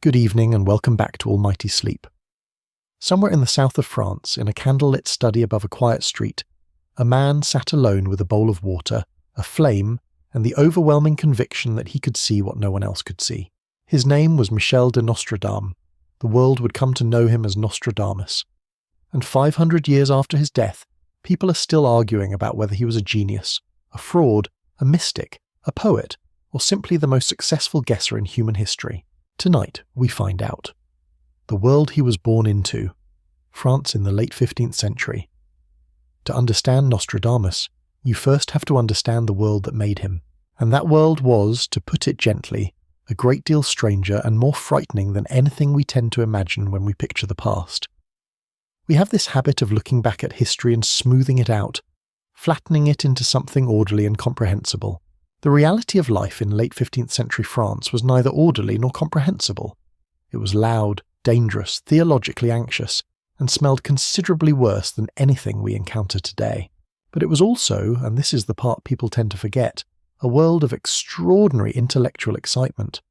Good evening and welcome back to Almighty Sleep. Somewhere in the south of France, in a candlelit study above a quiet street, a man sat alone with a bowl of water, a flame, and the overwhelming conviction that he could see what no one else could see. His name was Michel de Nostredame. The world would come to know him as Nostradamus. And 500 years after his death, people are still arguing about whether he was a genius, a fraud, a mystic, a poet, or simply the most successful guesser in human history. Tonight, we find out. The world he was born into, France in the late 15th century. To understand Nostradamus, you first have to understand the world that made him. And that world was, to put it gently, a great deal stranger and more frightening than anything we tend to imagine when we picture the past. We have this habit of looking back at history and smoothing it out, flattening it into something orderly and comprehensible. The reality of life in late 15th century France was neither orderly nor comprehensible. It was loud, dangerous, theologically anxious, and smelled considerably worse than anything we encounter today. But it was also, and this is the part people tend to forget, a world of extraordinary intellectual excitement.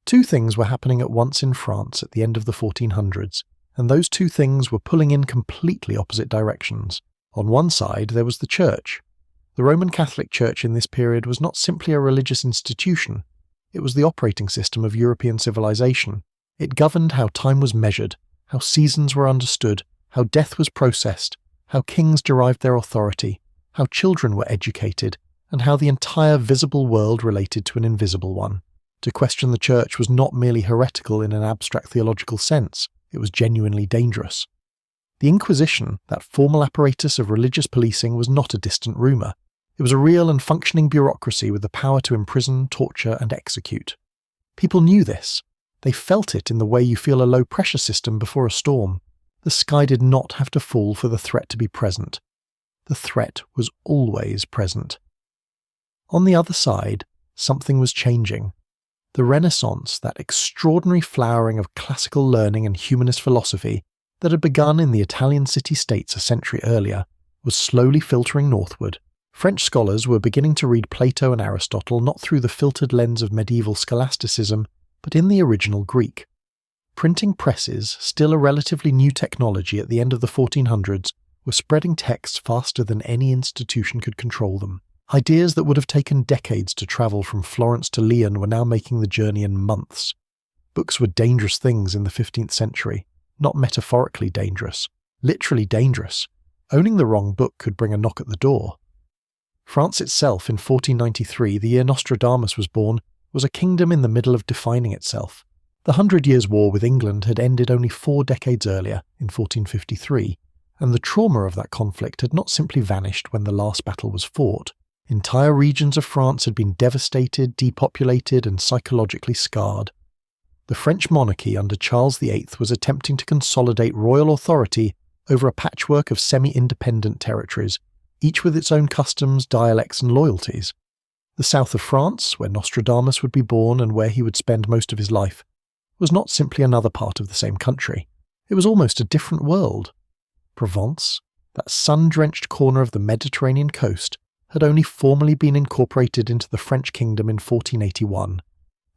Two things were happening at once in France at the end of the 1400s, and those two things were pulling in completely opposite directions. On one side there was the Church. The Roman Catholic Church in this period was not simply a religious institution, it was the operating system of European civilization. It governed how time was measured, how seasons were understood, how death was processed, how kings derived their authority, how children were educated, and how the entire visible world related to an invisible one. To question the Church was not merely heretical in an abstract theological sense, it was genuinely dangerous. The Inquisition, that formal apparatus of religious policing, was not a distant rumour. It was a real and functioning bureaucracy with the power to imprison, torture, and execute. People knew this. They felt it in the way you feel a low-pressure system before a storm. The sky did not have to fall for the threat to be present. The threat was always present. On the other side, something was changing. The Renaissance, that extraordinary flowering of classical learning and humanist philosophy that had begun in the Italian city-states a century earlier, was slowly filtering northward. French scholars were beginning to read Plato and Aristotle not through the filtered lens of medieval scholasticism, but in the original Greek. Printing presses, still a relatively new technology at the end of the 1400s, were spreading texts faster than any institution could control them. Ideas that would have taken decades to travel from Florence to Lyon were now making the journey in months. Books were dangerous things in the 15th century, not metaphorically dangerous, literally dangerous. Owning the wrong book could bring a knock at the door. France itself in 1493, the year Nostradamus was born, was a kingdom in the middle of defining itself. The 100 Years' War with England had ended only 4 decades earlier, in 1453, and the trauma of that conflict had not simply vanished when the last battle was fought. Entire regions of France had been devastated, depopulated, and psychologically scarred. The French monarchy under Charles VIII was attempting to consolidate royal authority over a patchwork of semi-independent territories, each with its own customs, dialects, and loyalties. The south of France, where Nostradamus would be born and where he would spend most of his life, was not simply another part of the same country. It was almost a different world. Provence, that sun-drenched corner of the Mediterranean coast, had only formally been incorporated into the French kingdom in 1481,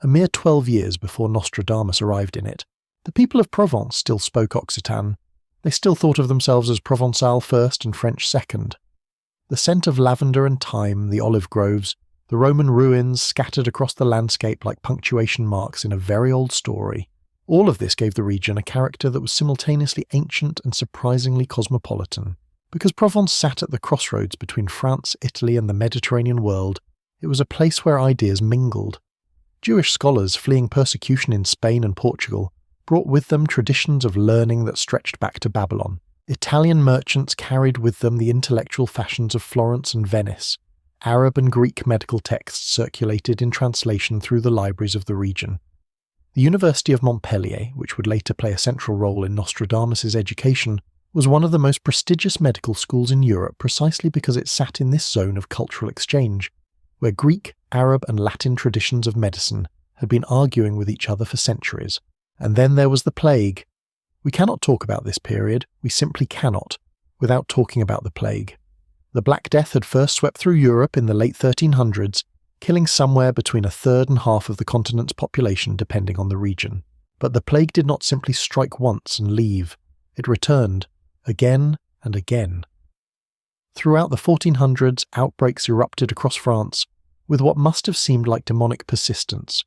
a mere 12 years before Nostradamus arrived in it. The people of Provence still spoke Occitan. They still thought of themselves as Provençal first and French second. The scent of lavender and thyme, the olive groves, the Roman ruins scattered across the landscape like punctuation marks in a very old story. All of this gave the region a character that was simultaneously ancient and surprisingly cosmopolitan. Because Provence sat at the crossroads between France, Italy, and the Mediterranean world, it was a place where ideas mingled. Jewish scholars fleeing persecution in Spain and Portugal brought with them traditions of learning that stretched back to Babylon. Italian merchants carried with them the intellectual fashions of Florence and Venice. Arab and Greek medical texts circulated in translation through the libraries of the region. The University of Montpellier, which would later play a central role in Nostradamus' education, was one of the most prestigious medical schools in Europe precisely because it sat in this zone of cultural exchange, where Greek, Arab, and Latin traditions of medicine had been arguing with each other for centuries. And then there was the plague. We cannot talk about this period, we simply cannot, without talking about the plague. The Black Death had first swept through Europe in the late 1300s, killing somewhere between a third and half of the continent's population depending on the region. But the plague did not simply strike once and leave. It returned, again and again. Throughout the 1400s, outbreaks erupted across France with what must have seemed like demonic persistence.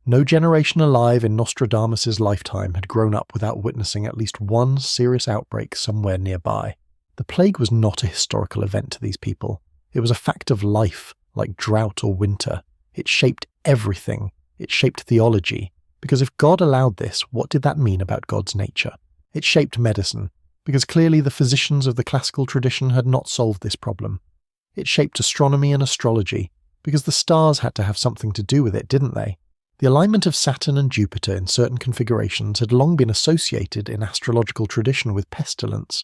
No generation alive in Nostradamus' lifetime had grown up without witnessing at least one serious outbreak somewhere nearby. The plague was not a historical event to these people. It was a fact of life, like drought or winter. It shaped everything. It shaped theology. Because if God allowed this, what did that mean about God's nature? It shaped medicine, because clearly the physicians of the classical tradition had not solved this problem. It shaped astronomy and astrology, because the stars had to have something to do with it, didn't they? The alignment of Saturn and Jupiter in certain configurations had long been associated in astrological tradition with pestilence.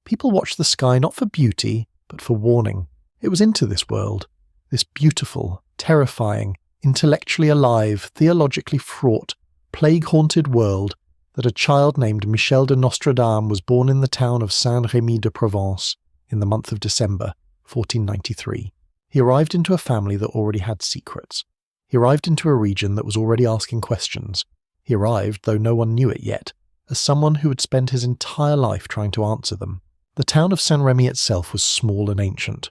People watched the sky not for beauty, but for warning. It was into this world, this beautiful, terrifying, intellectually alive, theologically fraught, plague-haunted world, that a child named Michel de Nostredame was born in the town of Saint-Rémy de Provence in the month of December, 1493. He arrived into a family that already had secrets. He arrived into a region that was already asking questions. He arrived, though no one knew it yet, as someone who had spent his entire life trying to answer them. The town of Saint-Rémy itself was small and ancient.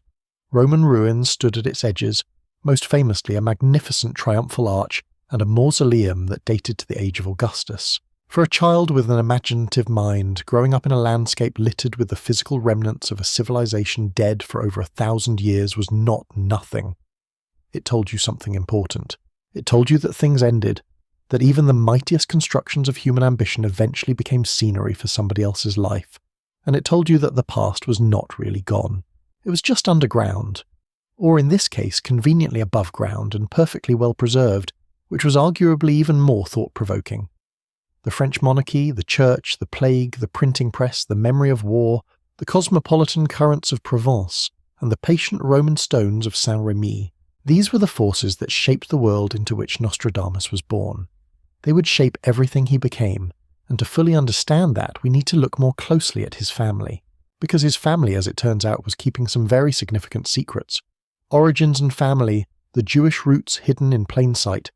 Roman ruins stood at its edges, most famously a magnificent triumphal arch and a mausoleum that dated to the age of Augustus. For a child with an imaginative mind, growing up in a landscape littered with the physical remnants of a civilization dead for over 1,000 years was not nothing. It told you something important. It told you that things ended, that even the mightiest constructions of human ambition eventually became scenery for somebody else's life, and it told you that the past was not really gone. It was just underground, or in this case conveniently above ground and perfectly well preserved, which was arguably even more thought-provoking. The French monarchy, the church, the plague, the printing press, the memory of war, the cosmopolitan currents of Provence, and the patient Roman stones of Saint-Rémy, these were the forces that shaped the world into which Nostradamus was born. They would shape everything he became, and to fully understand that, we need to look more closely at his family, because his family, as it turns out, was keeping some very significant secrets. Origins and family, the Jewish roots hidden in plain sight.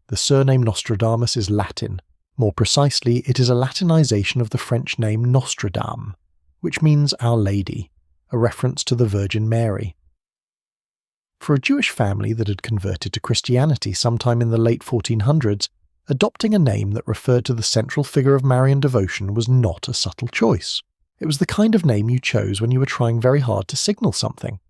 The surname Nostradamus is Latin. More precisely, it is a Latinization of the French name Nostradame, which means Our Lady, a reference to the Virgin Mary. For a Jewish family that had converted to Christianity sometime in the late 1400s, adopting a name that referred to the central figure of Marian devotion was not a subtle choice. It was the kind of name you chose when you were trying very hard to signal something,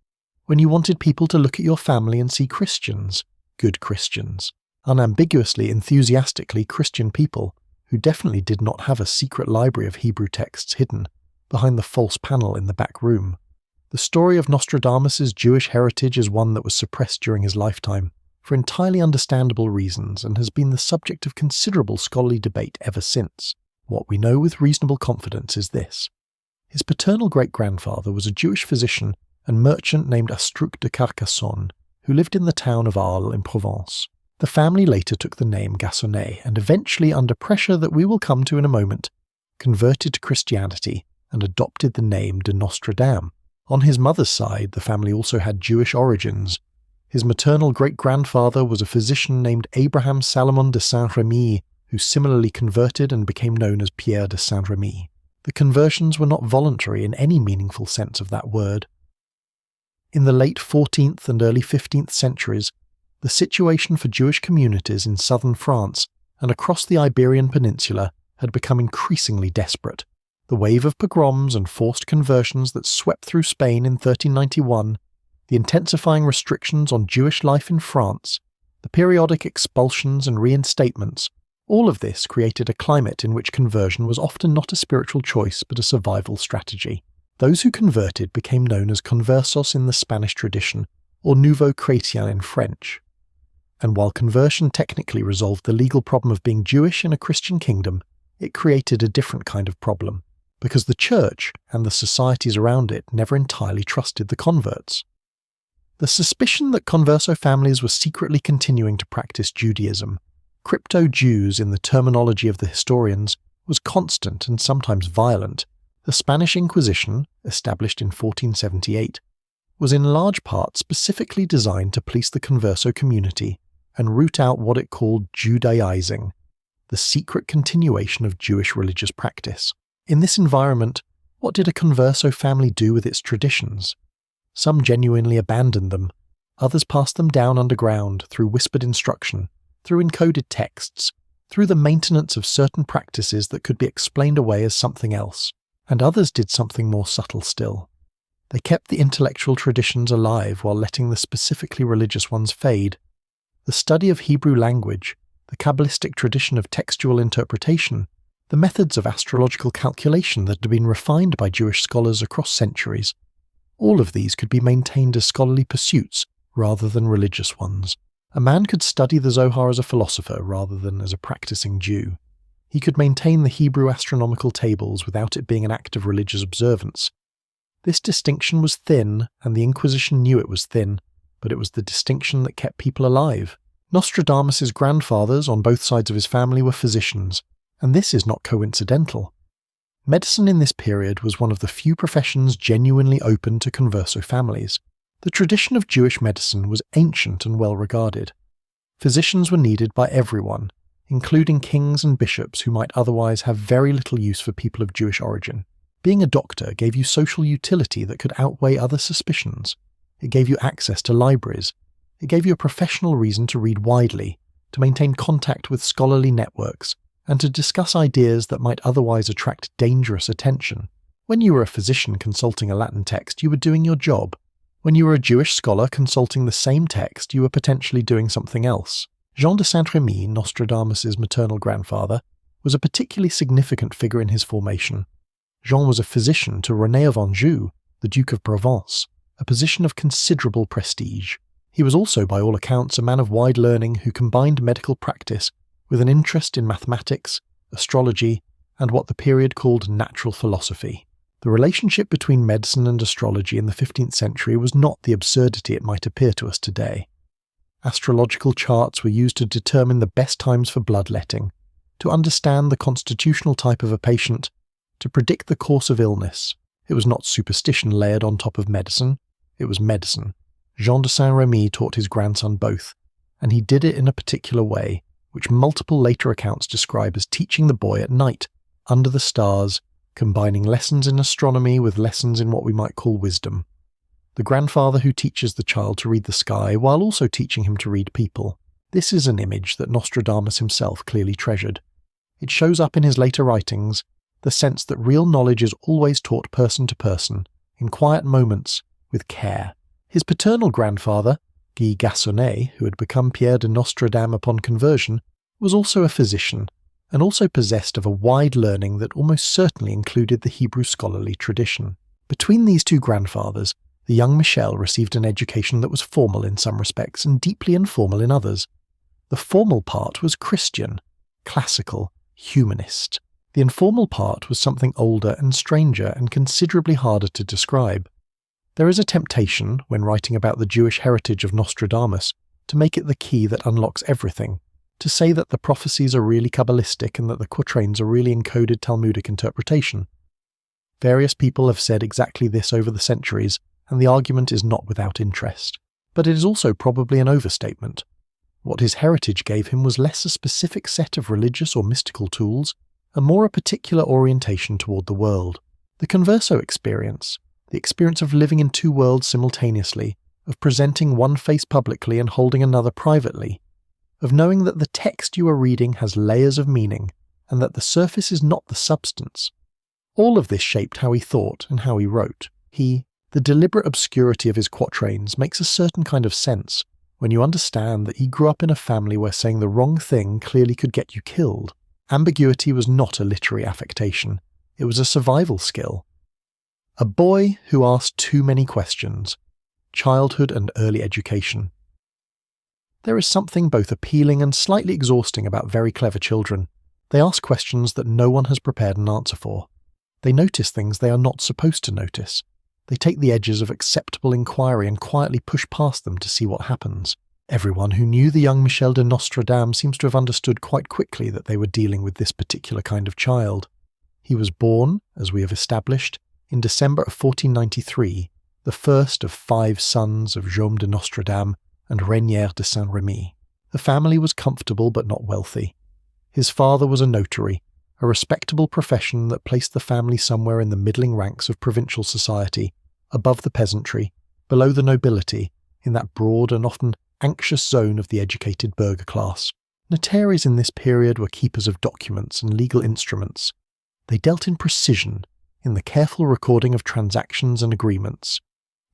when you wanted people to look at your family and see Christians, good Christians, unambiguously, enthusiastically Christian people who definitely did not have a secret library of Hebrew texts hidden behind the false panel in the back room. The story of Nostradamus' Jewish heritage is one that was suppressed during his lifetime, for entirely understandable reasons, and has been the subject of considerable scholarly debate ever since. What we know with reasonable confidence is this. His paternal great-grandfather was a Jewish physician and merchant named Astruc de Carcassonne, who lived in the town of Arles in Provence. The family later took the name Gassonnet, and eventually, under pressure that we will come to in a moment, converted to Christianity and adopted the name de Nostredame. On his mother's side, the family also had Jewish origins. His maternal great-grandfather was a physician named Abraham Salomon de Saint-Rémy, who similarly converted and became known as Pierre de Saint-Rémy. The conversions were not voluntary in any meaningful sense of that word. In the late 14th and early 15th centuries, the situation for Jewish communities in southern France and across the Iberian Peninsula had become increasingly desperate. The wave of pogroms and forced conversions that swept through Spain in 1391, the intensifying restrictions on Jewish life in France, the periodic expulsions and reinstatements, all of this created a climate in which conversion was often not a spiritual choice but a survival strategy. Those who converted became known as conversos in the Spanish tradition, or nouveaux chrétiens in French. And while conversion technically resolved the legal problem of being Jewish in a Christian kingdom, it created a different kind of problem, because the church and the societies around it never entirely trusted the converts. The suspicion that converso families were secretly continuing to practice Judaism, crypto-Jews in the terminology of the historians, was constant and sometimes violent. The Spanish Inquisition, established in 1478, was in large part specifically designed to police the converso community and root out what it called Judaizing, the secret continuation of Jewish religious practice. In this environment, what did a converso family do with its traditions? Some genuinely abandoned them, others passed them down underground through whispered instruction, through encoded texts, through the maintenance of certain practices that could be explained away as something else, and others did something more subtle still. They kept the intellectual traditions alive while letting the specifically religious ones fade. The study of Hebrew language, the Kabbalistic tradition of textual interpretation, the methods of astrological calculation that had been refined by Jewish scholars across centuries, all of these could be maintained as scholarly pursuits rather than religious ones. A man could study the Zohar as a philosopher rather than as a practicing Jew. He could maintain the Hebrew astronomical tables without it being an act of religious observance. This distinction was thin, and the Inquisition knew it was thin, but it was the distinction that kept people alive. Nostradamus' grandfathers on both sides of his family were physicians, and this is not coincidental. Medicine in this period was one of the few professions genuinely open to converso families. The tradition of Jewish medicine was ancient and well regarded. Physicians were needed by everyone, including kings and bishops who might otherwise have very little use for people of Jewish origin. Being a doctor gave you social utility that could outweigh other suspicions. It gave you access to libraries. It gave you a professional reason to read widely, to maintain contact with scholarly networks, and to discuss ideas that might otherwise attract dangerous attention. When you were a physician consulting a Latin text, you were doing your job. When you were a Jewish scholar consulting the same text, you were potentially doing something else. Jean de Saint-Remy, Nostradamus' maternal grandfather, was a particularly significant figure in his formation. Jean was a physician to René of Anjou, the Duke of Provence, a position of considerable prestige. He was also, by all accounts, a man of wide learning who combined medical practice with an interest in mathematics, astrology, and what the period called natural philosophy. The relationship between medicine and astrology in the 15th century was not the absurdity it might appear to us today. Astrological charts were used to determine the best times for bloodletting, to understand the constitutional type of a patient, to predict the course of illness. It was not superstition layered on top of medicine, it was medicine. Jean de Saint-Remy taught his grandson both, and he did it in a particular way, which multiple later accounts describe as teaching the boy at night, under the stars, combining lessons in astronomy with lessons in what we might call wisdom. The grandfather who teaches the child to read the sky while also teaching him to read people. This is an image that Nostradamus himself clearly treasured. It shows up in his later writings, the sense that real knowledge is always taught person to person, in quiet moments, with care. His paternal grandfather, Guy Gassonnet, who had become Pierre de Nostredame upon conversion, was also a physician, and also possessed of a wide learning that almost certainly included the Hebrew scholarly tradition. Between these two grandfathers, the young Michel received an education that was formal in some respects and deeply informal in others. The formal part was Christian, classical, humanist. The informal part was something older and stranger and considerably harder to describe. There is a temptation, when writing about the Jewish heritage of Nostradamus, to make it the key that unlocks everything, to say that the prophecies are really Kabbalistic and that the quatrains are really encoded Talmudic interpretation. Various people have said exactly this over the centuries, and the argument is not without interest. But it is also probably an overstatement. What his heritage gave him was less a specific set of religious or mystical tools, and more a particular orientation toward the world. The converso experience, the experience of living in two worlds simultaneously, of presenting one face publicly and holding another privately, of knowing that the text you are reading has layers of meaning, and that the surface is not the substance. All of this shaped how he thought and how he wrote. The deliberate obscurity of his quatrains makes a certain kind of sense when you understand that he grew up in a family where saying the wrong thing clearly could get you killed. Ambiguity was not a literary affectation, it was a survival skill. A boy who asked too many questions. Childhood and early education. There is something both appealing and slightly exhausting about very clever children. They ask questions that no one has prepared an answer for. They notice things they are not supposed to notice. They take the edges of acceptable inquiry and quietly push past them to see what happens. Everyone who knew the young Michel de Nostredame seems to have understood quite quickly that they were dealing with this particular kind of child. He was born, as we have established, in December of 1493, the first of 5 sons of Jaume de Nostredame and Renière de Saint-Remy. The family was comfortable but not wealthy. His father was a notary, a respectable profession that placed the family somewhere in the middling ranks of provincial society, above the peasantry, below the nobility, in that broad and often anxious zone of the educated burgher class. Notaries in this period were keepers of documents and legal instruments. They dealt in precision, in the careful recording of transactions and agreements.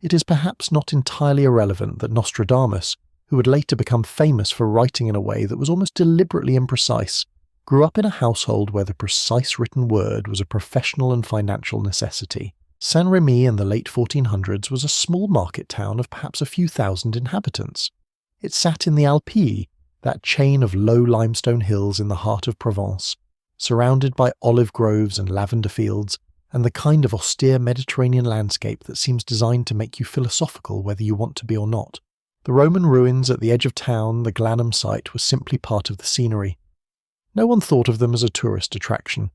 It is perhaps not entirely irrelevant that Nostradamus, who would later become famous for writing in a way that was almost deliberately imprecise, grew up in a household where the precise written word was a professional and financial necessity. Saint-Rémy in the late 1400s was a small market town of perhaps a few thousand inhabitants. It sat in the Alpilles, that chain of low limestone hills in the heart of Provence, surrounded by olive groves and lavender fields, and the kind of austere Mediterranean landscape that seems designed to make you philosophical whether you want to be or not. The Roman ruins at the edge of town, the Glanum site, were simply part of the scenery. No one thought of them as a tourist attraction.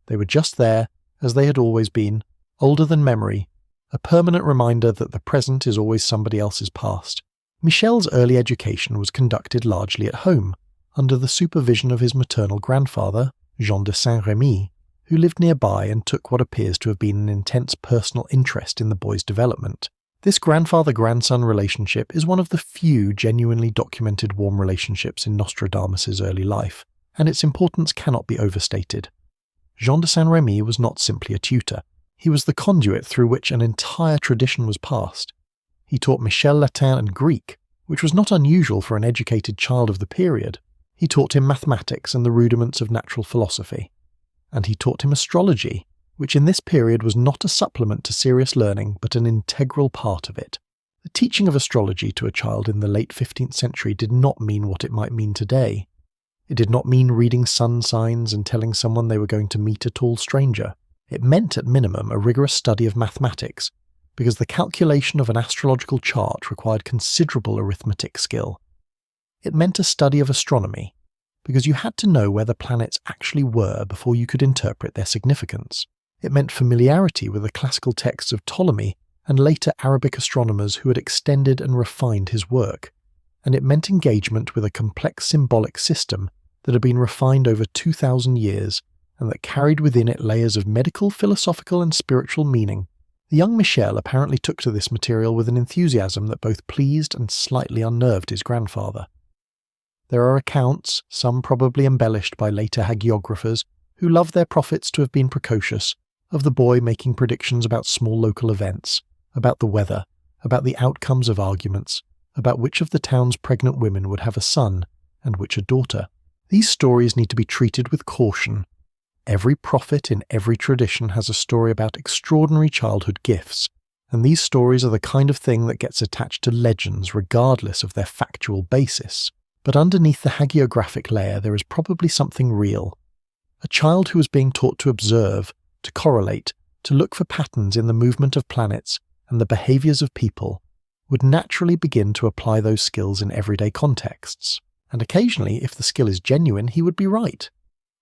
They were just there, as they had always been, older than memory, a permanent reminder that the present is always somebody else's past. Michel's early education was conducted largely at home, under the supervision of his maternal grandfather, Jean de Saint-Rémy, who lived nearby and took what appears to have been an intense personal interest in the boy's development. This grandfather-grandson relationship is one of the few genuinely documented warm relationships in Nostradamus' early life, and its importance cannot be overstated. Jean de Saint-Rémy was not simply a tutor. He was the conduit through which an entire tradition was passed. He taught Michel Latin and Greek, which was not unusual for an educated child of the period. He taught him mathematics and the rudiments of natural philosophy. And he taught him astrology, which in this period was not a supplement to serious learning but an integral part of it. The teaching of astrology to a child in the late 15th century did not mean what it might mean today. It did not mean reading sun signs and telling someone they were going to meet a tall stranger. It meant at minimum a rigorous study of mathematics, because the calculation of an astrological chart required considerable arithmetic skill. It meant a study of astronomy, because you had to know where the planets actually were before you could interpret their significance. It meant familiarity with the classical texts of Ptolemy and later Arabic astronomers who had extended and refined his work, and it meant engagement with a complex symbolic system that had been refined over 2,000 years and that carried within it layers of medical, philosophical and spiritual meaning. The young Michel apparently took to this material with an enthusiasm that both pleased and slightly unnerved his grandfather. There are accounts, some probably embellished by later hagiographers, who loved their prophets to have been precocious, of the boy making predictions about small local events, about the weather, about the outcomes of arguments, about which of the town's pregnant women would have a son and which a daughter. These stories need to be treated with caution. Every prophet in every tradition has a story about extraordinary childhood gifts, and these stories are the kind of thing that gets attached to legends regardless of their factual basis. But underneath the hagiographic layer there is probably something real. A child who is being taught to observe, to correlate, to look for patterns in the movement of planets and the behaviours of people, would naturally begin to apply those skills in everyday contexts. And occasionally, if the skill is genuine, he would be right.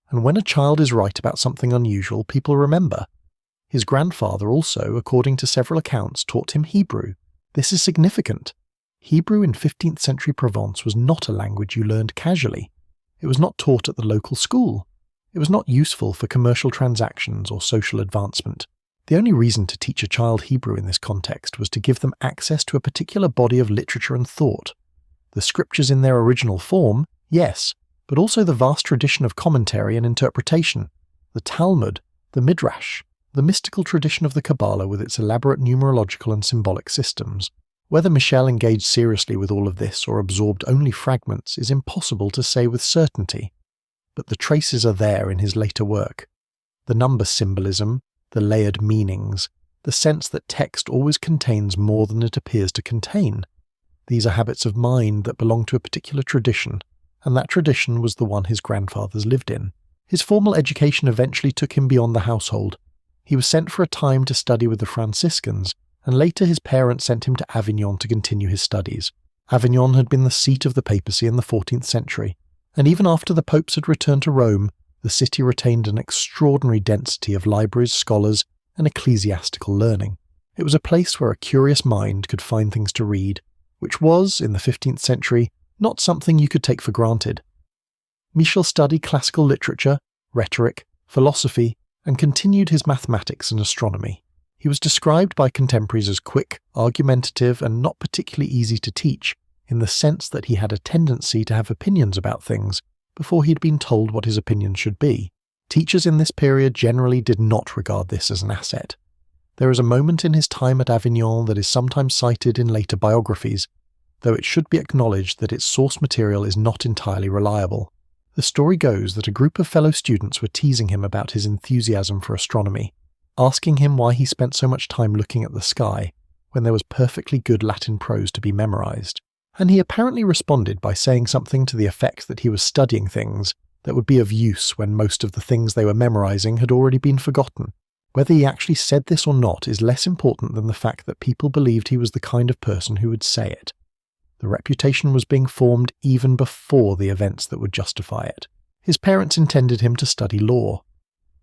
And when a child is right about something unusual, people remember. His grandfather also, according to several accounts, taught him Hebrew. This is significant. Hebrew in 15th century Provence was not a language you learned casually. It was not taught at the local school. It was not useful for commercial transactions or social advancement. The only reason to teach a child Hebrew in this context was to give them access to a particular body of literature and thought. The scriptures in their original form, yes, but also the vast tradition of commentary and interpretation, the Talmud, the Midrash, the mystical tradition of the Kabbalah with its elaborate numerological and symbolic systems. Whether Michel engaged seriously with all of this or absorbed only fragments is impossible to say with certainty, but the traces are there in his later work. The number symbolism, the layered meanings, the sense that text always contains more than it appears to contain. These are habits of mind that belong to a particular tradition, and that tradition was the one his grandfathers lived in. His formal education eventually took him beyond the household. He was sent for a time to study with the Franciscans, and later his parents sent him to Avignon to continue his studies. Avignon had been the seat of the papacy in the 14th century, and even after the popes had returned to Rome, the city retained an extraordinary density of libraries, scholars, and ecclesiastical learning. It was a place where a curious mind could find things to read, which was, in the 15th century, not something you could take for granted. Michel studied classical literature, rhetoric, philosophy, and continued his mathematics and astronomy. He was described by contemporaries as quick, argumentative, and not particularly easy to teach, in the sense that he had a tendency to have opinions about things before he had been told what his opinions should be. Teachers in this period generally did not regard this as an asset. There is a moment in his time at Avignon that is sometimes cited in later biographies, though it should be acknowledged that its source material is not entirely reliable. The story goes that a group of fellow students were teasing him about his enthusiasm for astronomy, asking him why he spent so much time looking at the sky when there was perfectly good Latin prose to be memorized. And he apparently responded by saying something to the effect that he was studying things that would be of use when most of the things they were memorizing had already been forgotten. Whether he actually said this or not is less important than the fact that people believed he was the kind of person who would say it. The reputation was being formed even before the events that would justify it. His parents intended him to study law.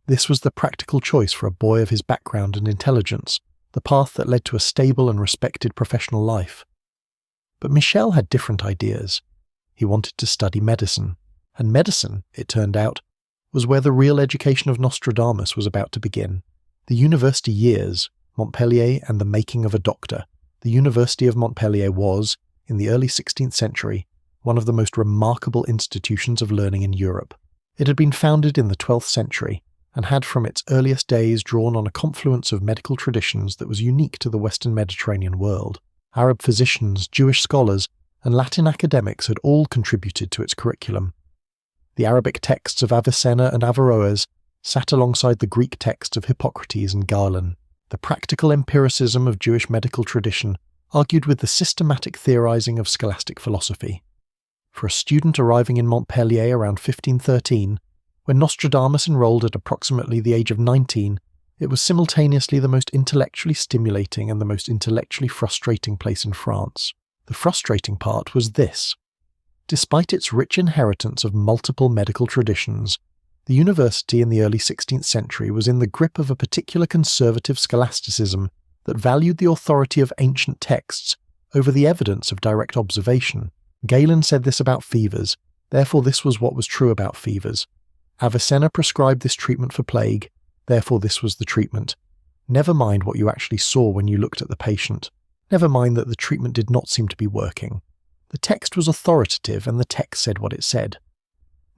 This was the practical choice for a boy of his background and intelligence, the path that led to a stable and respected professional life. But Michel had different ideas. He wanted to study medicine, and medicine, it turned out, was where the real education of Nostradamus was about to begin. The university years, Montpellier and the making of a doctor. The University of Montpellier was, in the early 16th century, one of the most remarkable institutions of learning in Europe. It had been founded in the 12th century, and had from its earliest days drawn on a confluence of medical traditions that was unique to the Western Mediterranean world. Arab physicians, Jewish scholars, and Latin academics had all contributed to its curriculum. The Arabic texts of Avicenna and Averroes sat alongside the Greek texts of Hippocrates and Galen. The practical empiricism of Jewish medical tradition argued with the systematic theorizing of scholastic philosophy. For a student arriving in Montpellier around 1513, when Nostradamus enrolled at approximately the age of 19, it was simultaneously the most intellectually stimulating and the most intellectually frustrating place in France. The frustrating part was this. Despite its rich inheritance of multiple medical traditions, the university in the early 16th century was in the grip of a particular conservative scholasticism that valued the authority of ancient texts over the evidence of direct observation. Galen said this about fevers, therefore this was what was true about fevers. Avicenna prescribed this treatment for plague, therefore this was the treatment. Never mind what you actually saw when you looked at the patient. Never mind that the treatment did not seem to be working. The text was authoritative and the text said what it said.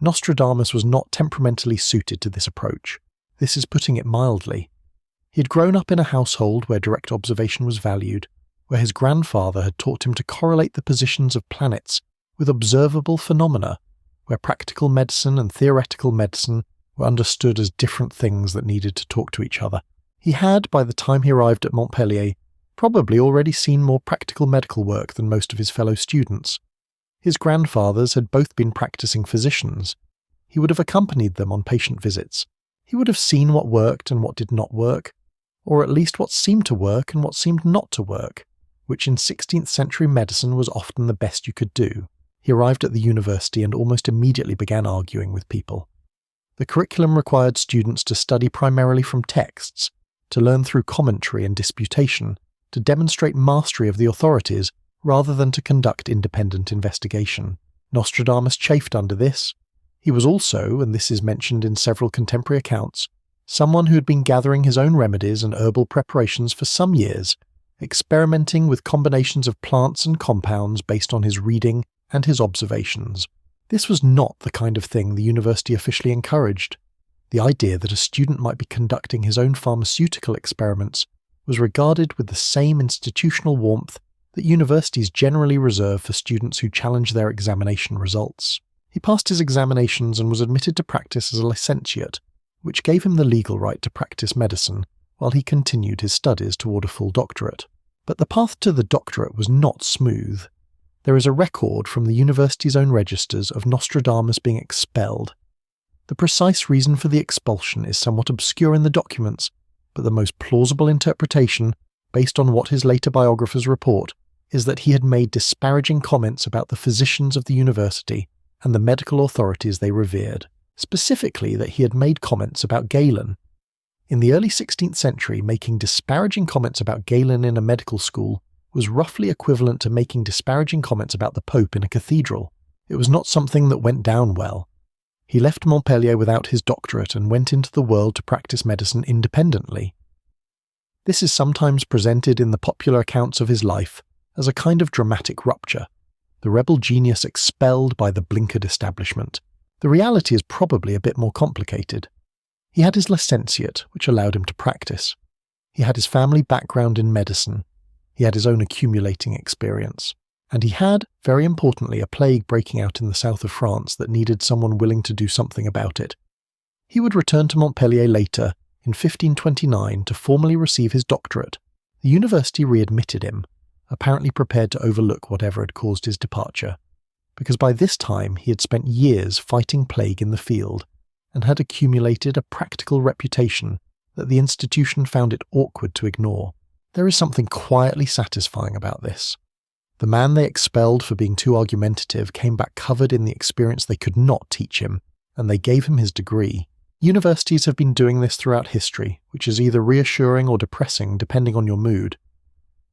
Nostradamus was not temperamentally suited to this approach. This is putting it mildly. He had grown up in a household where direct observation was valued, where his grandfather had taught him to correlate the positions of planets with observable phenomena, where practical medicine and theoretical medicine were understood as different things that needed to talk to each other. He had, by the time he arrived at Montpellier, probably already seen more practical medical work than most of his fellow students. His grandfathers had both been practicing physicians. He would have accompanied them on patient visits. He would have seen what worked and what did not work, or at least what seemed to work and what seemed not to work, which in 16th century medicine was often the best you could do. He arrived at the university and almost immediately began arguing with people. The curriculum required students to study primarily from texts, to learn through commentary and disputation, to demonstrate mastery of the authorities, rather than to conduct independent investigation. Nostradamus chafed under this. He was also, and this is mentioned in several contemporary accounts, someone who had been gathering his own remedies and herbal preparations for some years, experimenting with combinations of plants and compounds based on his reading and his observations. This was not the kind of thing the university officially encouraged. The idea that a student might be conducting his own pharmaceutical experiments was regarded with the same institutional warmth that universities generally reserve for students who challenge their examination results. He passed his examinations and was admitted to practice as a licentiate, which gave him the legal right to practice medicine while he continued his studies toward a full doctorate. But the path to the doctorate was not smooth. There is a record from the university's own registers of Nostradamus being expelled. The precise reason for the expulsion is somewhat obscure in the documents, but the most plausible interpretation, based on what his later biographers report, is that he had made disparaging comments about the physicians of the university and the medical authorities they revered, specifically that he had made comments about Galen. In the early 16th century, making disparaging comments about Galen in a medical school was roughly equivalent to making disparaging comments about the Pope in a cathedral. It was not something that went down well. He left Montpellier without his doctorate and went into the world to practice medicine independently. This is sometimes presented in the popular accounts of his life as a kind of dramatic rupture, the rebel genius expelled by the blinkered establishment. The reality is probably a bit more complicated. He had his licentiate, which allowed him to practice. He had his family background in medicine. He had his own accumulating experience. And he had, very importantly, a plague breaking out in the south of France that needed someone willing to do something about it. He would return to Montpellier later, in 1529, to formally receive his doctorate. The university readmitted him, apparently prepared to overlook whatever had caused his departure, because by this time he had spent years fighting plague in the field and had accumulated a practical reputation that the institution found it awkward to ignore. There is something quietly satisfying about this. The man they expelled for being too argumentative came back covered in the experience they could not teach him, and they gave him his degree. Universities have been doing this throughout history, which is either reassuring or depressing depending on your mood.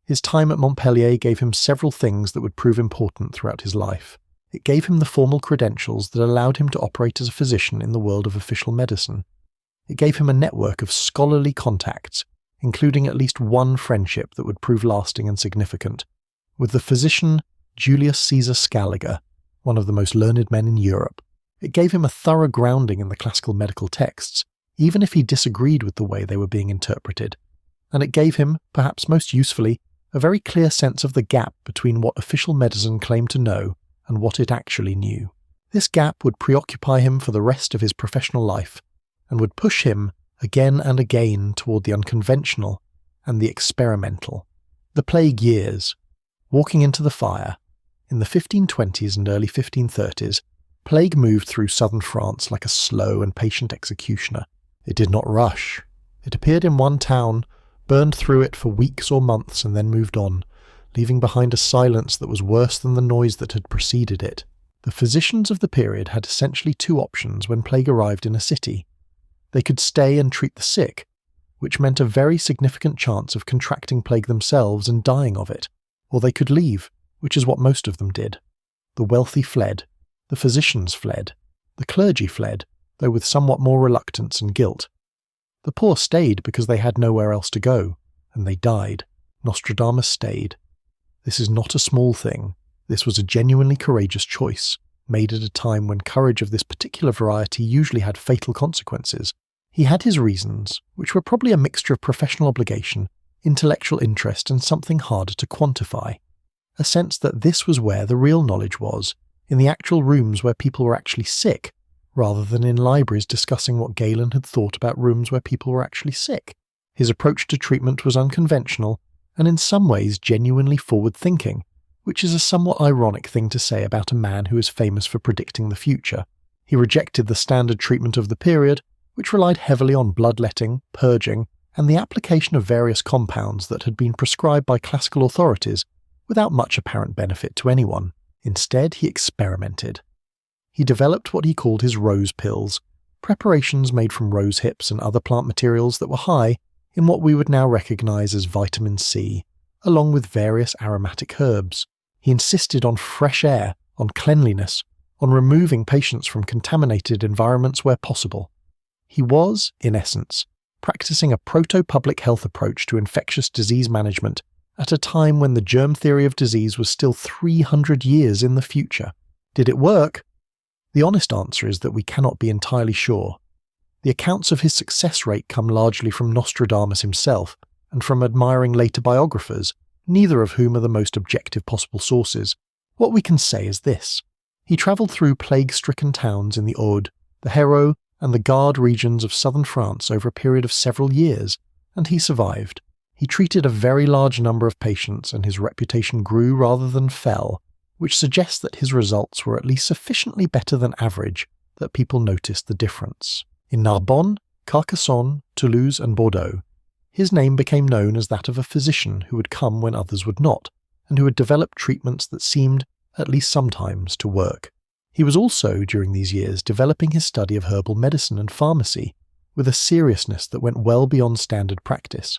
His time at Montpellier gave him several things that would prove important throughout his life. It gave him the formal credentials that allowed him to operate as a physician in the world of official medicine. It gave him a network of scholarly contacts, including at least one friendship that would prove lasting and significant, with the physician Julius Caesar Scaliger, one of the most learned men in Europe. It gave him a thorough grounding in the classical medical texts, even if he disagreed with the way they were being interpreted. And it gave him, perhaps most usefully, a very clear sense of the gap between what official medicine claimed to know and what it actually knew. This gap would preoccupy him for the rest of his professional life, and would push him again and again toward the unconventional and the experimental. The plague years. Walking into the fire. In the 1520s and early 1530s, plague moved through southern France like a slow and patient executioner. It did not rush. It appeared in one town, burned through it for weeks or months, and then moved on, leaving behind a silence that was worse than the noise that had preceded it. The physicians of the period had essentially two options when plague arrived in a city. They could stay and treat the sick, which meant a very significant chance of contracting plague themselves and dying of it. Or they could leave, which is what most of them did. The wealthy fled. The physicians fled. The clergy fled, though with somewhat more reluctance and guilt. The poor stayed because they had nowhere else to go, and they died. Nostradamus stayed. This is not a small thing. This was a genuinely courageous choice, made at a time when courage of this particular variety usually had fatal consequences. He had his reasons, which were probably a mixture of professional obligation, intellectual interest, and something harder to quantify. A sense that this was where the real knowledge was, in the actual rooms where people were actually sick, rather than in libraries discussing what Galen had thought about rooms where people were actually sick. His approach to treatment was unconventional, and in some ways genuinely forward-thinking, which is a somewhat ironic thing to say about a man who is famous for predicting the future. He rejected the standard treatment of the period, which relied heavily on bloodletting, purging, and the application of various compounds that had been prescribed by classical authorities without much apparent benefit to anyone. Instead, he experimented. He developed what he called his rose pills, preparations made from rose hips and other plant materials that were high in what we would now recognize as vitamin C, along with various aromatic herbs. He insisted on fresh air, on cleanliness, on removing patients from contaminated environments where possible. He was, in essence, practicing a proto-public health approach to infectious disease management at a time when the germ theory of disease was still 300 years in the future. Did it work? The honest answer is that we cannot be entirely sure. The accounts of his success rate come largely from Nostradamus himself and from admiring later biographers, neither of whom are the most objective possible sources. What we can say is this. He travelled through plague-stricken towns in the Aude, the Hérault, and the Gard regions of southern France over a period of several years, and he survived. He treated a very large number of patients, and his reputation grew rather than fell, which suggests that his results were at least sufficiently better than average that people noticed the difference. In Narbonne, Carcassonne, Toulouse, and Bordeaux, his name became known as that of a physician who would come when others would not, and who had developed treatments that seemed, at least sometimes, to work. He was also, during these years, developing his study of herbal medicine and pharmacy with a seriousness that went well beyond standard practice.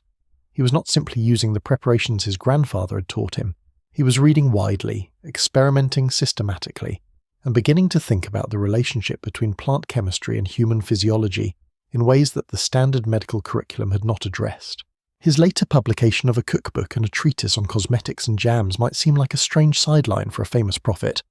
He was not simply using the preparations his grandfather had taught him. He was reading widely, experimenting systematically, and beginning to think about the relationship between plant chemistry and human physiology in ways that the standard medical curriculum had not addressed. His later publication of a cookbook and a treatise on cosmetics and jams might seem like a strange sideline for a famous prophet,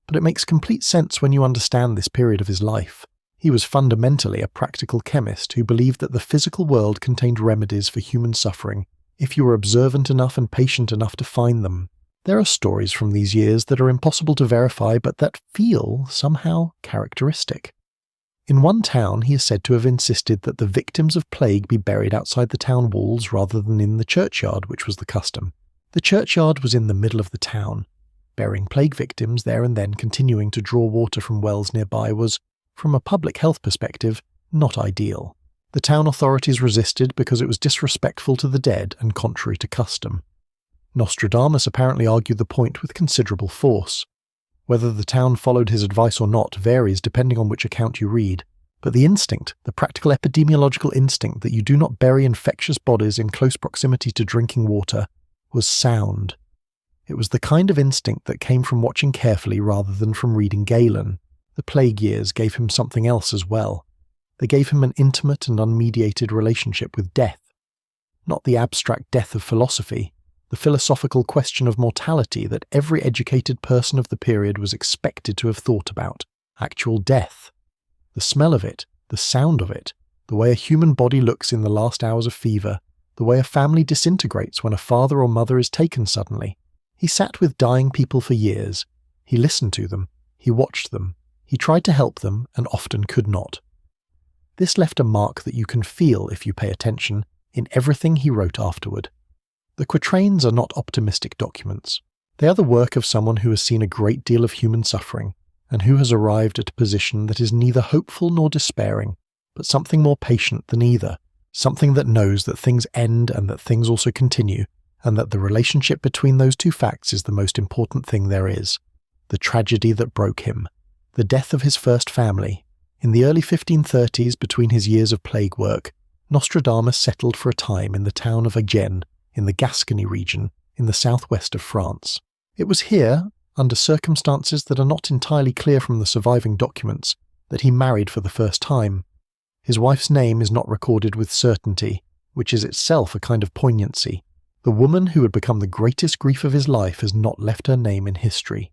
but it makes complete sense when you understand this period of his life. He was fundamentally a practical chemist who believed that the physical world contained remedies for human suffering if you were observant enough and patient enough to find them. There are stories from these years that are impossible to verify but that feel somehow characteristic. In one town, he is said to have insisted that the victims of plague be buried outside the town walls rather than in the churchyard, which was the custom. The churchyard was in the middle of the town. Burying plague victims there and then continuing to draw water from wells nearby was, from a public health perspective, not ideal. The town authorities resisted because it was disrespectful to the dead and contrary to custom. Nostradamus apparently argued the point with considerable force. Whether the town followed his advice or not varies depending on which account you read, but the instinct, the practical epidemiological instinct that you do not bury infectious bodies in close proximity to drinking water, was sound. It was the kind of instinct that came from watching carefully rather than from reading Galen. The plague years gave him something else as well. They gave him an intimate and unmediated relationship with death. Not the abstract death of philosophy, the philosophical question of mortality that every educated person of the period was expected to have thought about. Actual death. The smell of it, the sound of it, the way a human body looks in the last hours of fever, the way a family disintegrates when a father or mother is taken suddenly. He sat with dying people for years. He listened to them. He watched them. He tried to help them and often could not. This left a mark that you can feel, if you pay attention, in everything he wrote afterward. The quatrains are not optimistic documents. They are the work of someone who has seen a great deal of human suffering, and who has arrived at a position that is neither hopeful nor despairing, but something more patient than either, something that knows that things end and that things also continue, and that the relationship between those two facts is the most important thing there is. The tragedy that broke him. The death of his first family. In the early 1530s, between his years of plague work, Nostradamus settled for a time in the town of Agen, in the Gascony region, in the southwest of France. It was here, under circumstances that are not entirely clear from the surviving documents, that he married for the first time. His wife's name is not recorded with certainty, which is itself a kind of poignancy. The woman who had become the greatest grief of his life has not left her name in history.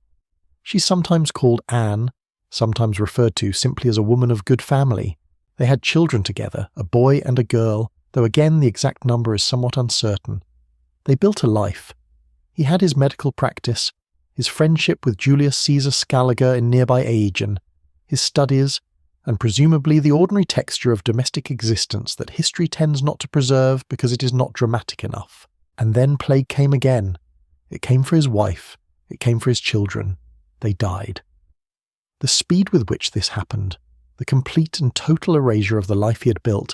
She's sometimes called Anne, sometimes referred to simply as a woman of good family. They had children together, a boy and a girl, though again the exact number is somewhat uncertain. They built a life. He had his medical practice, his friendship with Julius Caesar Scaliger in nearby Aegian, his studies, and presumably the ordinary texture of domestic existence that history tends not to preserve because it is not dramatic enough. And then plague came again. It came for his wife. It came for his children. They died. The speed with which this happened, the complete and total erasure of the life he had built,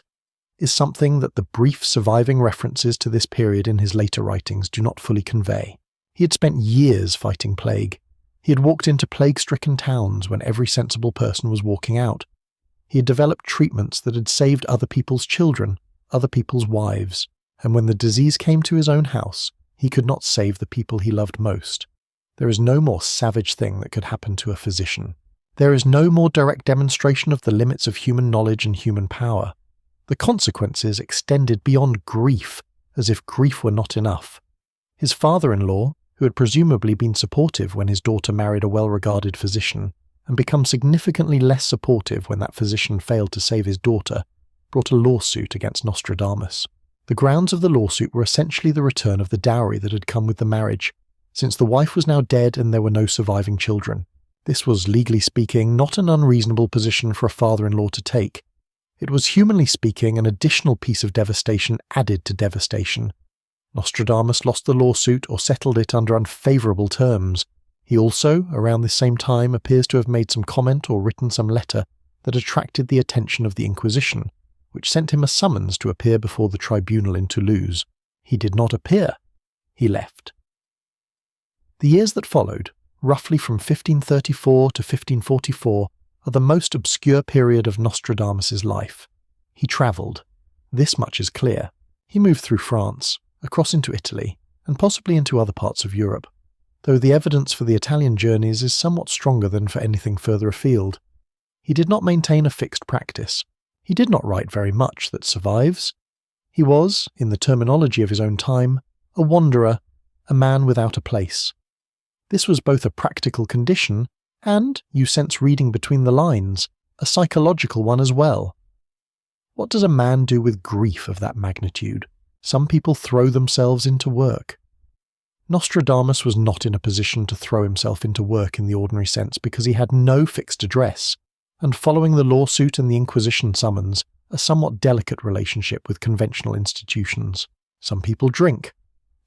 is something that the brief surviving references to this period in his later writings do not fully convey. He had spent years fighting plague. He had walked into plague-stricken towns when every sensible person was walking out. He had developed treatments that had saved other people's children, other people's wives, and when the disease came to his own house, he could not save the people he loved most. There is no more savage thing that could happen to a physician. There is no more direct demonstration of the limits of human knowledge and human power. The consequences extended beyond grief, as if grief were not enough. His father-in-law, who had presumably been supportive when his daughter married a well-regarded physician, and become significantly less supportive when that physician failed to save his daughter, brought a lawsuit against Nostradamus. The grounds of the lawsuit were essentially the return of the dowry that had come with the marriage, since the wife was now dead and there were no surviving children. This was, legally speaking, not an unreasonable position for a father-in-law to take. It was, humanly speaking, an additional piece of devastation added to devastation. Nostradamus lost the lawsuit or settled it under unfavourable terms. He also, around this same time, appears to have made some comment or written some letter that attracted the attention of the Inquisition, which sent him a summons to appear before the tribunal in Toulouse. He did not appear. He left. The years that followed, roughly from 1534 to 1544, are the most obscure period of Nostradamus's life. He travelled. This much is clear. He moved through France, across into Italy, and possibly into other parts of Europe. though the evidence for the Italian journeys is somewhat stronger than for anything further afield. He did not maintain a fixed practice. He did not write very much that survives. He was, in the terminology of his own time, a wanderer, a man without a place. This was both a practical condition and, you sense reading between the lines, a psychological one as well. What does a man do with grief of that magnitude? Some people throw themselves into work. Nostradamus was not in a position to throw himself into work in the ordinary sense because he had no fixed address, and following the lawsuit and the Inquisition summons, a somewhat delicate relationship with conventional institutions. Some people drink,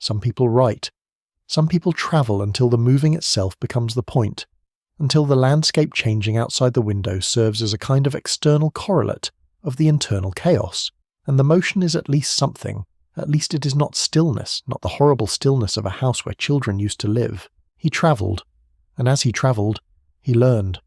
some people write, some people travel until the moving itself becomes the point, until the landscape changing outside the window serves as a kind of external correlate of the internal chaos, and the motion is at least something. At least it is not stillness, not the horrible stillness of a house where children used to live. He travelled, and as he travelled, he learned.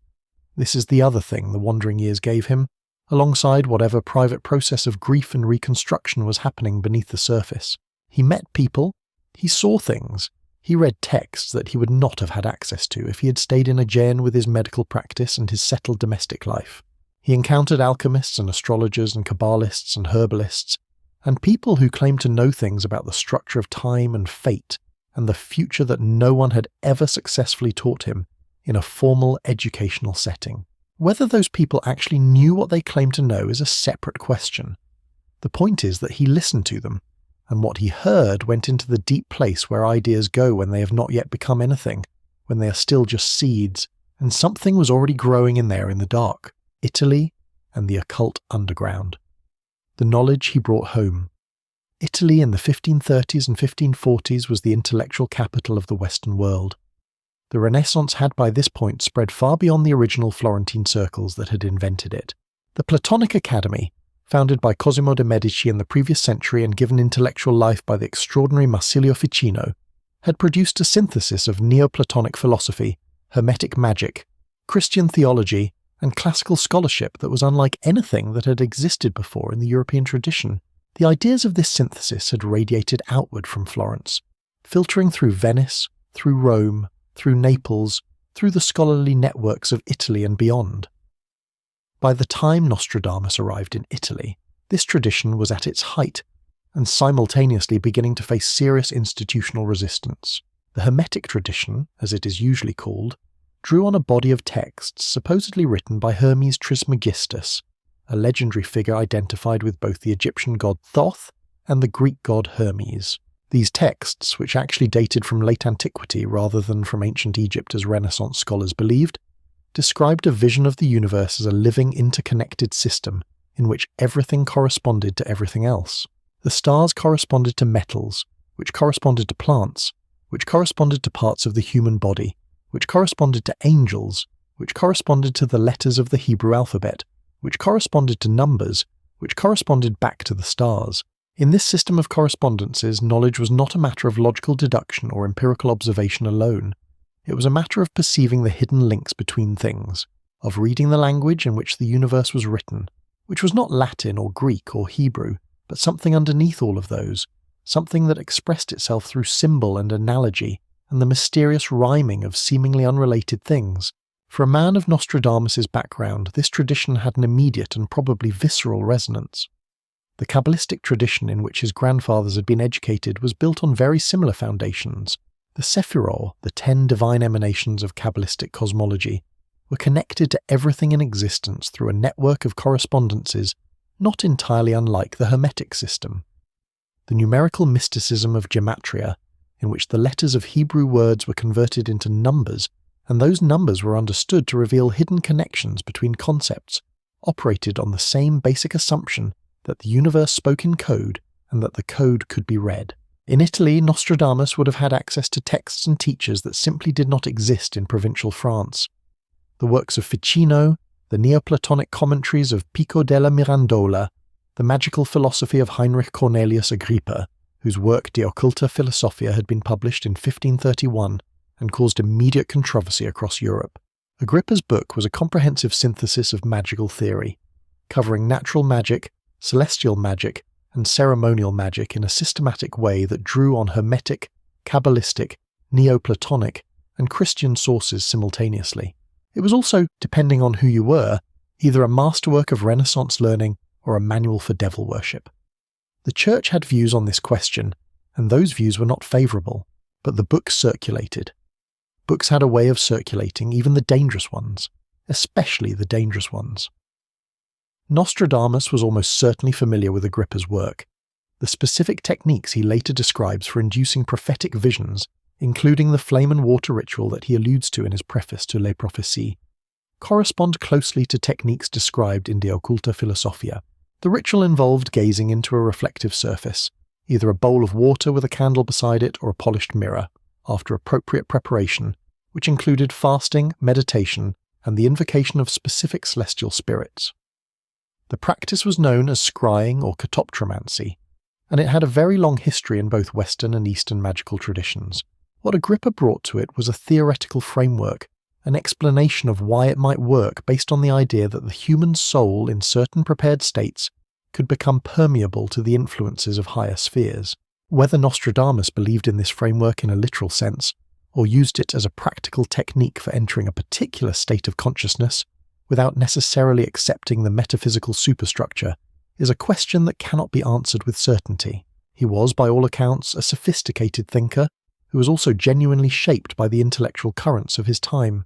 This is the other thing the wandering years gave him, alongside whatever private process of grief and reconstruction was happening beneath the surface. He met people, he saw things, he read texts that he would not have had access to if he had stayed in Aegean with his medical practice and his settled domestic life. He encountered alchemists and astrologers and Kabbalists and herbalists, and people who claimed to know things about the structure of time and fate and the future that no one had ever successfully taught him in a formal educational setting. Whether those people actually knew what they claimed to know is a separate question. The point is that he listened to them, and what he heard went into the deep place where ideas go when they have not yet become anything, when they are still just seeds, and something was already growing in there in the dark. Italy and the occult underground. The knowledge he brought home. Italy in the 1530s and 1540s was the intellectual capital of the Western world. The Renaissance had by this point spread far beyond the original Florentine circles that had invented it. The Platonic Academy, founded by Cosimo de' Medici in the previous century and given intellectual life by the extraordinary Marsilio Ficino, had produced a synthesis of Neoplatonic philosophy, Hermetic magic, Christian theology, and classical scholarship that was unlike anything that had existed before in the European tradition. The ideas of this synthesis had radiated outward from Florence, filtering through Venice, through Rome, through Naples, through the scholarly networks of Italy and beyond. By the time Nostradamus arrived in Italy, this tradition was at its height, and simultaneously beginning to face serious institutional resistance. The Hermetic tradition, as it is usually called, drew on a body of texts supposedly written by Hermes Trismegistus, a legendary figure identified with both the Egyptian god Thoth and the Greek god Hermes. These texts, which actually dated from late antiquity rather than from ancient Egypt as Renaissance scholars believed, described a vision of the universe as a living interconnected system in which everything corresponded to everything else. The stars corresponded to metals, which corresponded to plants, which corresponded to parts of the human body, which corresponded to angels, which corresponded to the letters of the Hebrew alphabet, which corresponded to numbers, which corresponded back to the stars. In this system of correspondences, knowledge was not a matter of logical deduction or empirical observation alone. It was a matter of perceiving the hidden links between things, of reading the language in which the universe was written, which was not Latin or Greek or Hebrew, but something underneath all of those, something that expressed itself through symbol and analogy, and the mysterious rhyming of seemingly unrelated things. For a man of Nostradamus's background, this tradition had an immediate and probably visceral resonance. The Kabbalistic tradition in which his grandfathers had been educated was built on very similar foundations. The Sephirot, the 10 divine emanations of Kabbalistic cosmology, were connected to everything in existence through a network of correspondences not entirely unlike the Hermetic system. The numerical mysticism of gematria, in which the letters of Hebrew words were converted into numbers, and those numbers were understood to reveal hidden connections between concepts, operated on the same basic assumption that the universe spoke in code and that the code could be read. In Italy, Nostradamus would have had access to texts and teachers that simply did not exist in provincial France. The works of Ficino, the Neoplatonic commentaries of Pico della Mirandola, the magical philosophy of Heinrich Cornelius Agrippa, whose work De Occulta Philosophia had been published in 1531 and caused immediate controversy across Europe. Agrippa's book was a comprehensive synthesis of magical theory, covering natural magic, celestial magic, and ceremonial magic in a systematic way that drew on Hermetic, Kabbalistic, Neoplatonic, and Christian sources simultaneously. It was also, depending on who you were, either a masterwork of Renaissance learning or a manual for devil worship. The Church had views on this question, and those views were not favourable, but the books circulated. Books had a way of circulating even the dangerous ones, especially the dangerous ones. Nostradamus was almost certainly familiar with Agrippa's work. The specific techniques he later describes for inducing prophetic visions, including the flame and water ritual that he alludes to in his preface to Les Prophéties, correspond closely to techniques described in De Occulta Philosophia. The ritual involved gazing into a reflective surface, either a bowl of water with a candle beside it or a polished mirror, after appropriate preparation, which included fasting, meditation, and the invocation of specific celestial spirits. The practice was known as scrying or katoptromancy, and it had a very long history in both Western and Eastern magical traditions. What Agrippa brought to it was a theoretical framework, an explanation of why it might work based on the idea that the human soul in certain prepared states could become permeable to the influences of higher spheres. Whether Nostradamus believed in this framework in a literal sense, or used it as a practical technique for entering a particular state of consciousness, without necessarily accepting the metaphysical superstructure, is a question that cannot be answered with certainty. He was, by all accounts, a sophisticated thinker, who was also genuinely shaped by the intellectual currents of his time.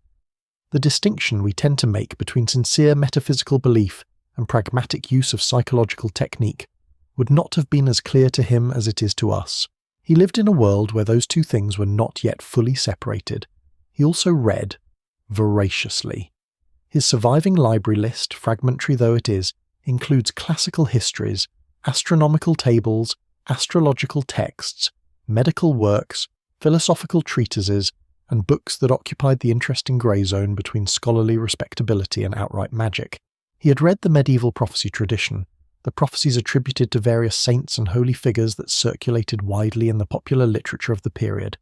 The distinction we tend to make between sincere metaphysical belief and pragmatic use of psychological technique would not have been as clear to him as it is to us. He lived in a world where those two things were not yet fully separated. He also read voraciously. His surviving library list, fragmentary though it is, includes classical histories, astronomical tables, astrological texts, medical works, philosophical treatises, and books that occupied the interesting grey zone between scholarly respectability and outright magic. He had read the medieval prophecy tradition, the prophecies attributed to various saints and holy figures that circulated widely in the popular literature of the period.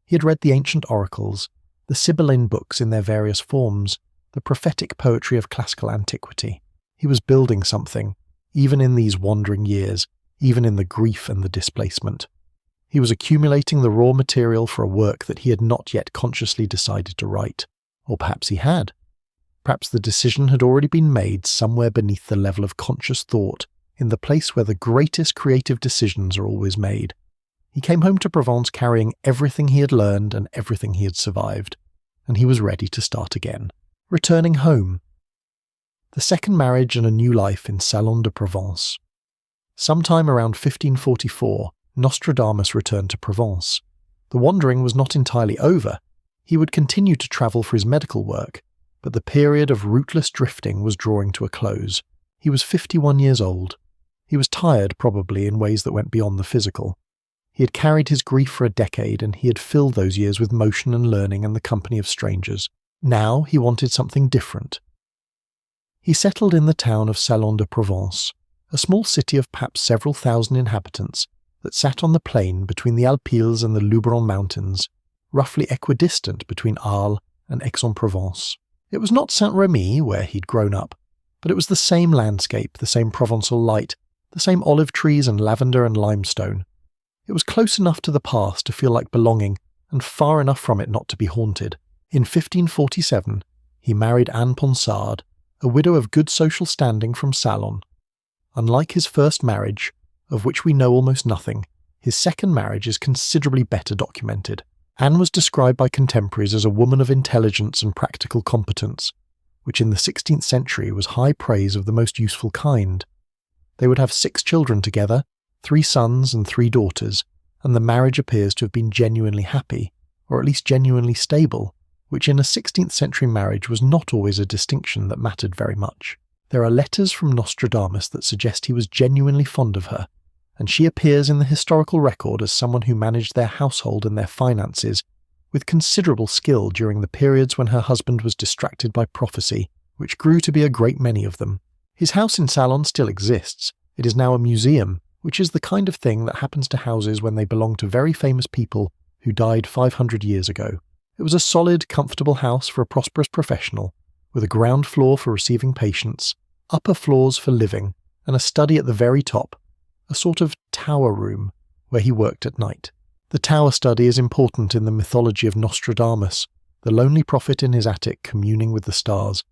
He had read the ancient oracles, the Sibylline books in their various forms, the prophetic poetry of classical antiquity. He was building something, even in these wandering years, even in the grief and the displacement. He was accumulating the raw material for a work that he had not yet consciously decided to write. Or perhaps he had. Perhaps the decision had already been made somewhere beneath the level of conscious thought, in the place where the greatest creative decisions are always made. He came home to Provence carrying everything he had learned and everything he had survived, and he was ready to start again. Returning home. The second marriage and a new life in Salon de Provence. Sometime around 1544, Nostradamus returned to Provence. The wandering was not entirely over. He would continue to travel for his medical work, but the period of rootless drifting was drawing to a close. He was 51 years old. He was tired, probably, in ways that went beyond the physical. He had carried his grief for a decade, and he had filled those years with motion and learning and the company of strangers. Now he wanted something different. He settled in the town of Salon de Provence, a small city of perhaps several thousand inhabitants that sat on the plain between the Alpilles and the Luberon mountains, roughly equidistant between Arles and Aix-en-Provence. It was not Saint-Remy, where he'd grown up, but it was the same landscape, the same Provençal light, the same olive trees and lavender and limestone. It was close enough to the past to feel like belonging, and far enough from it not to be haunted. In 1547, he married Anne Ponsard, a widow of good social standing from Salon. Unlike his first marriage, of which we know almost nothing, his second marriage is considerably better documented. Anne was described by contemporaries as a woman of intelligence and practical competence, which in the 16th century was high praise of the most useful kind. They would have 6 children together, 3 sons and 3 daughters, and the marriage appears to have been genuinely happy, or at least genuinely stable, which in a 16th century marriage was not always a distinction that mattered very much. There are letters from Nostradamus that suggest he was genuinely fond of her, and she appears in the historical record as someone who managed their household and their finances with considerable skill during the periods when her husband was distracted by prophecy, which grew to be a great many of them. His house in Salon still exists. It is now a museum, which is the kind of thing that happens to houses when they belong to very famous people who died 500 years ago. It was a solid, comfortable house for a prosperous professional, with a ground floor for receiving patients, upper floors for living, and a study at the very top, a sort of tower room where he worked at night. The tower study is important in the mythology of Nostradamus, the lonely prophet in his attic communing with the stars,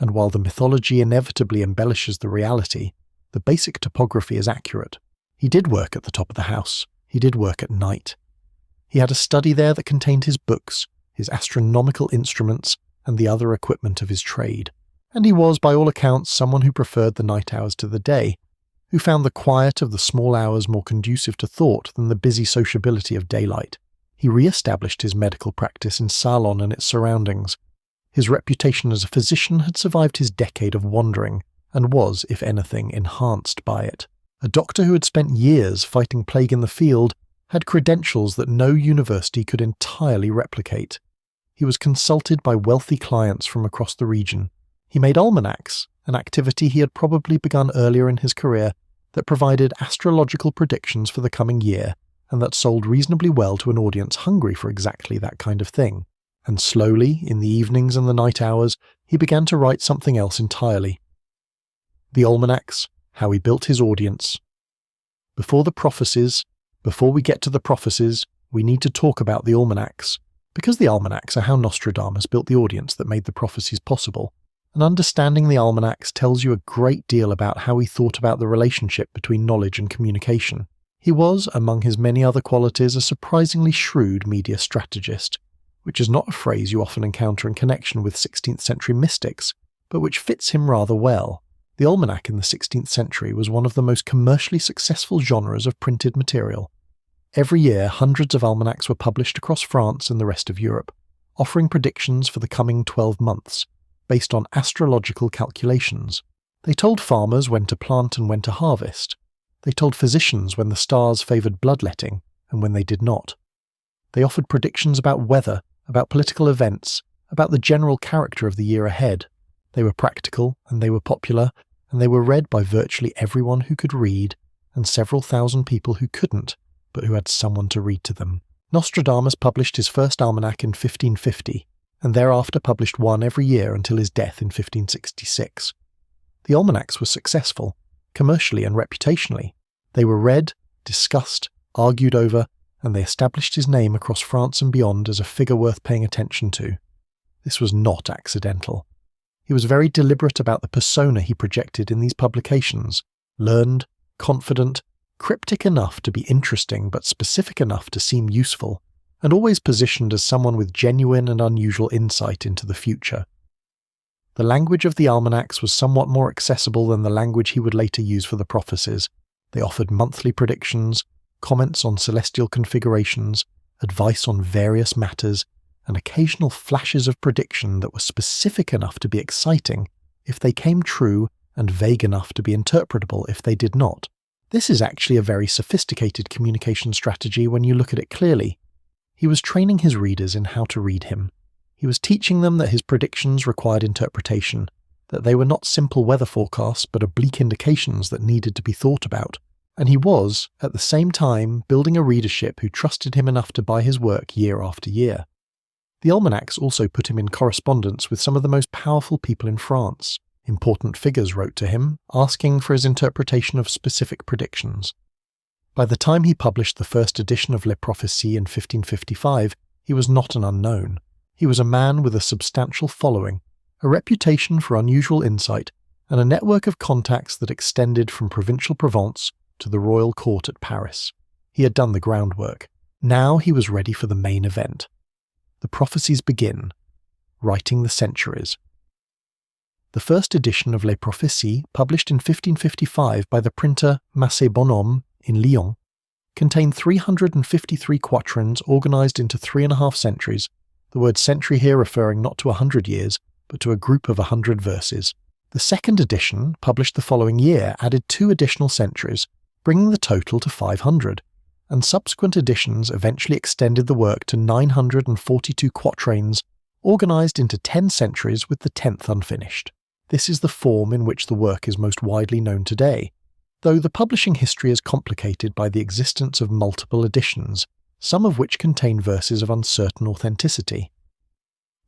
and while the mythology inevitably embellishes the reality, the basic topography is accurate. He did work at the top of the house. He did work at night. He had a study there that contained his books, his astronomical instruments, and the other equipment of his trade. And he was, by all accounts, someone who preferred the night hours to the day, who found the quiet of the small hours more conducive to thought than the busy sociability of daylight. He re-established his medical practice in Salon and its surroundings. His reputation as a physician had survived his decade of wandering, and was, if anything, enhanced by it. A doctor who had spent years fighting plague in the field had credentials that no university could entirely replicate. He was consulted by wealthy clients from across the region. He made almanacs, an activity he had probably begun earlier in his career, that provided astrological predictions for the coming year, and that sold reasonably well to an audience hungry for exactly that kind of thing. And slowly, in the evenings and the night hours, he began to write something else entirely. The almanacs, how he built his audience. Before we get to the prophecies, we need to talk about the almanacs, because the almanacs are how Nostradamus built the audience that made the prophecies possible. And understanding the almanacs tells you a great deal about how he thought about the relationship between knowledge and communication. He was, among his many other qualities, a surprisingly shrewd media strategist, which is not a phrase you often encounter in connection with 16th century mystics, but which fits him rather well. The almanac in the 16th century was one of the most commercially successful genres of printed material. Every year, hundreds of almanacs were published across France and the rest of Europe, offering predictions for the coming 12 months, based on astrological calculations. They told farmers when to plant and when to harvest. They told physicians when the stars favoured bloodletting and when they did not. They offered predictions about weather, about political events, about the general character of the year ahead. They were practical, and they were popular, and they were read by virtually everyone who could read, and several thousand people who couldn't, but who had someone to read to them. Nostradamus published his first almanac in 1550, and thereafter published one every year until his death in 1566. The almanacs were successful, commercially and reputationally. They were read, discussed, argued over, and they established his name across France and beyond as a figure worth paying attention to. This was not accidental. He was very deliberate about the persona he projected in these publications, learned, confident, cryptic enough to be interesting but specific enough to seem useful, and always positioned as someone with genuine and unusual insight into the future. The language of the almanacs was somewhat more accessible than the language he would later use for the prophecies. They offered monthly predictions, comments on celestial configurations, advice on various matters, and occasional flashes of prediction that were specific enough to be exciting if they came true and vague enough to be interpretable if they did not. This is actually a very sophisticated communication strategy when you look at it clearly. He was training his readers in how to read him. He was teaching them that his predictions required interpretation, that they were not simple weather forecasts but oblique indications that needed to be thought about. And he was, at the same time, building a readership who trusted him enough to buy his work year after year. The almanacs also put him in correspondence with some of the most powerful people in France. Important figures wrote to him, asking for his interpretation of specific predictions. By the time he published the first edition of Les Prophéties in 1555, he was not an unknown. He was a man with a substantial following, a reputation for unusual insight, and a network of contacts that extended from provincial Provence to the royal court at Paris. He had done the groundwork. Now he was ready for the main event. The prophecies begin. Writing the centuries. The first edition of Les Prophéties, published in 1555 by the printer Massé Bonhomme in Lyon, contained 353 quatrains organized into 3.5 centuries, the word century here referring not to 100 years, but to a group of 100 verses. The second edition, published the following year, added 2 additional centuries, bringing the total to 500, and subsequent editions eventually extended the work to 942 quatrains, organized into 10 centuries with the 10th unfinished. This is the form in which the work is most widely known today, though the publishing history is complicated by the existence of multiple editions, some of which contain verses of uncertain authenticity.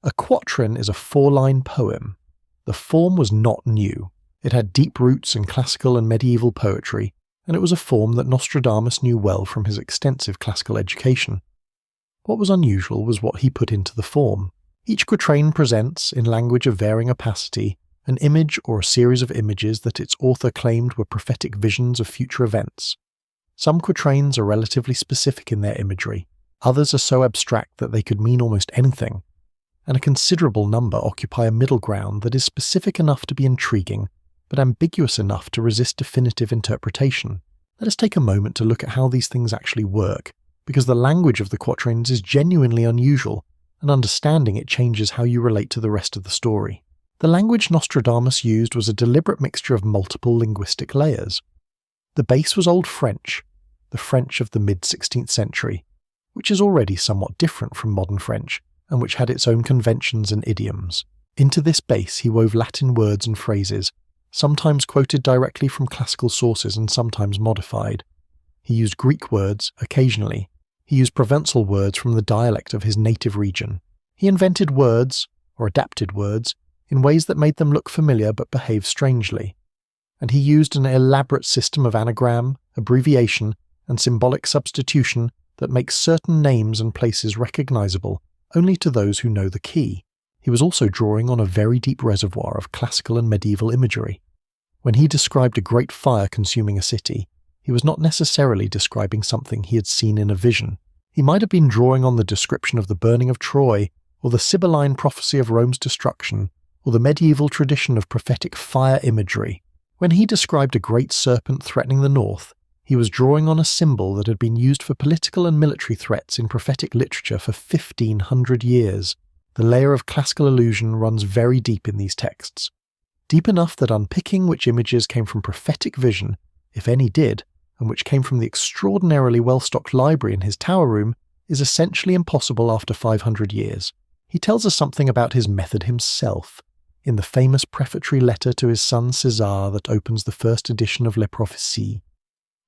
A quatrain is a 4-line poem. The form was not new. It had deep roots in classical and medieval poetry, and it was a form that Nostradamus knew well from his extensive classical education. What was unusual was what he put into the form. Each quatrain presents, in language of varying opacity, an image or a series of images that its author claimed were prophetic visions of future events. Some quatrains are relatively specific in their imagery, others are so abstract that they could mean almost anything, and a considerable number occupy a middle ground that is specific enough to be intriguing, but ambiguous enough to resist definitive interpretation. Let us take a moment to look at how these things actually work, because the language of the quatrains is genuinely unusual, and understanding it changes how you relate to the rest of the story. The language Nostradamus used was a deliberate mixture of multiple linguistic layers. The base was Old French, the French of the mid-16th century, which is already somewhat different from modern French, and which had its own conventions and idioms. Into this base he wove Latin words and phrases, sometimes quoted directly from classical sources and sometimes modified. He used Greek words, occasionally. He used Provençal words from the dialect of his native region. He invented words, or adapted words, in ways that made them look familiar but behave strangely. And he used an elaborate system of anagram, abbreviation, and symbolic substitution that makes certain names and places recognizable only to those who know the key. He was also drawing on a very deep reservoir of classical and medieval imagery. When he described a great fire consuming a city, he was not necessarily describing something he had seen in a vision. He might have been drawing on the description of the burning of Troy, or the Sibylline prophecy of Rome's destruction, or the medieval tradition of prophetic fire imagery. When he described a great serpent threatening the north, he was drawing on a symbol that had been used for political and military threats in prophetic literature for 1,500 years. The layer of classical allusion runs very deep in these texts. Deep enough that unpicking which images came from prophetic vision, if any did, and which came from the extraordinarily well-stocked library in his tower room, is essentially impossible after 500 years. He tells us something about his method himself, in the famous prefatory letter to his son César that opens the first edition of Les Prophéties.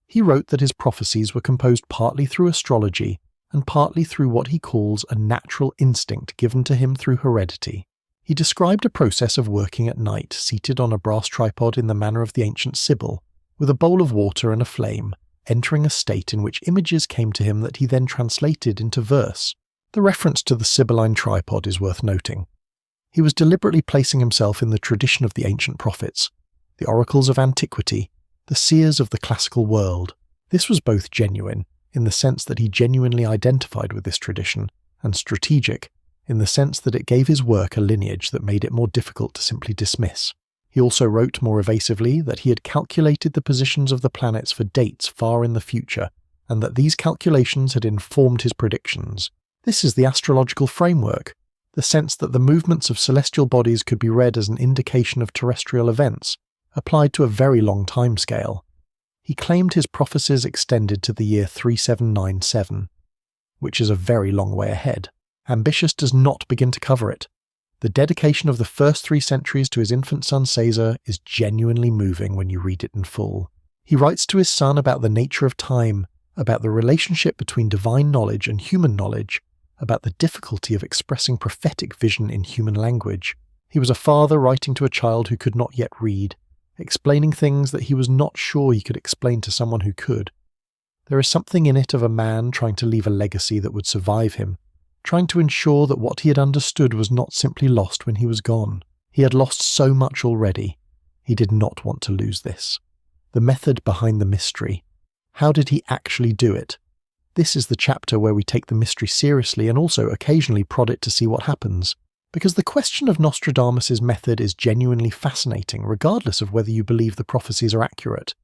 He wrote that his prophecies were composed partly through astrology and partly through what he calls a natural instinct given to him through heredity. He described a process of working at night, seated on a brass tripod in the manner of the ancient Sibyl, with a bowl of water and a flame, entering a state in which images came to him that he then translated into verse. The reference to the Sibylline tripod is worth noting. He was deliberately placing himself in the tradition of the ancient prophets, the oracles of antiquity, the seers of the classical world. This was both genuine, in the sense that he genuinely identified with this tradition, and strategic, in the sense that it gave his work a lineage that made it more difficult to simply dismiss. He also wrote more evasively that he had calculated the positions of the planets for dates far in the future, and that these calculations had informed his predictions. This is the astrological framework, the sense that the movements of celestial bodies could be read as an indication of terrestrial events, applied to a very long time scale. He claimed his prophecies extended to the year 3797, which is a very long way ahead. Ambitious does not begin to cover it. The dedication of the first 3 centuries to his infant son Caesar is genuinely moving when you read it in full. He writes to his son about the nature of time, about the relationship between divine knowledge and human knowledge, about the difficulty of expressing prophetic vision in human language. He was a father writing to a child who could not yet read, explaining things that he was not sure he could explain to someone who could. There is something in it of a man trying to leave a legacy that would survive him, trying to ensure that what he had understood was not simply lost when he was gone. He had lost so much already. He did not want to lose this. The method behind the mystery. How did he actually do it? This is the chapter where we take the mystery seriously and also occasionally prod it to see what happens. Because the question of Nostradamus' method is genuinely fascinating, regardless of whether you believe the prophecies are accurate.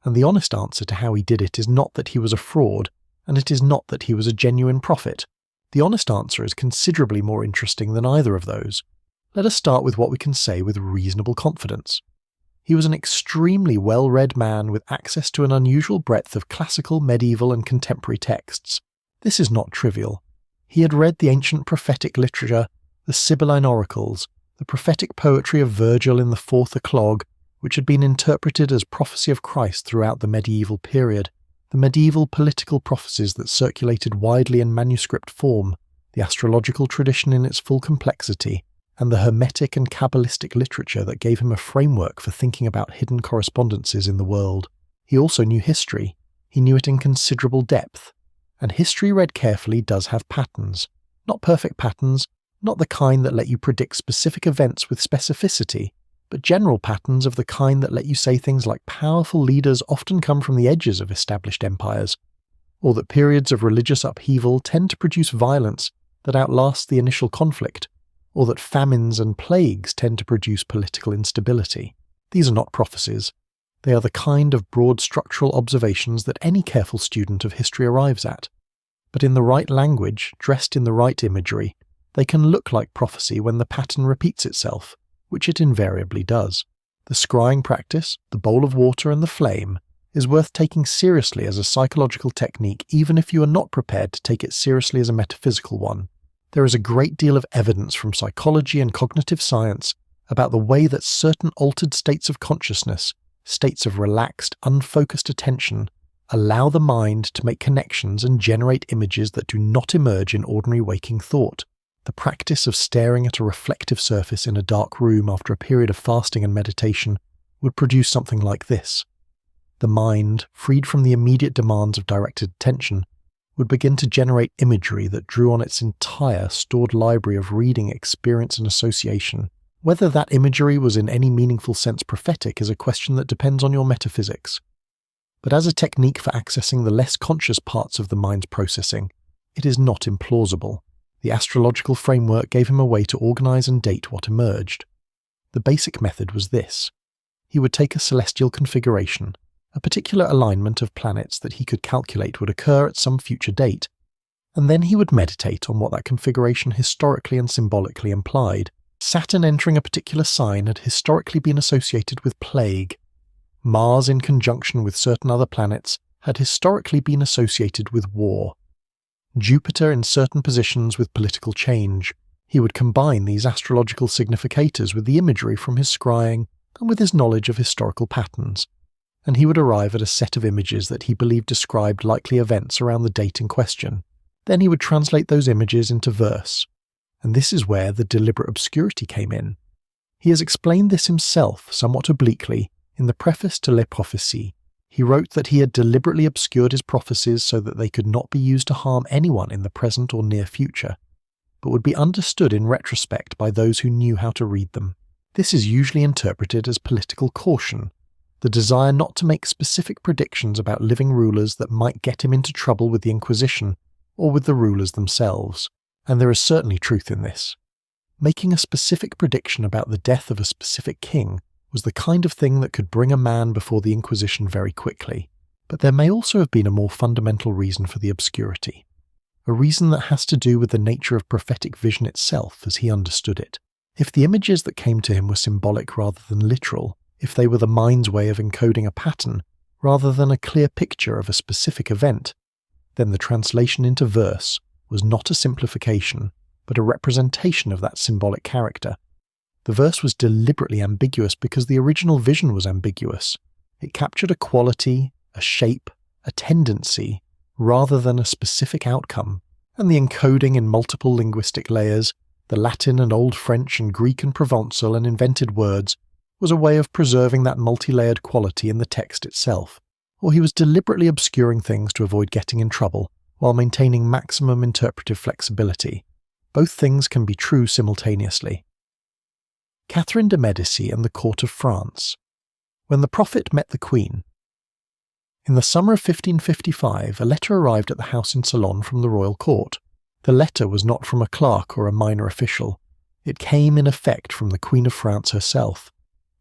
And the honest answer to how he did it is not that he was a fraud, and it is not that he was a genuine prophet. The honest answer is considerably more interesting than either of those. Let us start with what we can say with reasonable confidence. He was an extremely well-read man with access to an unusual breadth of classical, medieval, and contemporary texts. This is not trivial. He had read the ancient prophetic literature, the Sibylline oracles, the prophetic poetry of Virgil in the 4th Eclogue, which had been interpreted as prophecy of Christ throughout the medieval period, the medieval political prophecies that circulated widely in manuscript form, the astrological tradition in its full complexity, and the Hermetic and Kabbalistic literature that gave him a framework for thinking about hidden correspondences in the world. He also knew history. He knew it in considerable depth. And history read carefully does have patterns. Not perfect patterns, not the kind that let you predict specific events with specificity, but general patterns of the kind that let you say things like powerful leaders often come from the edges of established empires, or that periods of religious upheaval tend to produce violence that outlasts the initial conflict, or that famines and plagues tend to produce political instability. These are not prophecies. They are the kind of broad structural observations that any careful student of history arrives at. But in the right language, dressed in the right imagery, they can look like prophecy when the pattern repeats itself, which it invariably does. The scrying practice, the bowl of water and the flame, is worth taking seriously as a psychological technique even if you are not prepared to take it seriously as a metaphysical one. There is a great deal of evidence from psychology and cognitive science about the way that certain altered states of consciousness, states of relaxed, unfocused attention, allow the mind to make connections and generate images that do not emerge in ordinary waking thought. The practice of staring at a reflective surface in a dark room after a period of fasting and meditation would produce something like this. The mind, freed from the immediate demands of directed attention, would begin to generate imagery that drew on its entire stored library of reading, experience and association. Whether that imagery was in any meaningful sense prophetic is a question that depends on your metaphysics. But as a technique for accessing the less conscious parts of the mind's processing, it is not implausible. The astrological framework gave him a way to organize and date what emerged. The basic method was this. He would take a celestial configuration, a particular alignment of planets that he could calculate would occur at some future date, and then he would meditate on what that configuration historically and symbolically implied. Saturn entering a particular sign had historically been associated with plague. Mars in conjunction with certain other planets had historically been associated with war. Jupiter in certain positions with political change. He would combine these astrological significators with the imagery from his scrying and with his knowledge of historical patterns, and he would arrive at a set of images that he believed described likely events around the date in question. Then he would translate those images into verse, and this is where the deliberate obscurity came in. He has explained this himself somewhat obliquely in the preface to Les Prophéties. He wrote that he had deliberately obscured his prophecies so that they could not be used to harm anyone in the present or near future, but would be understood in retrospect by those who knew how to read them. This is usually interpreted as political caution, the desire not to make specific predictions about living rulers that might get him into trouble with the Inquisition or with the rulers themselves, and there is certainly truth in this. Making a specific prediction about the death of a specific king was the kind of thing that could bring a man before the Inquisition very quickly, but there may also have been a more fundamental reason for the obscurity, a reason that has to do with the nature of prophetic vision itself as he understood it. If the images that came to him were symbolic rather than literal, if they were the mind's way of encoding a pattern rather than a clear picture of a specific event, then the translation into verse was not a simplification, but a representation of that symbolic character. The verse was deliberately ambiguous because the original vision was ambiguous. It captured a quality, a shape, a tendency, rather than a specific outcome, and the encoding in multiple linguistic layers, the Latin and Old French and Greek and Provençal and invented words, was a way of preserving that multi-layered quality in the text itself, or he was deliberately obscuring things to avoid getting in trouble, while maintaining maximum interpretive flexibility. Both things can be true simultaneously. Catherine de' Medici and the court of France. When the prophet met the queen. In the summer of 1555, a letter arrived at the house in Salon from the royal court. The letter was not from a clerk or a minor official. It came in effect from the Queen of France herself.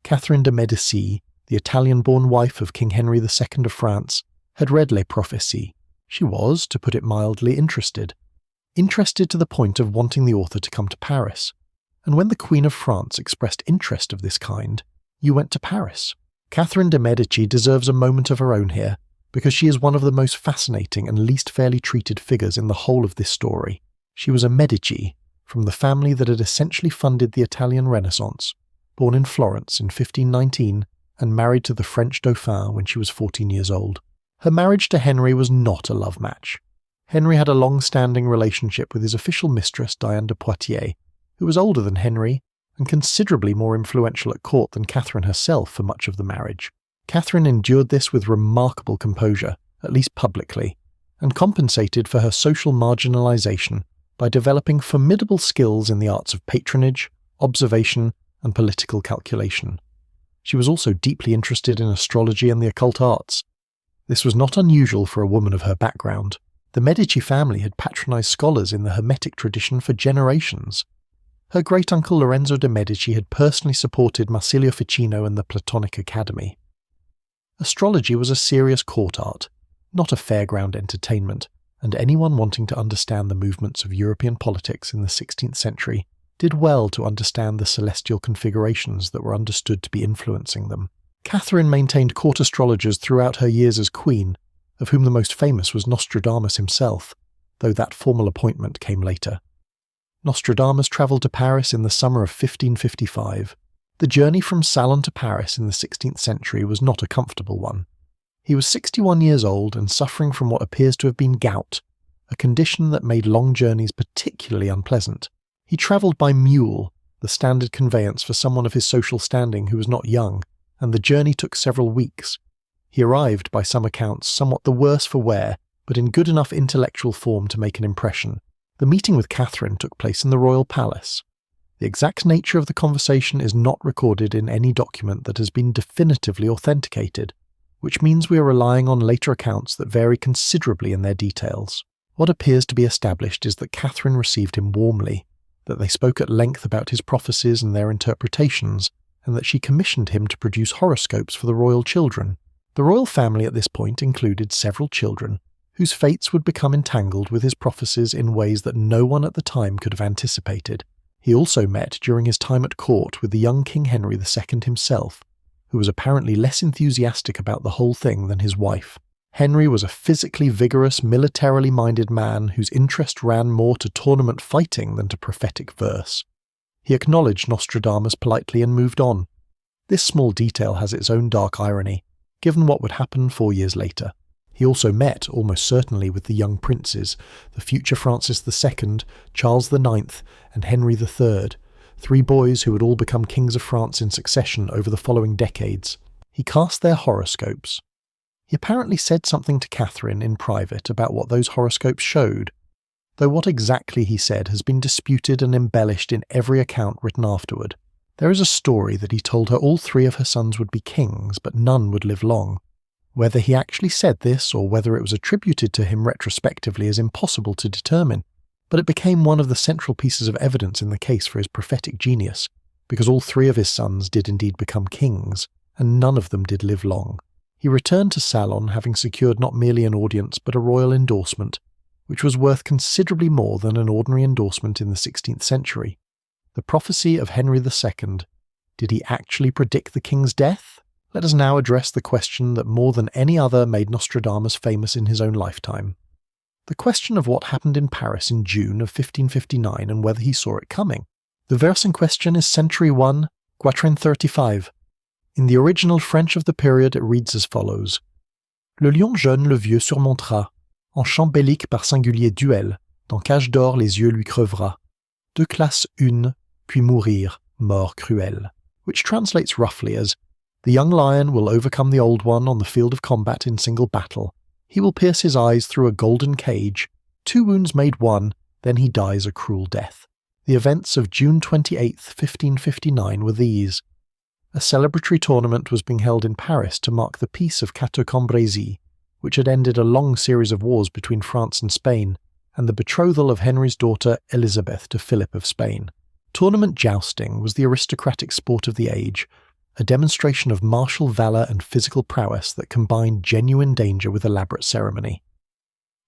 Catherine de' Medici, the Italian-born wife of King Henry II of France, had read Les Prophéties. She was, to put it mildly, interested to the point of wanting the author to come to Paris. And when the Queen of France expressed interest of this kind, you went to Paris. Catherine de' Medici deserves a moment of her own here, because she is one of the most fascinating and least fairly treated figures in the whole of this story. She was a Medici, from the family that had essentially funded the Italian Renaissance, born in Florence in 1519 and married to the French Dauphin when she was 14 years old. Her marriage to Henry was not a love match. Henry had a long-standing relationship with his official mistress, Diane de Poitiers, who was older than Henry and considerably more influential at court than Catherine herself for much of the marriage. Catherine endured this with remarkable composure, at least publicly, and compensated for her social marginalization by developing formidable skills in the arts of patronage, observation, and political calculation. She was also deeply interested in astrology and the occult arts. This was not unusual for a woman of her background. The Medici family had patronized scholars in the Hermetic tradition for generations. Her great-uncle Lorenzo de' Medici had personally supported Marsilio Ficino and the Platonic Academy. Astrology was a serious court art, not a fairground entertainment, and anyone wanting to understand the movements of European politics in the 16th century did well to understand the celestial configurations that were understood to be influencing them. Catherine maintained court astrologers throughout her years as queen, of whom the most famous was Nostradamus himself, though that formal appointment came later. Nostradamus travelled to Paris in the summer of 1555. The journey from Salon to Paris in the 16th century was not a comfortable one. He was 61 years old and suffering from what appears to have been gout, a condition that made long journeys particularly unpleasant. He travelled by mule, the standard conveyance for someone of his social standing who was not young, and the journey took several weeks. He arrived, by some accounts, somewhat the worse for wear, but in good enough intellectual form to make an impression. The meeting with Catherine took place in the royal palace. The exact nature of the conversation is not recorded in any document that has been definitively authenticated, which means we are relying on later accounts that vary considerably in their details. What appears to be established is that Catherine received him warmly, that they spoke at length about his prophecies and their interpretations, and that she commissioned him to produce horoscopes for the royal children. The royal family at this point included several children, whose fates would become entangled with his prophecies in ways that no one at the time could have anticipated. He also met during his time at court with the young King Henry II himself, who was apparently less enthusiastic about the whole thing than his wife. Henry was a physically vigorous, militarily minded man whose interest ran more to tournament fighting than to prophetic verse. He acknowledged Nostradamus politely and moved on. This small detail has its own dark irony, given what would happen 4 years later. He also met, almost certainly, with the young princes, the future Francis II, Charles IX, and Henry III, 3 boys who would all become kings of France in succession over the following decades. He cast their horoscopes. He apparently said something to Catherine in private about what those horoscopes showed, though what exactly he said has been disputed and embellished in every account written afterward. There is a story that he told her all 3 of her sons would be kings, but none would live long. Whether he actually said this or whether it was attributed to him retrospectively is impossible to determine, but it became one of the central pieces of evidence in the case for his prophetic genius, because all 3 of his sons did indeed become kings, and none of them did live long. He returned to Salon having secured not merely an audience but a royal endorsement, which was worth considerably more than an ordinary endorsement in the 16th century. The prophecy of Henry II. Did he actually predict the king's death? Let us now address the question that more than any other made Nostradamus famous in his own lifetime. The question of what happened in Paris in June of 1559 and whether he saw it coming. The verse in question is Century 1, Quatrain 35. In the original French of the period it reads as follows. Le lion jeune le vieux surmontera, en chant bellique par singulier duel, dans cage d'or les yeux lui crevera. Deux classes une, puis mourir, mort cruelle. Which translates roughly as, the young lion will overcome the old one on the field of combat in single battle. He will pierce his eyes through a golden cage, 2 wounds made 1, then he dies a cruel death. The events of June 28, 1559 were these. A celebratory tournament was being held in Paris to mark the peace of Cateau-Cambrésis, which had ended a long series of wars between France and Spain, and the betrothal of Henry's daughter Elizabeth to Philip of Spain. Tournament jousting was the aristocratic sport of the age, a demonstration of martial valour and physical prowess that combined genuine danger with elaborate ceremony.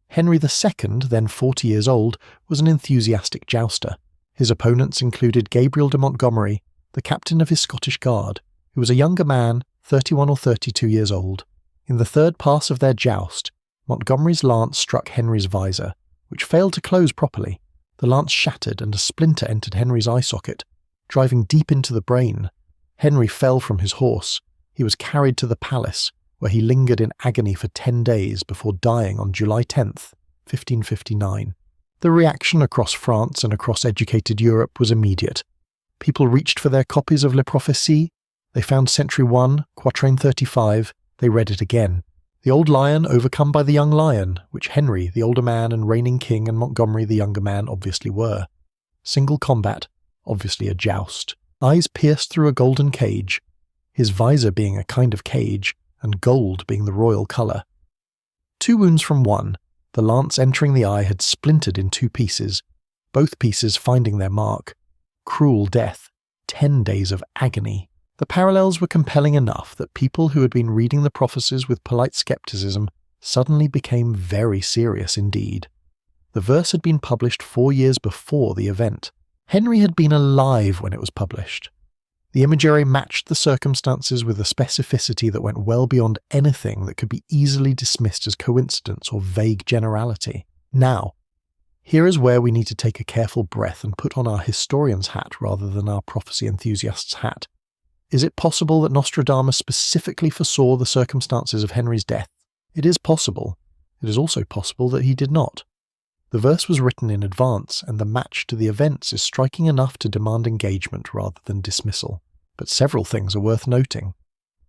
Henry II, then 40 years old, was an enthusiastic jouster. His opponents included Gabriel de Montgomery, the captain of his Scottish Guard, who was a younger man, 31 or 32 years old. In the third pass of their joust, Montgomery's lance struck Henry's visor, which failed to close properly. The lance shattered and a splinter entered Henry's eye socket, driving deep into the brain. Henry fell from his horse. He was carried to the palace, where he lingered in agony for 10 days before dying on July 10th, 1559. The reaction across France and across educated Europe was immediate. People reached for their copies of Les Prophéties, They found Century 1, Quatrain 35, they read it again. The old lion overcome by the young lion, which Henry, the older man and reigning king, and Montgomery, the younger man, obviously were. Single combat, obviously a joust. Eyes pierced through a golden cage, his visor being a kind of cage, and gold being the royal colour. 2 wounds from one, the lance entering the eye had splintered in 2 pieces, both pieces finding their mark. Cruel death, 10 days of agony. The parallels were compelling enough that people who had been reading the prophecies with polite skepticism suddenly became very serious indeed. The verse had been published 4 years before the event. Henry had been alive when it was published. The imagery matched the circumstances with a specificity that went well beyond anything that could be easily dismissed as coincidence or vague generality. Now, here is where we need to take a careful breath and put on our historian's hat rather than our prophecy enthusiast's hat. Is it possible that Nostradamus specifically foresaw the circumstances of Henry's death? It is possible. It is also possible that he did not. The verse was written in advance, and the match to the events is striking enough to demand engagement rather than dismissal. But several things are worth noting.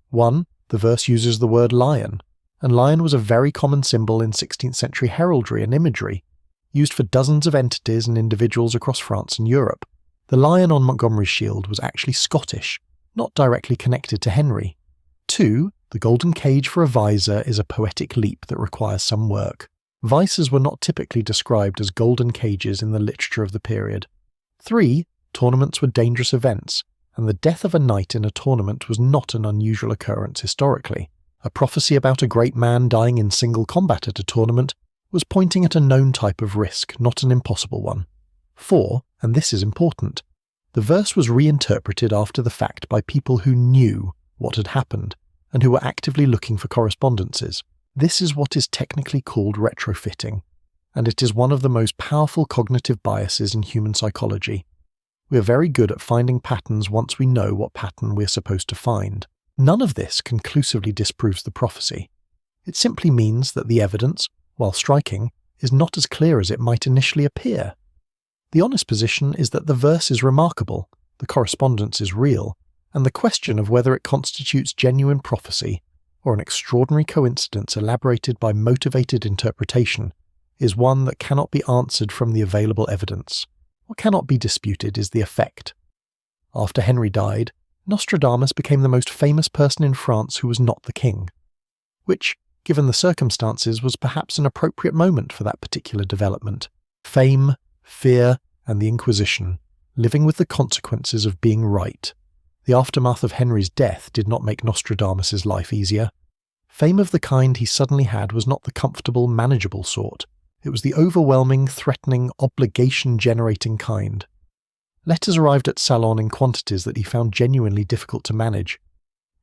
1. The verse uses the word lion, and lion was a very common symbol in 16th century heraldry and imagery, used for dozens of entities and individuals across France and Europe. The lion on Montgomery's shield was actually Scottish, not directly connected to Henry. 2. The golden cage for a visor is a poetic leap that requires some work. Visors were not typically described as golden cages in the literature of the period. 3. Tournaments were dangerous events, and the death of a knight in a tournament was not an unusual occurrence historically. A prophecy about a great man dying in single combat at a tournament was pointing at a known type of risk, not an impossible one. 4. And this is important, the verse was reinterpreted after the fact by people who knew what had happened and who were actively looking for correspondences. This is what is technically called retrofitting, and it is one of the most powerful cognitive biases in human psychology. We are very good at finding patterns once we know what pattern we are supposed to find. None of this conclusively disproves the prophecy. It simply means that the evidence, while striking, is not as clear as it might initially appear. The honest position is that the verse is remarkable, the correspondence is real, and the question of whether it constitutes genuine prophecy or an extraordinary coincidence elaborated by motivated interpretation is one that cannot be answered from the available evidence. What cannot be disputed is the effect. After Henry died, Nostradamus became the most famous person in France who was not the king, which, given the circumstances, was perhaps an appropriate moment for that particular development. Fame, fear, and the Inquisition, living with the consequences of being right. The aftermath of Henry's death did not make Nostradamus' life easier. Fame of the kind he suddenly had was not the comfortable, manageable sort. It was the overwhelming, threatening, obligation-generating kind. Letters arrived at Salon in quantities that he found genuinely difficult to manage.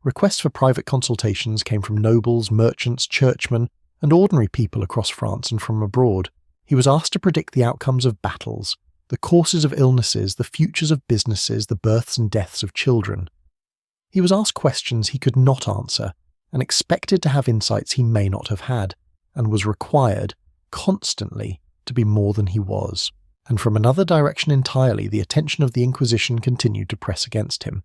Requests for private consultations came from nobles, merchants, churchmen, and ordinary people across France and from abroad. He was asked to predict the outcomes of battles, the courses of illnesses, the futures of businesses, the births and deaths of children. He was asked questions he could not answer, and expected to have insights he may not have had, and was required, constantly, to be more than he was. And from another direction entirely, the attention of the Inquisition continued to press against him.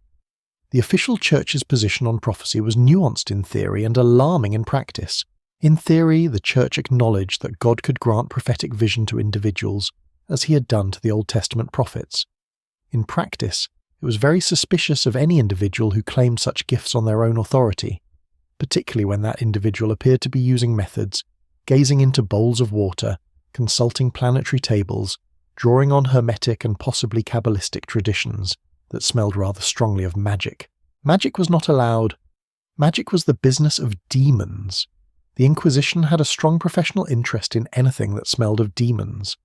The official church's position on prophecy was nuanced in theory and alarming in practice. In theory, the church acknowledged that God could grant prophetic vision to individuals, as he had done to the Old Testament prophets. In practice, it was very suspicious of any individual who claimed such gifts on their own authority, particularly when that individual appeared to be using methods, gazing into bowls of water, consulting planetary tables, drawing on hermetic and possibly Kabbalistic traditions that smelled rather strongly of magic. Magic was not allowed. Magic was the business of demons. The Inquisition had a strong professional interest in anything that smelled of demons.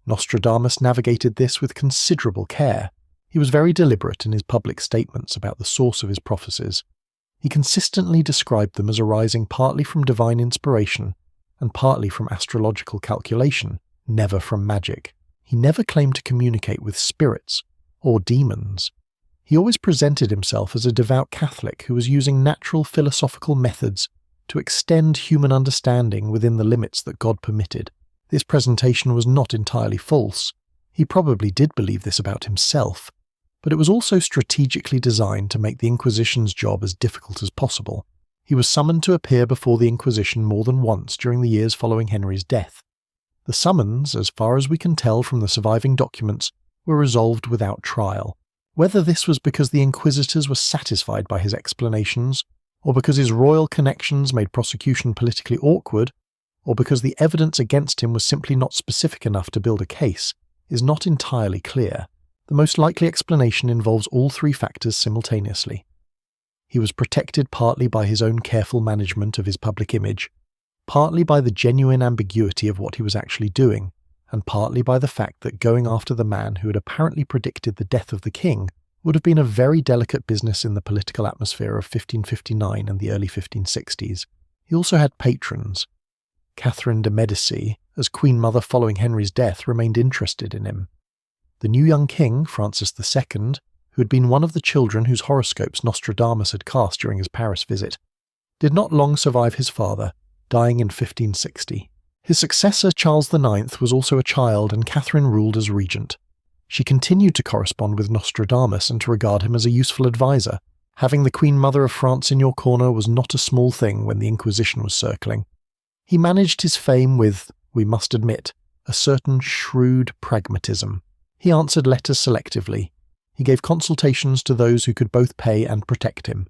Nostradamus navigated this with considerable care. He was very deliberate in his public statements about the source of his prophecies. He consistently described them as arising partly from divine inspiration and partly from astrological calculation, never from magic. He never claimed to communicate with spirits or demons. He always presented himself as a devout Catholic who was using natural philosophical methods to extend human understanding within the limits that God permitted. This presentation was not entirely false. He probably did believe this about himself, but it was also strategically designed to make the Inquisition's job as difficult as possible. He was summoned to appear before the Inquisition more than once during the years following Henry's death. The summons, as far as we can tell from the surviving documents, were resolved without trial. Whether this was because the inquisitors were satisfied by his explanations, or because his royal connections made prosecution politically awkward, or because the evidence against him was simply not specific enough to build a case, is not entirely clear. The most likely explanation involves all three factors simultaneously. He was protected partly by his own careful management of his public image, partly by the genuine ambiguity of what he was actually doing, and partly by the fact that going after the man who had apparently predicted the death of the king would have been a very delicate business in the political atmosphere of 1559 and the early 1560s. He also had patrons. Catherine de' Medici, as Queen Mother following Henry's death, remained interested in him. The new young king, Francis II, who had been one of the children whose horoscopes Nostradamus had cast during his Paris visit, did not long survive his father, dying in 1560. His successor, Charles IX, was also a child, and Catherine ruled as regent. She continued to correspond with Nostradamus and to regard him as a useful advisor. Having the Queen Mother of France in your corner was not a small thing when the Inquisition was circling. He managed his fame with, we must admit, a certain shrewd pragmatism. He answered letters selectively. He gave consultations to those who could both pay and protect him.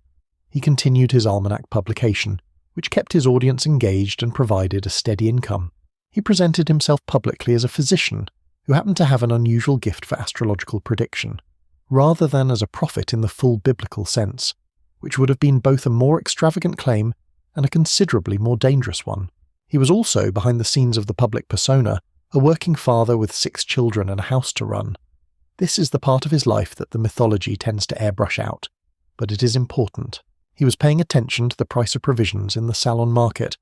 He continued his almanac publication, which kept his audience engaged and provided a steady income. He presented himself publicly as a physician who happened to have an unusual gift for astrological prediction, rather than as a prophet in the full biblical sense, which would have been both a more extravagant claim and a considerably more dangerous one. He was also, behind the scenes of the public persona, a working father with 6 children and a house to run. This is the part of his life that the mythology tends to airbrush out, but it is important. He was paying attention to the price of provisions in the salon market.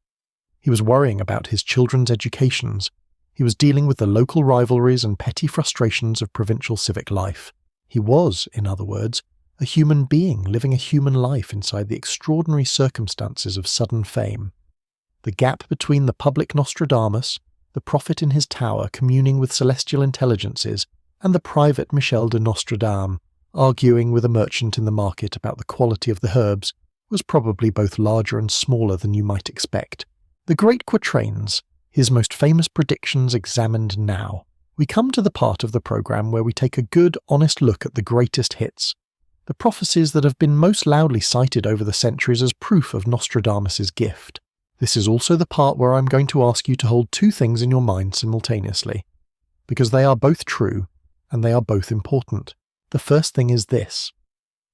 He was worrying about his children's educations. He was dealing with the local rivalries and petty frustrations of provincial civic life. He was, in other words, a human being living a human life inside the extraordinary circumstances of sudden fame. The gap between the public Nostradamus, the prophet in his tower communing with celestial intelligences, and the private Michel de Nostredame, arguing with a merchant in the market about the quality of the herbs, was probably both larger and smaller than you might expect. The great quatrains, his most famous predictions examined now. We come to the part of the programme where we take a good, honest look at the greatest hits, the prophecies that have been most loudly cited over the centuries as proof of Nostradamus' gift. This is also the part where I'm going to ask you to hold 2 things in your mind simultaneously, because they are both true and they are both important. The first thing is this.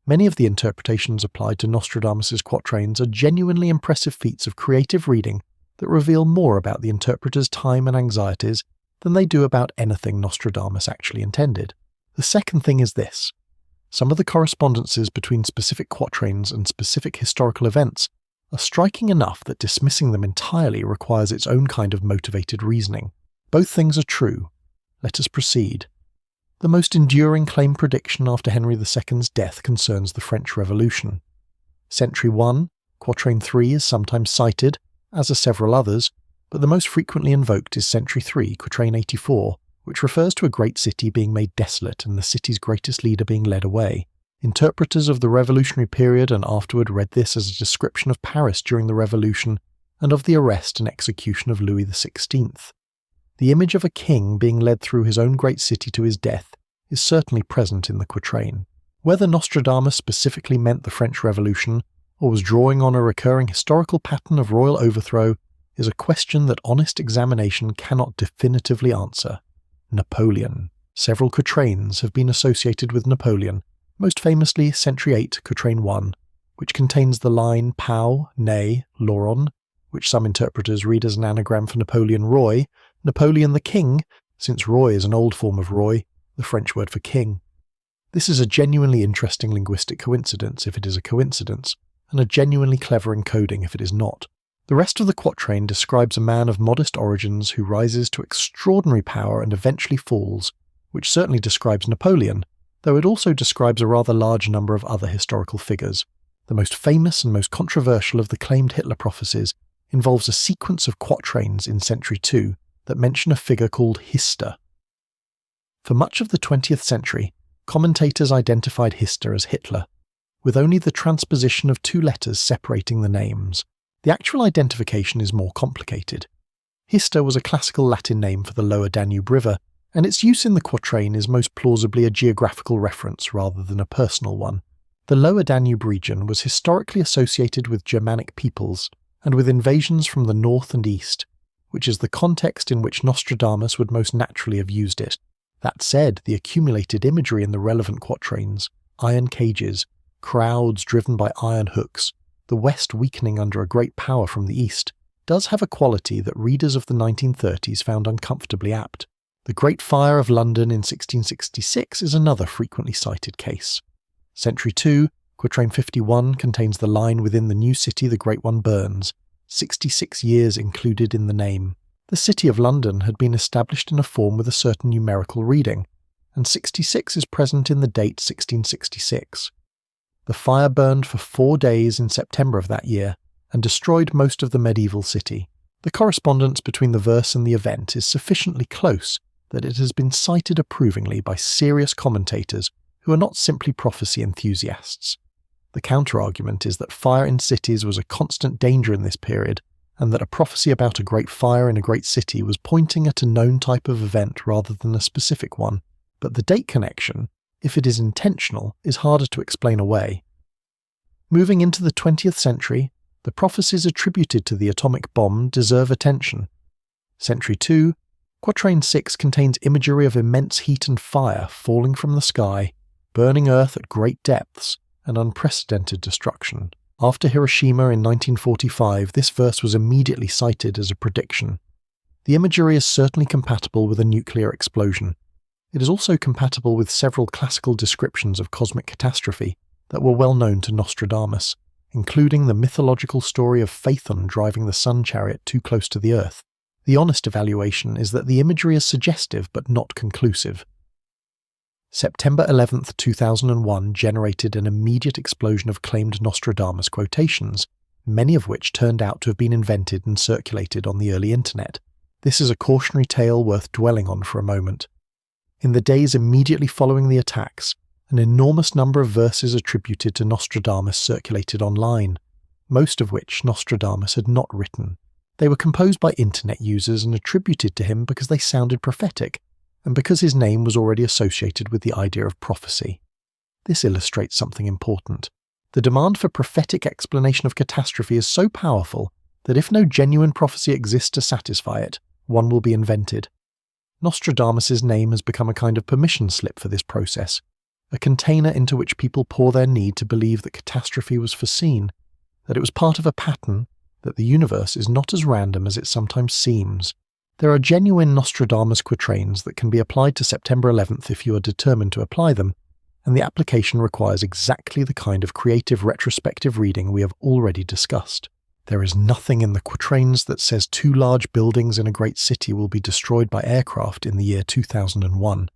Many of the interpretations applied to Nostradamus' quatrains are genuinely impressive feats of creative reading that reveal more about the interpreter's time and anxieties than they do about anything Nostradamus actually intended. The second thing is this. Some of the correspondences between specific quatrains and specific historical events are striking enough that dismissing them entirely requires its own kind of motivated reasoning. Both things are true. Let us proceed. The most enduring claim prediction after Henry II's death concerns the French Revolution. Century 1, Quatrain 3 is sometimes cited, as are several others, but the most frequently invoked is Century 3, Quatrain 84, which refers to a great city being made desolate and the city's greatest leader being led away. Interpreters of the revolutionary period and afterward read this as a description of Paris during the Revolution and of the arrest and execution of Louis XVI. The image of a king being led through his own great city to his death is certainly present in the quatrain. Whether Nostradamus specifically meant the French Revolution or was drawing on a recurring historical pattern of royal overthrow is a question that honest examination cannot definitively answer. Napoleon. Several quatrains have been associated with Napoleon, most famously Century 8, Quatrain 1, which contains the line Pau, Nay, Lauron, which some interpreters read as an anagram for Napoleon Roy, Napoleon the King, since Roy is an old form of Roy, the French word for king. This is a genuinely interesting linguistic coincidence if it is a coincidence, and a genuinely clever encoding if it is not. The rest of the quatrain describes a man of modest origins who rises to extraordinary power and eventually falls, which certainly describes Napoleon, though it also describes a rather large number of other historical figures. The most famous and most controversial of the claimed Hitler prophecies involves a sequence of quatrains in Century 2 that mention a figure called Hister. For much of the 20th century, commentators identified Hister as Hitler, with only the transposition of 2 letters separating the names. The actual identification is more complicated. Hister was a classical Latin name for the lower Danube River, and its use in the quatrain is most plausibly a geographical reference rather than a personal one. The lower Danube region was historically associated with Germanic peoples and with invasions from the north and east, which is the context in which Nostradamus would most naturally have used it. That said, the accumulated imagery in the relevant quatrains, iron cages, crowds driven by iron hooks, the West weakening under a great power from the East, does have a quality that readers of the 1930s found uncomfortably apt. The Great Fire of London in 1666 is another frequently cited case. Century 2, quatrain 51 contains the line "Within the new city the great one burns," 66 years included in the name. The city of London had been established in a form with a certain numerical reading, and 66 is present in the date 1666. The fire burned for 4 days in September of that year, and destroyed most of the medieval city. The correspondence between the verse and the event is sufficiently close that it has been cited approvingly by serious commentators who are not simply prophecy enthusiasts. The counter-argument is that fire in cities was a constant danger in this period, and that a prophecy about a great fire in a great city was pointing at a known type of event rather than a specific one. But the date connection, if it is intentional, is harder to explain away. Moving into the 20th century, the prophecies attributed to the atomic bomb deserve attention. Century 2, quatrain 6 contains imagery of immense heat and fire falling from the sky, burning Earth at great depths, and unprecedented destruction. After Hiroshima in 1945, this verse was immediately cited as a prediction. The imagery is certainly compatible with a nuclear explosion. It is also compatible with several classical descriptions of cosmic catastrophe that were well known to Nostradamus, including the mythological story of Phaethon driving the sun chariot too close to the Earth. The honest evaluation is that the imagery is suggestive but not conclusive. September 11, 2001 generated an immediate explosion of claimed Nostradamus quotations, many of which turned out to have been invented and circulated on the early internet. This is a cautionary tale worth dwelling on for a moment. In the days immediately following the attacks, an enormous number of verses attributed to Nostradamus circulated online, most of which Nostradamus had not written. They were composed by internet users and attributed to him because they sounded prophetic, and because his name was already associated with the idea of prophecy. This illustrates something important. The demand for prophetic explanation of catastrophe is so powerful that if no genuine prophecy exists to satisfy it, one will be invented. Nostradamus's name has become a kind of permission slip for this process, a container into which people pour their need to believe that catastrophe was foreseen, that it was part of a pattern, that the universe is not as random as it sometimes seems. There are genuine Nostradamus quatrains that can be applied to September 11th if you are determined to apply them, and the application requires exactly the kind of creative retrospective reading we have already discussed. There is nothing in the quatrains that says 2 large buildings in a great city will be destroyed by aircraft in the year 2001.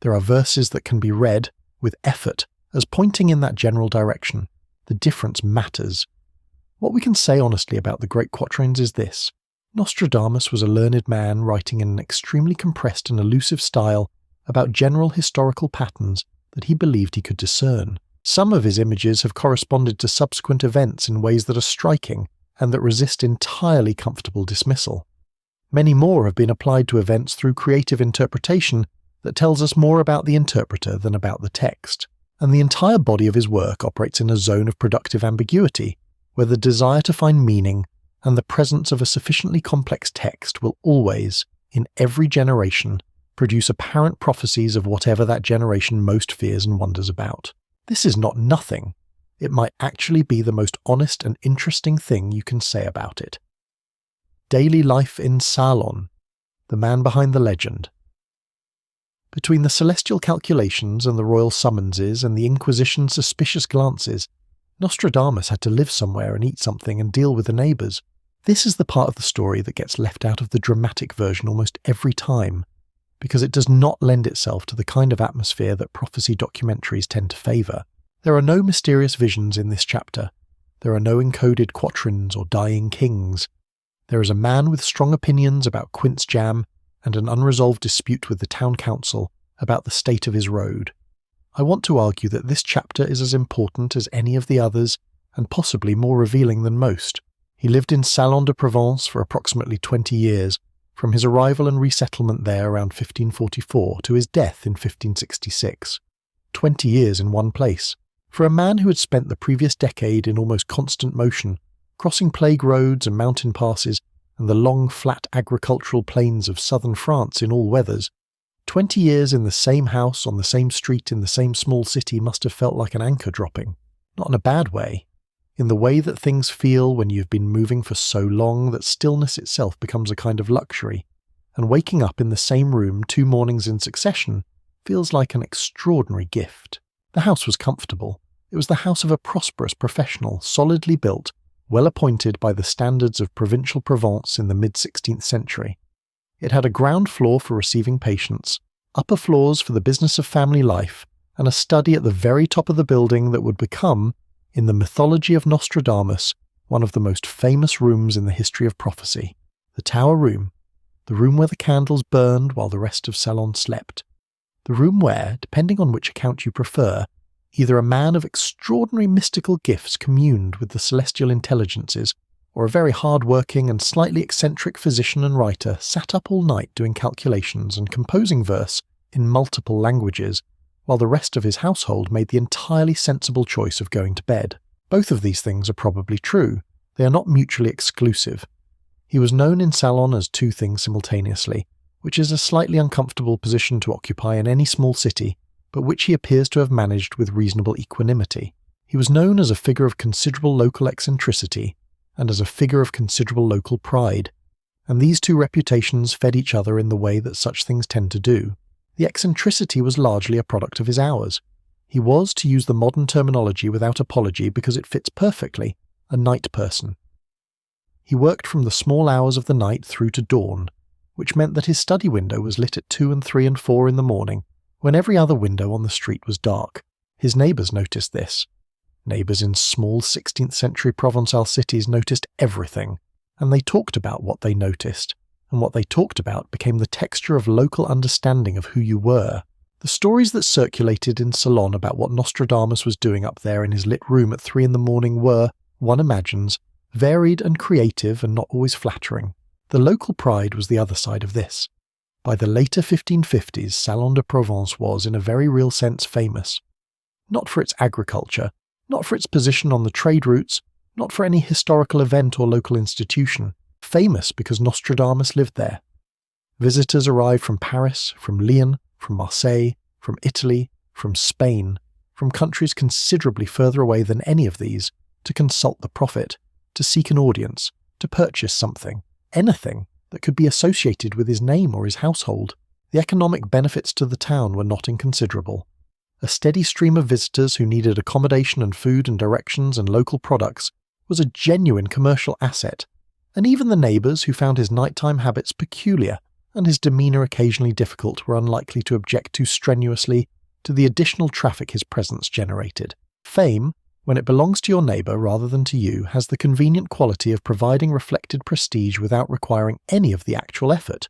There are verses that can be read, with effort, as pointing in that general direction. The difference matters. What we can say honestly about the great quatrains is this. Nostradamus was a learned man writing in an extremely compressed and elusive style about general historical patterns that he believed he could discern. Some of his images have corresponded to subsequent events in ways that are striking and that resist entirely comfortable dismissal. Many more have been applied to events through creative interpretation that tells us more about the interpreter than about the text. And the entire body of his work operates in a zone of productive ambiguity, where the desire to find meaning and the presence of a sufficiently complex text will always, in every generation, produce apparent prophecies of whatever that generation most fears and wonders about. This is not nothing. It might actually be the most honest and interesting thing you can say about it. Daily life in Salon, the man behind the legend. Between the celestial calculations and the royal summonses and the Inquisition's suspicious glances, Nostradamus had to live somewhere and eat something and deal with the neighbours. This is the part of the story that gets left out of the dramatic version almost every time, because it does not lend itself to the kind of atmosphere that prophecy documentaries tend to favour. There are no mysterious visions in this chapter. There are no encoded quatrains or dying kings. There is a man with strong opinions about quince jam and an unresolved dispute with the town council about the state of his road. I want to argue that this chapter is as important as any of the others, and possibly more revealing than most. He lived in Salon de Provence for approximately 20 years, from his arrival and resettlement there around 1544 to his death in 1566. 20 years in one place. For a man who had spent the previous decade in almost constant motion, crossing plague roads and mountain passes, and the long, flat agricultural plains of southern France in all weathers, 20 years in the same house on the same street in the same small city must have felt like an anchor dropping. Not in a bad way. In the way that things feel when you've been moving for so long that stillness itself becomes a kind of luxury, and waking up in the same room 2 mornings in succession feels like an extraordinary gift. The house was comfortable. It was the house of a prosperous professional, solidly built, well appointed by the standards of provincial Provence in the mid-16th century. It had a ground floor for receiving patients, upper floors for the business of family life, and a study at the very top of the building that would become, in the mythology of Nostradamus, one of the most famous rooms in the history of prophecy, the Tower Room, the room where the candles burned while the rest of Salon slept, the room where, depending on which account you prefer, either a man of extraordinary mystical gifts communed with the celestial intelligences, or a very hard-working and slightly eccentric physician and writer sat up all night doing calculations and composing verse in multiple languages, while the rest of his household made the entirely sensible choice of going to bed. Both of these things are probably true. They are not mutually exclusive. He was known in Salon as 2 things simultaneously, which is a slightly uncomfortable position to occupy in any small city, but which he appears to have managed with reasonable equanimity. He was known as a figure of considerable local eccentricity, and as a figure of considerable local pride, and these 2 reputations fed each other in the way that such things tend to do. The eccentricity was largely a product of his hours. He was, to use the modern terminology without apology because it fits perfectly, a night person. He worked from the small hours of the night through to dawn, which meant that his study window was lit at 2 and 3 and 4 in the morning, when every other window on the street was dark. His neighbours noticed this. Neighbours in small 16th century Provençal cities noticed everything, and they talked about what they noticed, and what they talked about became the texture of local understanding of who you were. The stories that circulated in Salon about what Nostradamus was doing up there in his lit room at 3 in the morning were, one imagines, varied and creative and not always flattering. The local pride was the other side of this. By the later 1550s, Salon de Provence was, in a very real sense, famous. Not for its agriculture, not for its position on the trade routes, not for any historical event or local institution. Famous because Nostradamus lived there. Visitors arrived from Paris, from Lyon, from Marseille, from Italy, from Spain, from countries considerably further away than any of these, to consult the prophet, to seek an audience, to purchase something, anything that could be associated with his name or his household. The economic benefits to the town were not inconsiderable. A steady stream of visitors who needed accommodation and food and directions and local products was a genuine commercial asset, and even the neighbours who found his nighttime habits peculiar and his demeanour occasionally difficult were unlikely to object too strenuously to the additional traffic his presence generated. Fame, when it belongs to your neighbour rather than to you, has the convenient quality of providing reflected prestige without requiring any of the actual effort.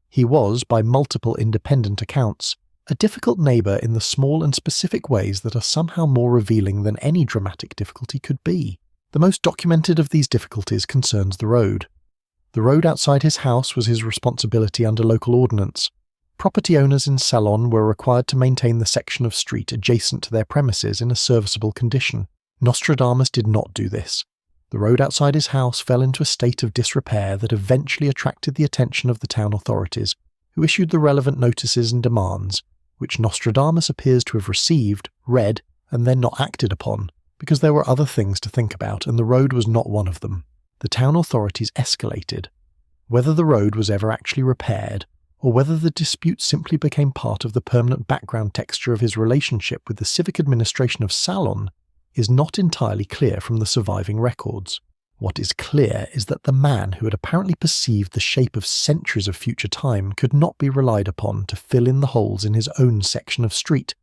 He was, by multiple independent accounts, a difficult neighbour in the small and specific ways that are somehow more revealing than any dramatic difficulty could be. The most documented of these difficulties concerns the road. The road outside his house was his responsibility under local ordinance. Property owners in Salon were required to maintain the section of street adjacent to their premises in a serviceable condition. Nostradamus did not do this. The road outside his house fell into a state of disrepair that eventually attracted the attention of the town authorities, who issued the relevant notices and demands, which Nostradamus appears to have received, read, and then not acted upon, because there were other things to think about, and the road was not one of them. The town authorities escalated. Whether the road was ever actually repaired, or whether the dispute simply became part of the permanent background texture of his relationship with the civic administration of Salon, is not entirely clear from the surviving records. What is clear is that the man who had apparently perceived the shape of centuries of future time could not be relied upon to fill in the holes in his own section of street,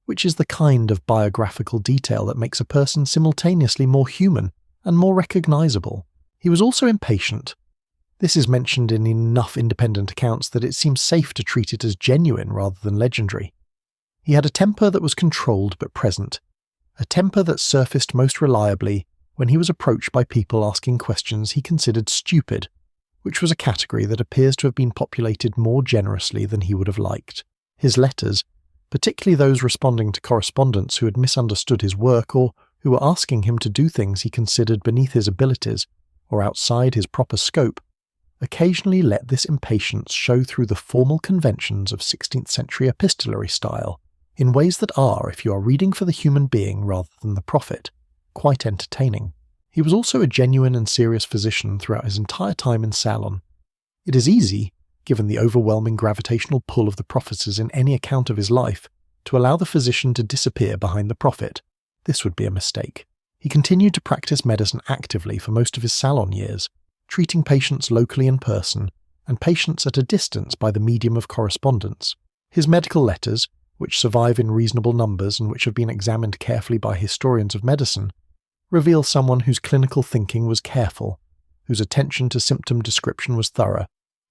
which is the kind of biographical detail that makes a person simultaneously more human and more recognizable. He was also impatient. This is mentioned in enough independent accounts that it seems safe to treat it as genuine rather than legendary. He had a temper that was controlled but present, a temper that surfaced most reliably when he was approached by people asking questions he considered stupid, which was a category that appears to have been populated more generously than he would have liked. His letters, particularly those responding to correspondents who had misunderstood his work or who were asking him to do things he considered beneath his abilities or outside his proper scope, occasionally let this impatience show through the formal conventions of 16th century epistolary style, in ways that are, if you are reading for the human being rather than the prophet, quite entertaining. He was also a genuine and serious physician throughout his entire time in Salon. It is easy, given the overwhelming gravitational pull of the prophecies in any account of his life, to allow the physician to disappear behind the prophet. This would be a mistake. He continued to practice medicine actively for most of his Salon years, treating patients locally in person and patients at a distance by the medium of correspondence. His medical letters, which survive in reasonable numbers and which have been examined carefully by historians of medicine, reveal someone whose clinical thinking was careful, whose attention to symptom description was thorough,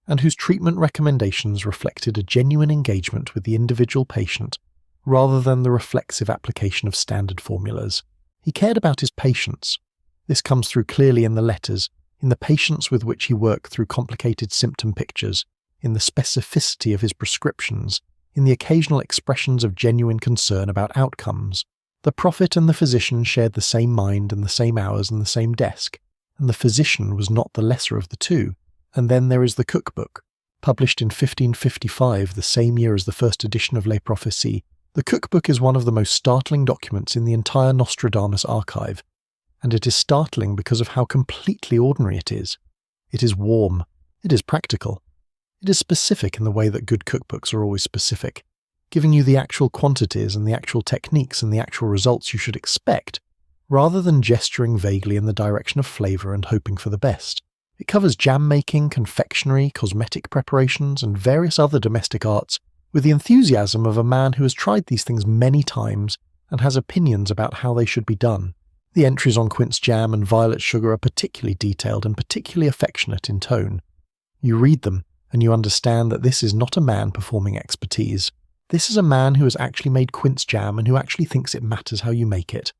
and whose treatment recommendations reflected a genuine engagement with the individual patient rather than the reflexive application of standard formulas. He cared about his patients. This comes through clearly in the letters, in the patience with which he worked through complicated symptom pictures, in the specificity of his prescriptions, in the occasional expressions of genuine concern about outcomes. The prophet and the physician shared the same mind and the same hours and the same desk, and the physician was not the lesser of the two. And then there is the cookbook. Published in 1555, the same year as the first edition of Les Prophéties, the cookbook is one of the most startling documents in the entire Nostradamus archive, and it is startling because of how completely ordinary it is. It is warm. It is practical. It is specific in the way that good cookbooks are always specific, giving you the actual quantities and the actual techniques and the actual results you should expect, rather than gesturing vaguely in the direction of flavour and hoping for the best. It covers jam making, confectionery, cosmetic preparations, and various other domestic arts with the enthusiasm of a man who has tried these things many times and has opinions about how they should be done. The entries on quince jam and violet sugar are particularly detailed and particularly affectionate in tone. You read them, and you understand that this is not a man performing expertise. This is a man who has actually made quince jam and who actually thinks it matters how you make it.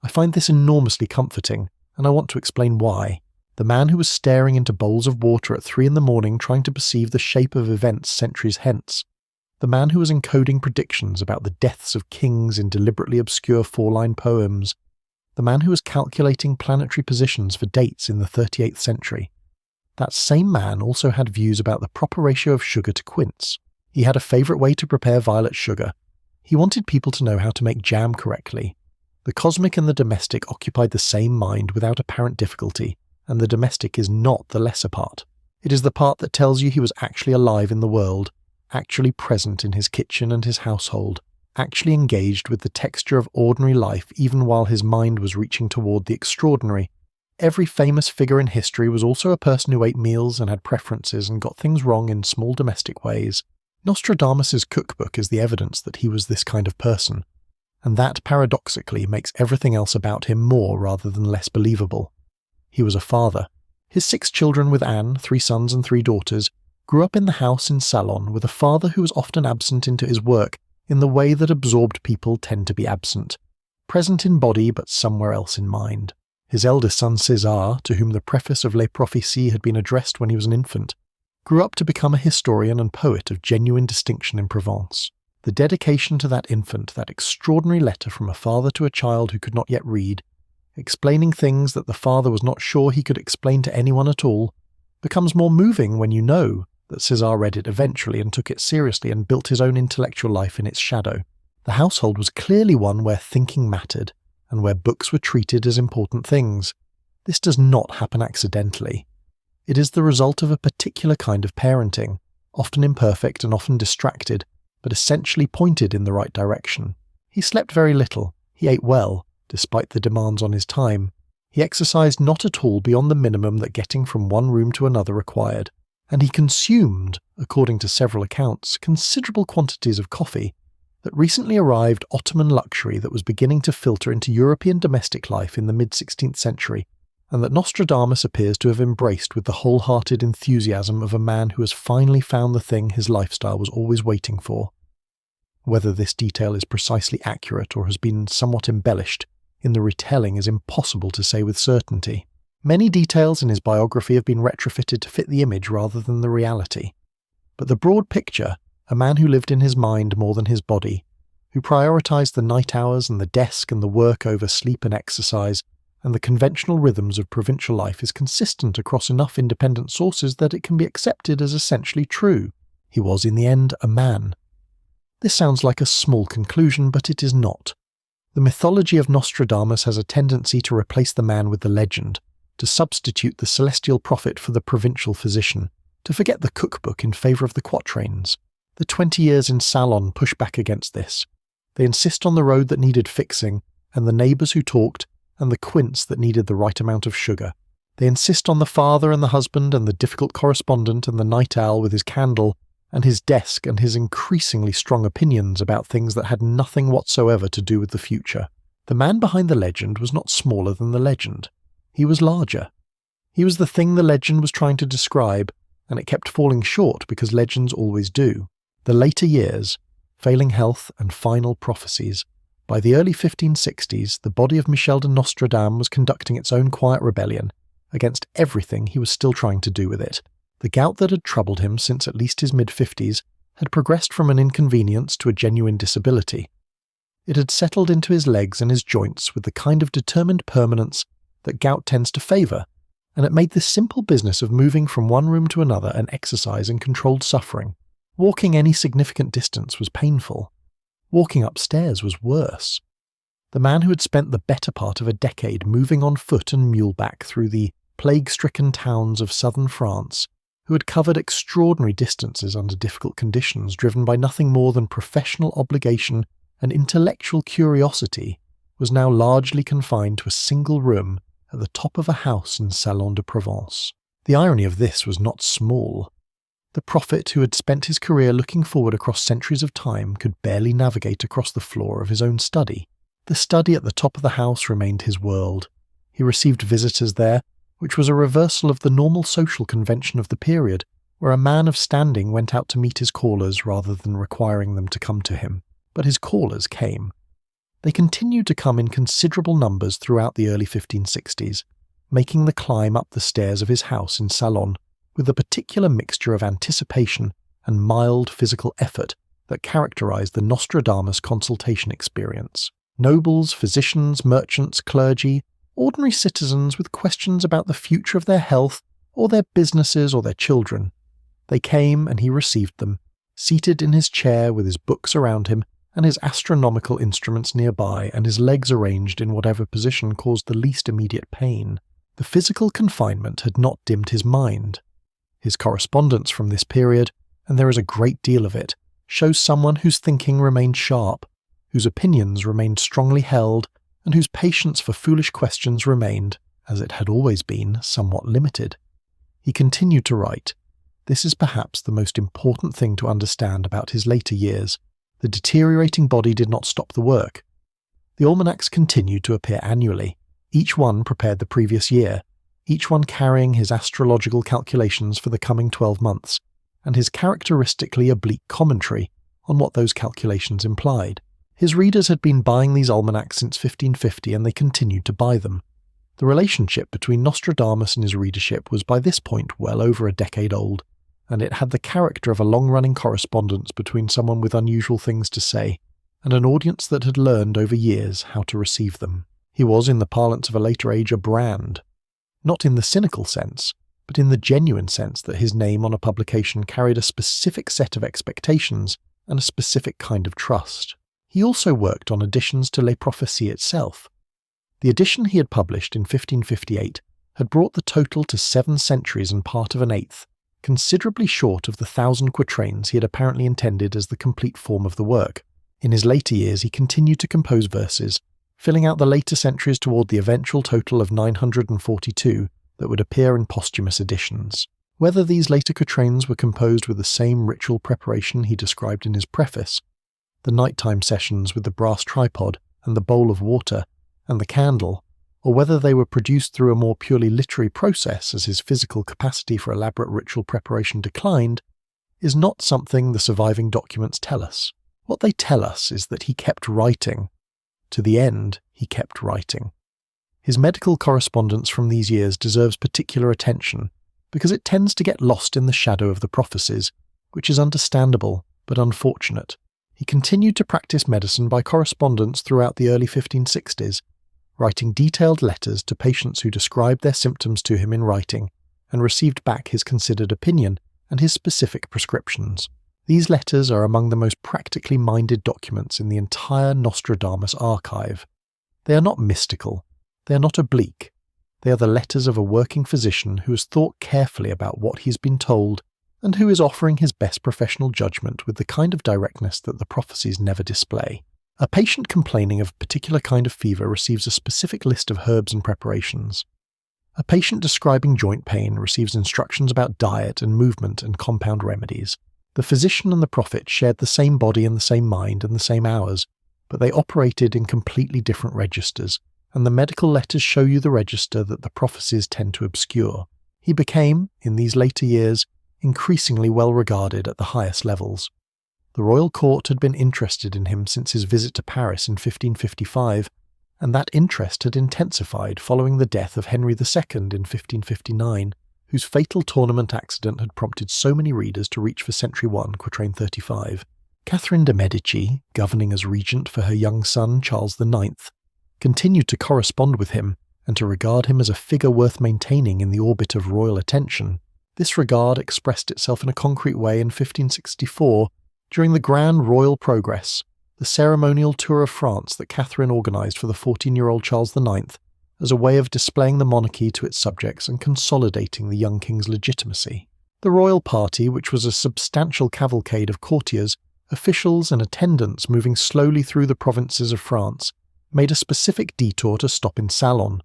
I find this enormously comforting, and I want to explain why. The man who was staring into bowls of water at 3 a.m. trying to perceive the shape of events centuries hence. The man who was encoding predictions about the deaths of kings in deliberately obscure 4-line poems. The man who was calculating planetary positions for dates in the 38th century. That same man also had views about the proper ratio of sugar to quince. He had a favourite way to prepare violet sugar. He wanted people to know how to make jam correctly. The cosmic and the domestic occupied the same mind without apparent difficulty, and the domestic is not the lesser part. It is the part that tells you he was actually alive in the world, actually present in his kitchen and his household, actually engaged with the texture of ordinary life even while his mind was reaching toward the extraordinary. Every famous figure in history was also a person who ate meals and had preferences and got things wrong in small domestic ways. Nostradamus's cookbook is the evidence that he was this kind of person, and that paradoxically makes everything else about him more rather than less believable. He was a father. His 6 children with Anne, 3 sons and 3 daughters, grew up in the house in Salon with a father who was often absent into his work in the way that absorbed people tend to be absent, present in body but somewhere else in mind. His eldest son César, to whom the preface of Les Prophéties had been addressed when he was an infant, grew up to become a historian and poet of genuine distinction in Provence. The dedication to that infant, that extraordinary letter from a father to a child who could not yet read, explaining things that the father was not sure he could explain to anyone at all, becomes more moving when you know that César read it eventually and took it seriously and built his own intellectual life in its shadow. The household was clearly one where thinking mattered, and where books were treated as important things. This does not happen accidentally. It is the result of a particular kind of parenting, often imperfect and often distracted, but essentially pointed in the right direction. He slept very little. He ate well, despite the demands on his time. He exercised not at all beyond the minimum that getting from one room to another required, and he consumed, according to several accounts, considerable quantities of coffee, that recently arrived Ottoman luxury that was beginning to filter into European domestic life in the mid-16th century, and that Nostradamus appears to have embraced with the wholehearted enthusiasm of a man who has finally found the thing his lifestyle was always waiting for. Whether this detail is precisely accurate or has been somewhat embellished in the retelling is impossible to say with certainty. Many details in his biography have been retrofitted to fit the image rather than the reality. But the broad picture, a man who lived in his mind more than his body, who prioritized the night hours and the desk and the work over sleep and exercise, and the conventional rhythms of provincial life, is consistent across enough independent sources that it can be accepted as essentially true. He was, in the end, a man. This sounds like a small conclusion, but it is not. The mythology of Nostradamus has a tendency to replace the man with the legend, to substitute the celestial prophet for the provincial physician, to forget the cookbook in favour of the quatrains. The 20 years in Salon push back against this. They insist on the road that needed fixing, and the neighbours who talked, and the quince that needed the right amount of sugar. They insist on the father and the husband and the difficult correspondent and the night owl with his candle and his desk and his increasingly strong opinions about things that had nothing whatsoever to do with the future. The man behind the legend was not smaller than the legend. He was larger. He was the thing the legend was trying to describe, and it kept falling short because legends always do. The later years, failing health and final prophecies. By the early 1560s, the body of Michel de Nostredame was conducting its own quiet rebellion against everything he was still trying to do with it. The gout that had troubled him since at least his mid-50s had progressed from an inconvenience to a genuine disability. It had settled into his legs and his joints with the kind of determined permanence that gout tends to favour, and it made this simple business of moving from one room to another an exercise in controlled suffering. Walking any significant distance was painful. Walking upstairs was worse. The man who had spent the better part of a decade moving on foot and muleback through the plague-stricken towns of southern France, who had covered extraordinary distances under difficult conditions driven by nothing more than professional obligation and intellectual curiosity, was now largely confined to a single room at the top of a house in Salon de Provence. The irony of this was not small. The prophet who had spent his career looking forward across centuries of time could barely navigate across the floor of his own study. The study at the top of the house remained his world. He received visitors there, which was a reversal of the normal social convention of the period, where a man of standing went out to meet his callers rather than requiring them to come to him. But his callers came. They continued to come in considerable numbers throughout the early 1560s, making the climb up the stairs of his house in Salon with the particular mixture of anticipation and mild physical effort that characterized the Nostradamus consultation experience. Nobles, physicians, merchants, clergy, ordinary citizens with questions about the future of their health or their businesses or their children. They came and he received them, seated in his chair with his books around him and his astronomical instruments nearby and his legs arranged in whatever position caused the least immediate pain. The physical confinement had not dimmed his mind. His correspondence from this period, and there is a great deal of it, shows someone whose thinking remained sharp, whose opinions remained strongly held, and whose patience for foolish questions remained, as it had always been, somewhat limited. He continued to write. This is perhaps the most important thing to understand about his later years. The deteriorating body did not stop the work. The almanacs continued to appear annually, each one prepared the previous year, each one carrying his astrological calculations for the coming 12 months, and his characteristically oblique commentary on what those calculations implied. His readers had been buying these almanacs since 1550 and they continued to buy them. The relationship between Nostradamus and his readership was by this point well over a decade old, and it had the character of a long-running correspondence between someone with unusual things to say and an audience that had learned over years how to receive them. He was, in the parlance of a later age, a brand. Not in the cynical sense, but in the genuine sense that his name on a publication carried a specific set of expectations and a specific kind of trust. He also worked on additions to Les Prophéties itself. The edition he had published in 1558 had brought the total to 7 centuries and part of an eighth, considerably short of the 1,000 quatrains he had apparently intended as the complete form of the work. In his later years he continued to compose verses, filling out the later centuries toward the eventual total of 942 that would appear in posthumous editions. Whether these later quatrains were composed with the same ritual preparation he described in his preface, the nighttime sessions with the brass tripod and the bowl of water and the candle, or whether they were produced through a more purely literary process as his physical capacity for elaborate ritual preparation declined, is not something the surviving documents tell us. What they tell us is that he kept writing. To the end, he kept writing. His medical correspondence from these years deserves particular attention because it tends to get lost in the shadow of the prophecies, which is understandable but unfortunate. He continued to practice medicine by correspondence throughout the early 1560s, writing detailed letters to patients who described their symptoms to him in writing and received back his considered opinion and his specific prescriptions. These letters are among the most practically minded documents in the entire Nostradamus archive. They are not mystical. They are not oblique. They are the letters of a working physician who has thought carefully about what he has been told and who is offering his best professional judgment with the kind of directness that the prophecies never display. A patient complaining of a particular kind of fever receives a specific list of herbs and preparations. A patient describing joint pain receives instructions about diet and movement and compound remedies. The physician and the prophet shared the same body and the same mind and the same hours, but they operated in completely different registers, and the medical letters show you the register that the prophecies tend to obscure. He became, in these later years, increasingly well regarded at the highest levels. The royal court had been interested in him since his visit to Paris in 1555, and that interest had intensified following the death of Henry II in 1559, whose fatal tournament accident had prompted so many readers to reach for Century 1, Quatrain 35. Catherine de' Medici, governing as regent for her young son Charles IX, continued to correspond with him and to regard him as a figure worth maintaining in the orbit of royal attention. This regard expressed itself in a concrete way in 1564 during the Grand Royal Progress, the ceremonial tour of France that Catherine organised for the 14-year-old Charles IX as a way of displaying the monarchy to its subjects and consolidating the young king's legitimacy. The royal party, which was a substantial cavalcade of courtiers, officials and attendants moving slowly through the provinces of France, made a specific detour to stop in Salon.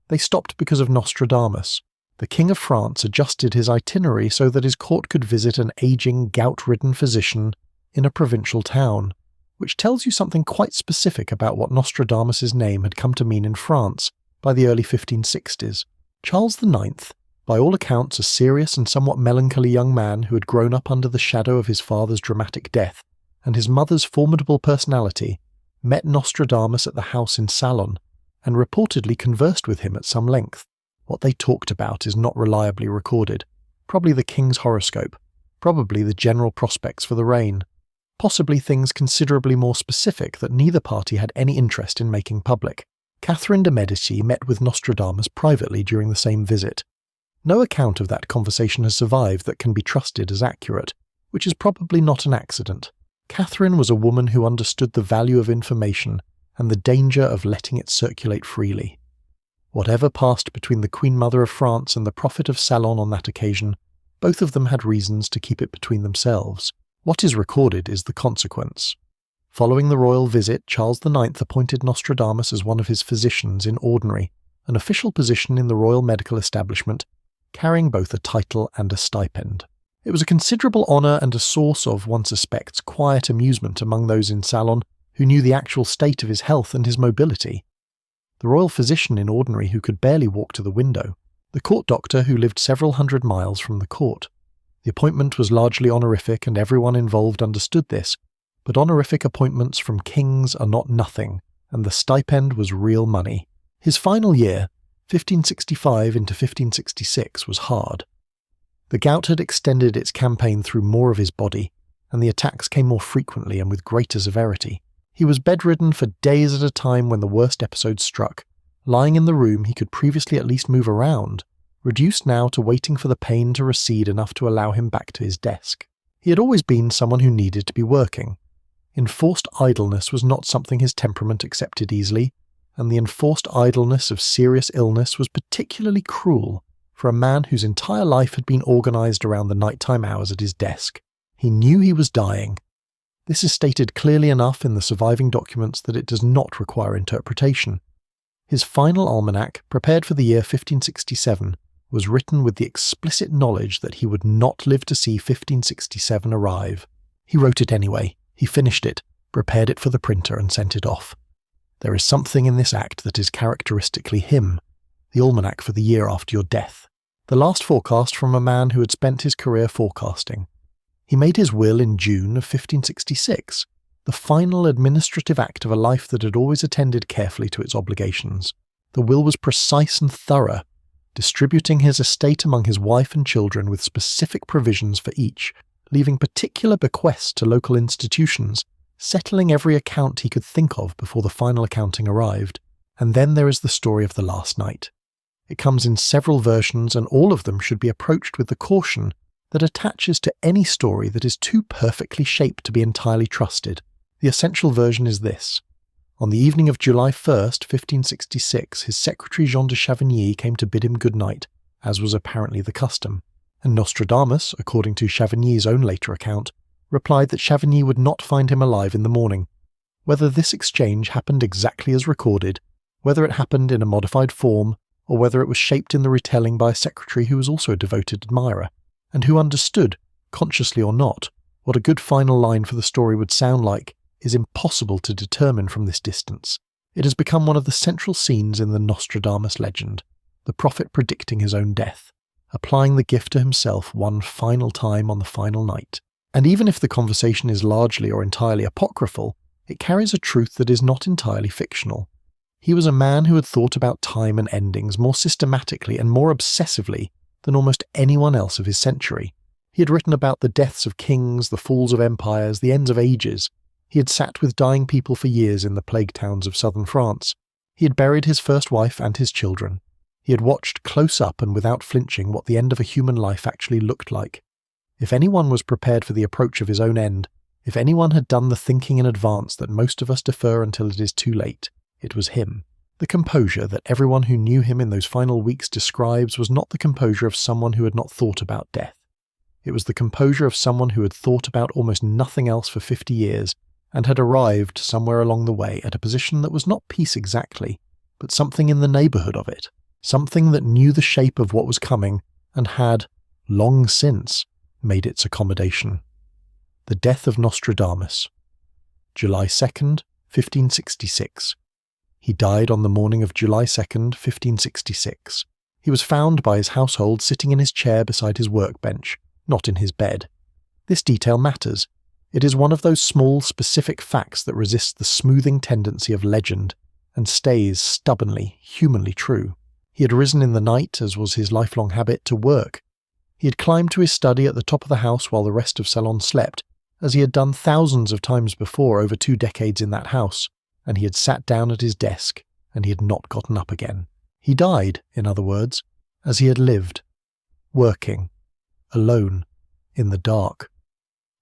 They stopped because of Nostradamus. The King of France adjusted his itinerary so that his court could visit an aging, gout-ridden physician in a provincial town, which tells you something quite specific about what Nostradamus' name had come to mean in France by the early 1560s. Charles IX, by all accounts a serious and somewhat melancholy young man who had grown up under the shadow of his father's dramatic death and his mother's formidable personality, met Nostradamus at the house in Salon and reportedly conversed with him at some length. What they talked about is not reliably recorded. Probably the king's horoscope, probably the general prospects for the reign, possibly things considerably more specific that neither party had any interest in making public. Catherine de' Medici met with Nostradamus privately during the same visit. No account of that conversation has survived that can be trusted as accurate, which is probably not an accident. Catherine was a woman who understood the value of information and the danger of letting it circulate freely. Whatever passed between the Queen Mother of France and the Prophet of Salon on that occasion, both of them had reasons to keep it between themselves. What is recorded is the consequence. Following the royal visit, Charles IX appointed Nostradamus as one of his physicians in ordinary, an official position in the royal medical establishment, carrying both a title and a stipend. It was a considerable honour and a source of, one suspects, quiet amusement among those in Salon who knew the actual state of his health and his mobility. The royal physician in ordinary who could barely walk to the window, the court doctor who lived several hundred miles from the court. The appointment was largely honorific and everyone involved understood this, but honorific appointments from kings are not nothing, and the stipend was real money. His final year, 1565 into 1566, was hard. The gout had extended its campaign through more of his body, and the attacks came more frequently and with greater severity. He was bedridden for days at a time when the worst episodes struck, lying in the room he could previously at least move around, reduced now to waiting for the pain to recede enough to allow him back to his desk. He had always been someone who needed to be working. Enforced idleness was not something his temperament accepted easily, and the enforced idleness of serious illness was particularly cruel for a man whose entire life had been organised around the nighttime hours at his desk. He knew he was dying. This is stated clearly enough in the surviving documents that it does not require interpretation. His final almanac, prepared for the year 1567, was written with the explicit knowledge that he would not live to see 1567 arrive. He wrote it anyway. He finished it, prepared it for the printer and sent it off. There is something in this act that is characteristically him, the almanac for the year after your death. The last forecast from a man who had spent his career forecasting. He made his will in June of 1566, the final administrative act of a life that had always attended carefully to its obligations. The will was precise and thorough, distributing his estate among his wife and children with specific provisions for each, leaving particular bequests to local institutions, settling every account he could think of before the final accounting arrived. And then there is the story of the last night. It comes in several versions, and all of them should be approached with the caution that attaches to any story that is too perfectly shaped to be entirely trusted. The essential version is this. On the evening of July 1st, 1566, his secretary Jean de Chavigny came to bid him good night, as was apparently the custom, and Nostradamus, according to Chavigny's own later account, replied that Chavigny would not find him alive in the morning. Whether this exchange happened exactly as recorded, whether it happened in a modified form, or whether it was shaped in the retelling by a secretary who was also a devoted admirer, and who understood, consciously or not, what a good final line for the story would sound like, is impossible to determine from this distance. It has become one of the central scenes in the Nostradamus legend, the prophet predicting his own death, applying the gift to himself one final time on the final night. And even if the conversation is largely or entirely apocryphal, it carries a truth that is not entirely fictional. He was a man who had thought about time and endings more systematically and more obsessively than almost anyone else of his century. He had written about the deaths of kings, the falls of empires, the ends of ages. He had sat with dying people for years in the plague towns of southern France. He had buried his first wife and his children. He had watched close up and without flinching what the end of a human life actually looked like. If anyone was prepared for the approach of his own end, if anyone had done the thinking in advance that most of us defer until it is too late, it was him. The composure that everyone who knew him in those final weeks describes was not the composure of someone who had not thought about death. It was the composure of someone who had thought about almost nothing else for 50 years and had arrived somewhere along the way at a position that was not peace exactly, but something in the neighbourhood of it, something that knew the shape of what was coming and had, long since, made its accommodation. The death of Nostradamus. July 2nd, 1566. He died on the morning of July 2nd, 1566. He was found by his household sitting in his chair beside his workbench, not in his bed. This detail matters. It is one of those small, specific facts that resists the smoothing tendency of legend and stays stubbornly, humanly true. He had risen in the night, as was his lifelong habit, to work. He had climbed to his study at the top of the house while the rest of Salon slept, as he had done thousands of times before over 2 decades in that house, and he had sat down at his desk, and he had not gotten up again. He died, in other words, as he had lived, working, alone, in the dark,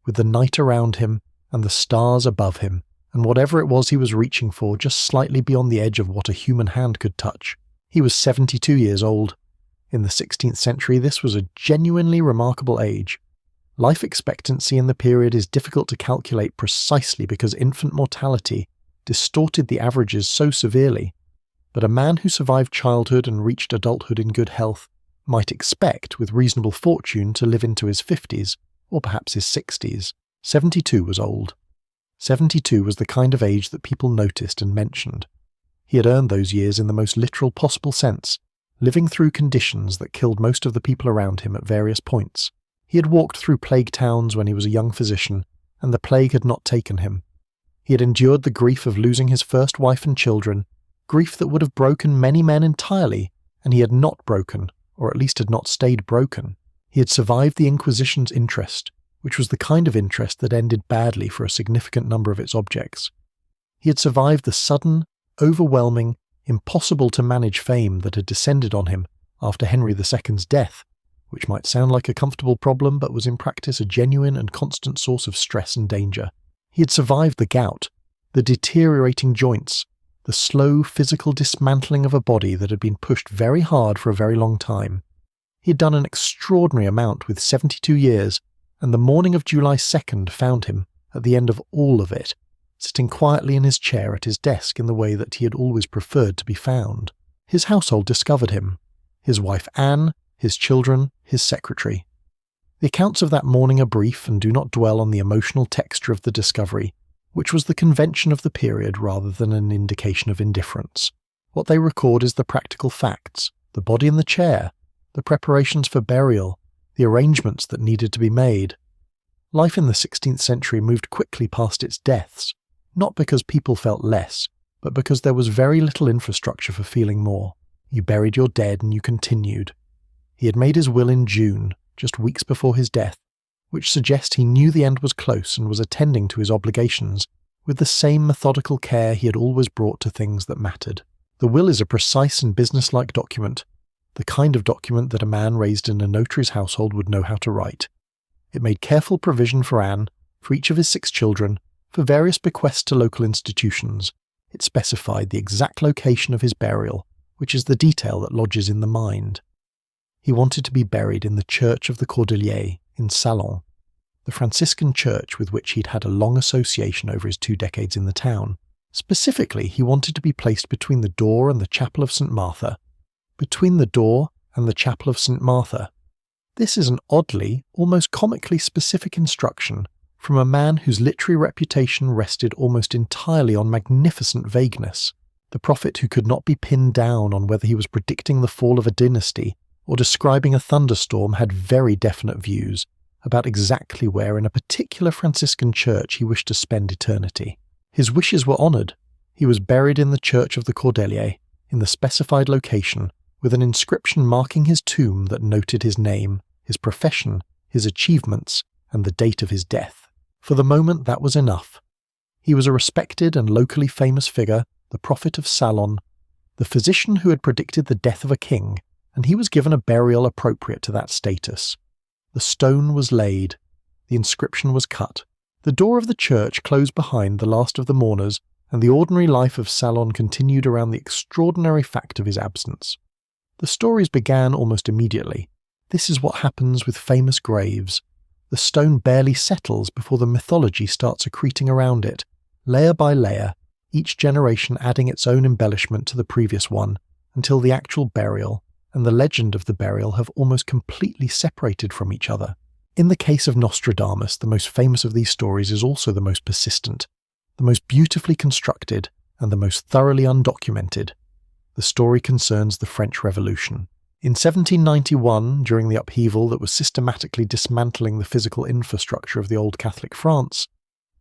with the night around him and the stars above him, and whatever it was he was reaching for just slightly beyond the edge of what a human hand could touch. He was 72 years old. In the 16th century, this was a genuinely remarkable age. Life expectancy in the period is difficult to calculate precisely because infant mortality distorted the averages so severely, but a man who survived childhood and reached adulthood in good health might expect, with reasonable fortune, to live into his 50s, or perhaps his 60s. 72 was old. 72 was the kind of age that people noticed and mentioned. He had earned those years in the most literal possible sense, living through conditions that killed most of the people around him at various points. He had walked through plague towns when he was a young physician, and the plague had not taken him. He had endured the grief of losing his first wife and children, grief that would have broken many men entirely, and he had not broken, or at least had not stayed broken. He had survived the Inquisition's interest, which was the kind of interest that ended badly for a significant number of its objects. He had survived the sudden, overwhelming, impossible-to-manage fame that had descended on him after Henry II's death, which might sound like a comfortable problem but was in practice a genuine and constant source of stress and danger. He had survived the gout, the deteriorating joints, the slow physical dismantling of a body that had been pushed very hard for a very long time. He had done an extraordinary amount with 72 years, and the morning of July 2nd found him, at the end of all of it, sitting quietly in his chair at his desk in the way that he had always preferred to be found. His household discovered him, his wife Anne, his children, his secretary. The accounts of that morning are brief and do not dwell on the emotional texture of the discovery, which was the convention of the period rather than an indication of indifference. What they record is the practical facts, the body in the chair, the preparations for burial, the arrangements that needed to be made. Life in the 16th century moved quickly past its deaths, not because people felt less, but because there was very little infrastructure for feeling more. You buried your dead and you continued. He had made his will in June, just weeks before his death, which suggests he knew the end was close and was attending to his obligations with the same methodical care he had always brought to things that mattered. The will is a precise and businesslike document, the kind of document that a man raised in a notary's household would know how to write. It made careful provision for Anne, for each of his 6 children, for various bequests to local institutions. It specified the exact location of his burial, which is the detail that lodges in the mind. He wanted to be buried in the Church of the Cordeliers in Salon, the Franciscan church with which he'd had a long association over his 2 decades in the town. Specifically, he wanted to be placed between the door and the chapel of St. Martha. Between the door and the chapel of St. Martha. This is an oddly, almost comically specific instruction from a man whose literary reputation rested almost entirely on magnificent vagueness, the prophet who could not be pinned down on whether he was predicting the fall of a dynasty or describing a thunderstorm, had very definite views about exactly where in a particular Franciscan church he wished to spend eternity. His wishes were honoured. He was buried in the Church of the Cordeliers, in the specified location, with an inscription marking his tomb that noted his name, his profession, his achievements, and the date of his death. For the moment, that was enough. He was a respected and locally famous figure, the prophet of Salon, the physician who had predicted the death of a king, and he was given a burial appropriate to that status. The stone was laid. The inscription was cut. The door of the church closed behind the last of the mourners, and the ordinary life of Salon continued around the extraordinary fact of his absence. The stories began almost immediately. This is what happens with famous graves. The stone barely settles before the mythology starts accreting around it, layer by layer, each generation adding its own embellishment to the previous one, until the actual burial and the legend of the burial have almost completely separated from each other. In the case of Nostradamus, the most famous of these stories is also the most persistent, the most beautifully constructed, and the most thoroughly undocumented. The story concerns the French Revolution. In 1791, during the upheaval that was systematically dismantling the physical infrastructure of the old Catholic France,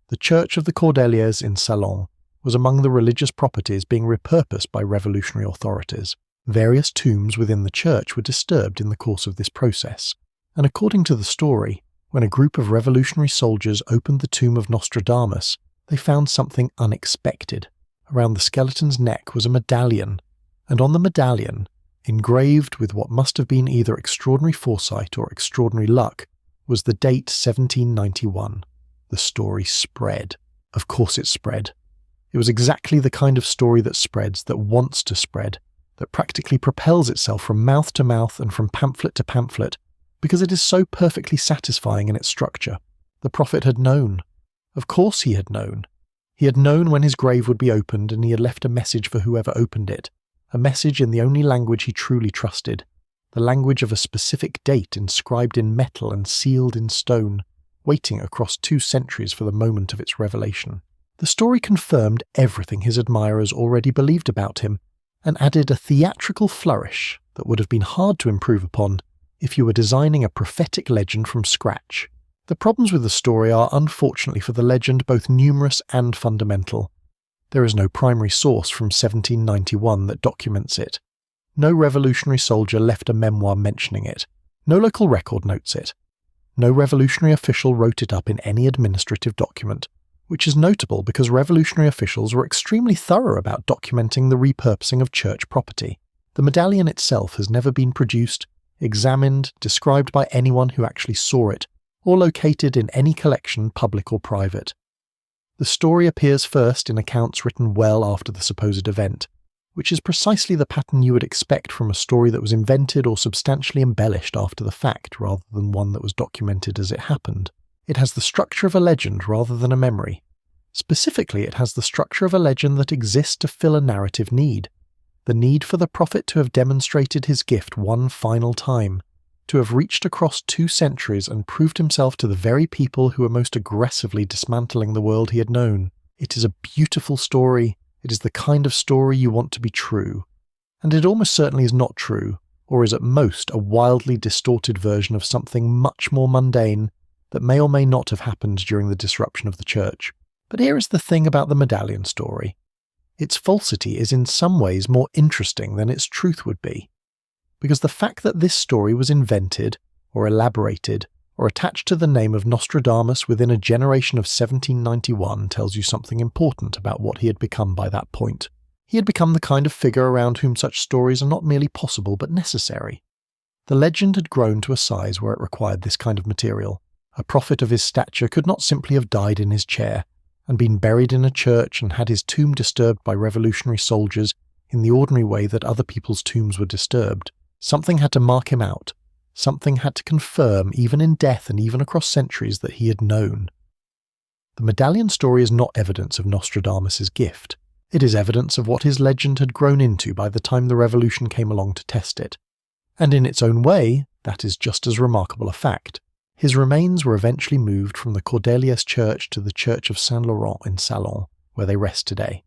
the Church of the Cordeliers in Salon was among the religious properties being repurposed by revolutionary authorities. Various tombs within the church were disturbed in the course of this process, and according to the story, when a group of revolutionary soldiers opened the tomb of Nostradamus, they found something unexpected. Around the skeleton's neck was a medallion, and on the medallion, engraved with what must have been either extraordinary foresight or extraordinary luck, was the date 1791. The story spread. Of course it spread. It was exactly the kind of story that spreads, that wants to spread, that practically propels itself from mouth to mouth and from pamphlet to pamphlet, because it is so perfectly satisfying in its structure. The prophet had known. Of course he had known. He had known when his grave would be opened, and he had left a message for whoever opened it, a message in the only language he truly trusted, the language of a specific date inscribed in metal and sealed in stone, waiting across 2 centuries for the moment of its revelation. The story confirmed everything his admirers already believed about him, and added a theatrical flourish that would have been hard to improve upon if you were designing a prophetic legend from scratch. The problems with the story are, unfortunately for the legend, both numerous and fundamental. There is no primary source from 1791 that documents it. No revolutionary soldier left a memoir mentioning it. No local record notes it. No revolutionary official wrote it up in any administrative document, which is notable because revolutionary officials were extremely thorough about documenting the repurposing of church property. The medallion itself has never been produced, examined, described by anyone who actually saw it, or located in any collection, public or private. The story appears first in accounts written well after the supposed event, which is precisely the pattern you would expect from a story that was invented or substantially embellished after the fact rather than one that was documented as it happened. It has the structure of a legend rather than a memory. Specifically, it has the structure of a legend that exists to fill a narrative need. The need for the prophet to have demonstrated his gift one final time, to have reached across 2 centuries and proved himself to the very people who were most aggressively dismantling the world he had known. It is a beautiful story. It is the kind of story you want to be true. And it almost certainly is not true, or is at most a wildly distorted version of something much more mundane, that may or may not have happened during the disruption of the church. But here is the thing about the medallion story. Its falsity is in some ways more interesting than its truth would be. Because the fact that this story was invented, or elaborated, or attached to the name of Nostradamus within a generation of 1791 tells you something important about what he had become by that point. He had become the kind of figure around whom such stories are not merely possible but necessary. The legend had grown to a size where it required this kind of material. A prophet of his stature could not simply have died in his chair, and been buried in a church and had his tomb disturbed by revolutionary soldiers in the ordinary way that other people's tombs were disturbed. Something had to mark him out. Something had to confirm, even in death and even across centuries, that he had known. The medallion story is not evidence of Nostradamus' gift. It is evidence of what his legend had grown into by the time the revolution came along to test it. And in its own way, that is just as remarkable a fact. His remains were eventually moved from the Cordeliers Church to the Church of Saint-Laurent in Salon, where they rest today.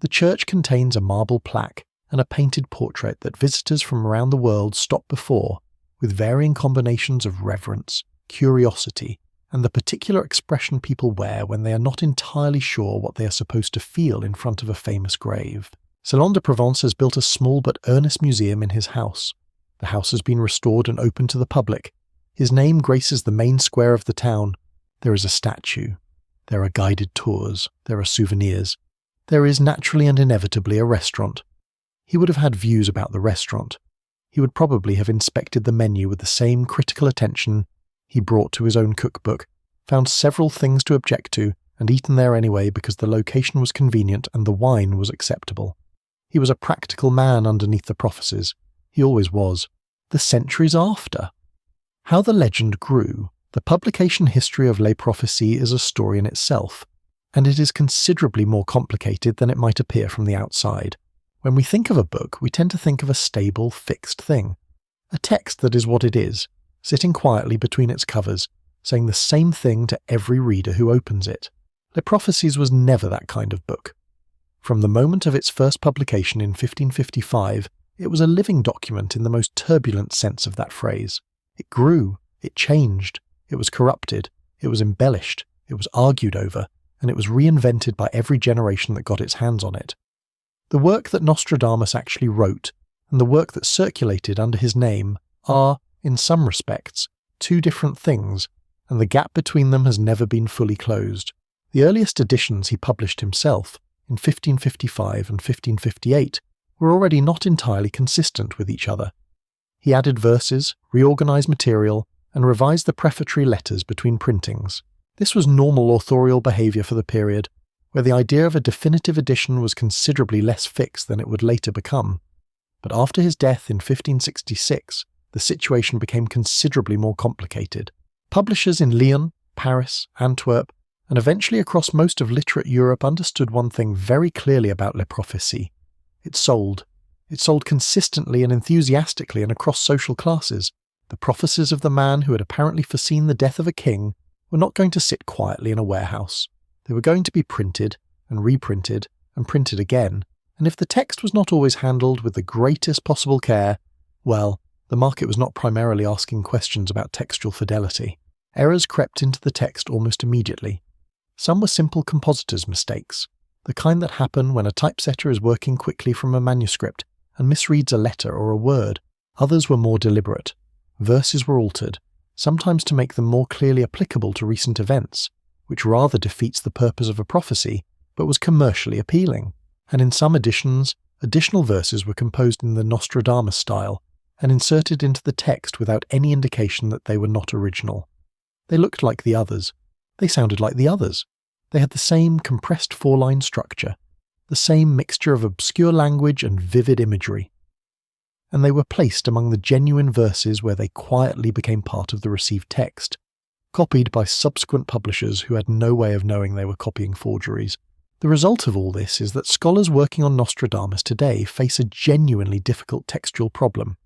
The church contains a marble plaque and a painted portrait that visitors from around the world stop before, with varying combinations of reverence, curiosity, and the particular expression people wear when they are not entirely sure what they are supposed to feel in front of a famous grave. Salon de Provence has built a small but earnest museum in his house. The house has been restored and opened to the public. His name graces the main square of the town. There is a statue. There are guided tours. There are souvenirs. There is naturally and inevitably a restaurant. He would have had views about the restaurant. He would probably have inspected the menu with the same critical attention he brought to his own cookbook, found several things to object to, and eaten there anyway because the location was convenient and the wine was acceptable. He was a practical man underneath the prophecies. He always was. The centuries after. How the legend grew. The publication history of Les Prophéties is a story in itself, and it is considerably more complicated than it might appear from the outside. When we think of a book, we tend to think of a stable, fixed thing. A text that is what it is, sitting quietly between its covers, saying the same thing to every reader who opens it. Les Prophéties was never that kind of book. From the moment of its first publication in 1555, it was a living document in the most turbulent sense of that phrase. It grew, it changed, it was corrupted, it was embellished, it was argued over, and it was reinvented by every generation that got its hands on it. The work that Nostradamus actually wrote, and the work that circulated under his name, are, in some respects, two different things, and the gap between them has never been fully closed. The earliest editions he published himself, in 1555 and 1558, were already not entirely consistent with each other. He added verses, reorganized material, and revised the prefatory letters between printings. This was normal authorial behavior for the period, where the idea of a definitive edition was considerably less fixed than it would later become. But after his death in 1566, the situation became considerably more complicated. Publishers in Lyon, Paris, Antwerp, and eventually across most of literate Europe understood one thing very clearly about Les Prophéties. It sold. It sold consistently and enthusiastically and across social classes. The prophecies of the man who had apparently foreseen the death of a king were not going to sit quietly in a warehouse. They were going to be printed and reprinted and printed again, and if the text was not always handled with the greatest possible care, well, the market was not primarily asking questions about textual fidelity. Errors crept into the text almost immediately. Some were simple compositor's mistakes, the kind that happen when a typesetter is working quickly from a manuscript and misreads a letter or a word. Others were more deliberate. Verses were altered, sometimes to make them more clearly applicable to recent events, which rather defeats the purpose of a prophecy, but was commercially appealing. And in some editions, additional verses were composed in the Nostradamus style and inserted into the text without any indication that they were not original. They looked like the others. They sounded like the others. They had the same compressed four-line structure, the same mixture of obscure language and vivid imagery. And they were placed among the genuine verses where they quietly became part of the received text, copied by subsequent publishers who had no way of knowing they were copying forgeries. The result of all this is that scholars working on Nostradamus today face a genuinely difficult textual problem.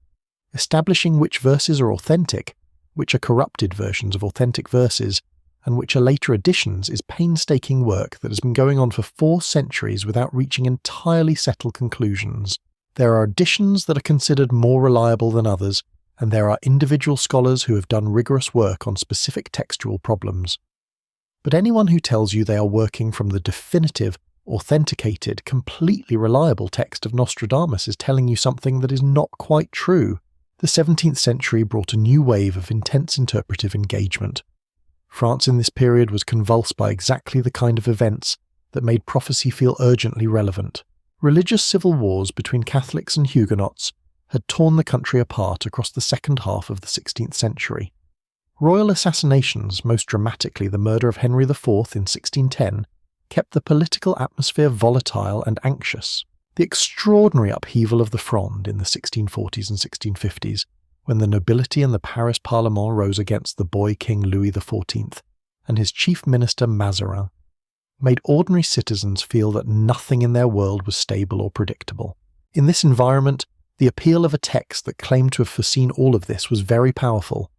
Establishing which verses are authentic, which are corrupted versions of authentic verses, and which are later additions is painstaking work that has been going on for 4 centuries without reaching entirely settled conclusions. There are additions that are considered more reliable than others, and there are individual scholars who have done rigorous work on specific textual problems. But anyone who tells you they are working from the definitive, authenticated, completely reliable text of Nostradamus is telling you something that is not quite true. The 17th century brought a new wave of intense interpretive engagement. France in this period was convulsed by exactly the kind of events that made prophecy feel urgently relevant. Religious civil wars between Catholics and Huguenots had torn the country apart across the second half of the 16th century. Royal assassinations, most dramatically the murder of Henry IV in 1610, kept the political atmosphere volatile and anxious. The extraordinary upheaval of the Fronde in the 1640s and 1650s, when the nobility and the Paris Parlement rose against the boy King Louis XIV and his chief minister Mazarin, made ordinary citizens feel that nothing in their world was stable or predictable. In this environment, the appeal of a text that claimed to have foreseen all of this was very powerful.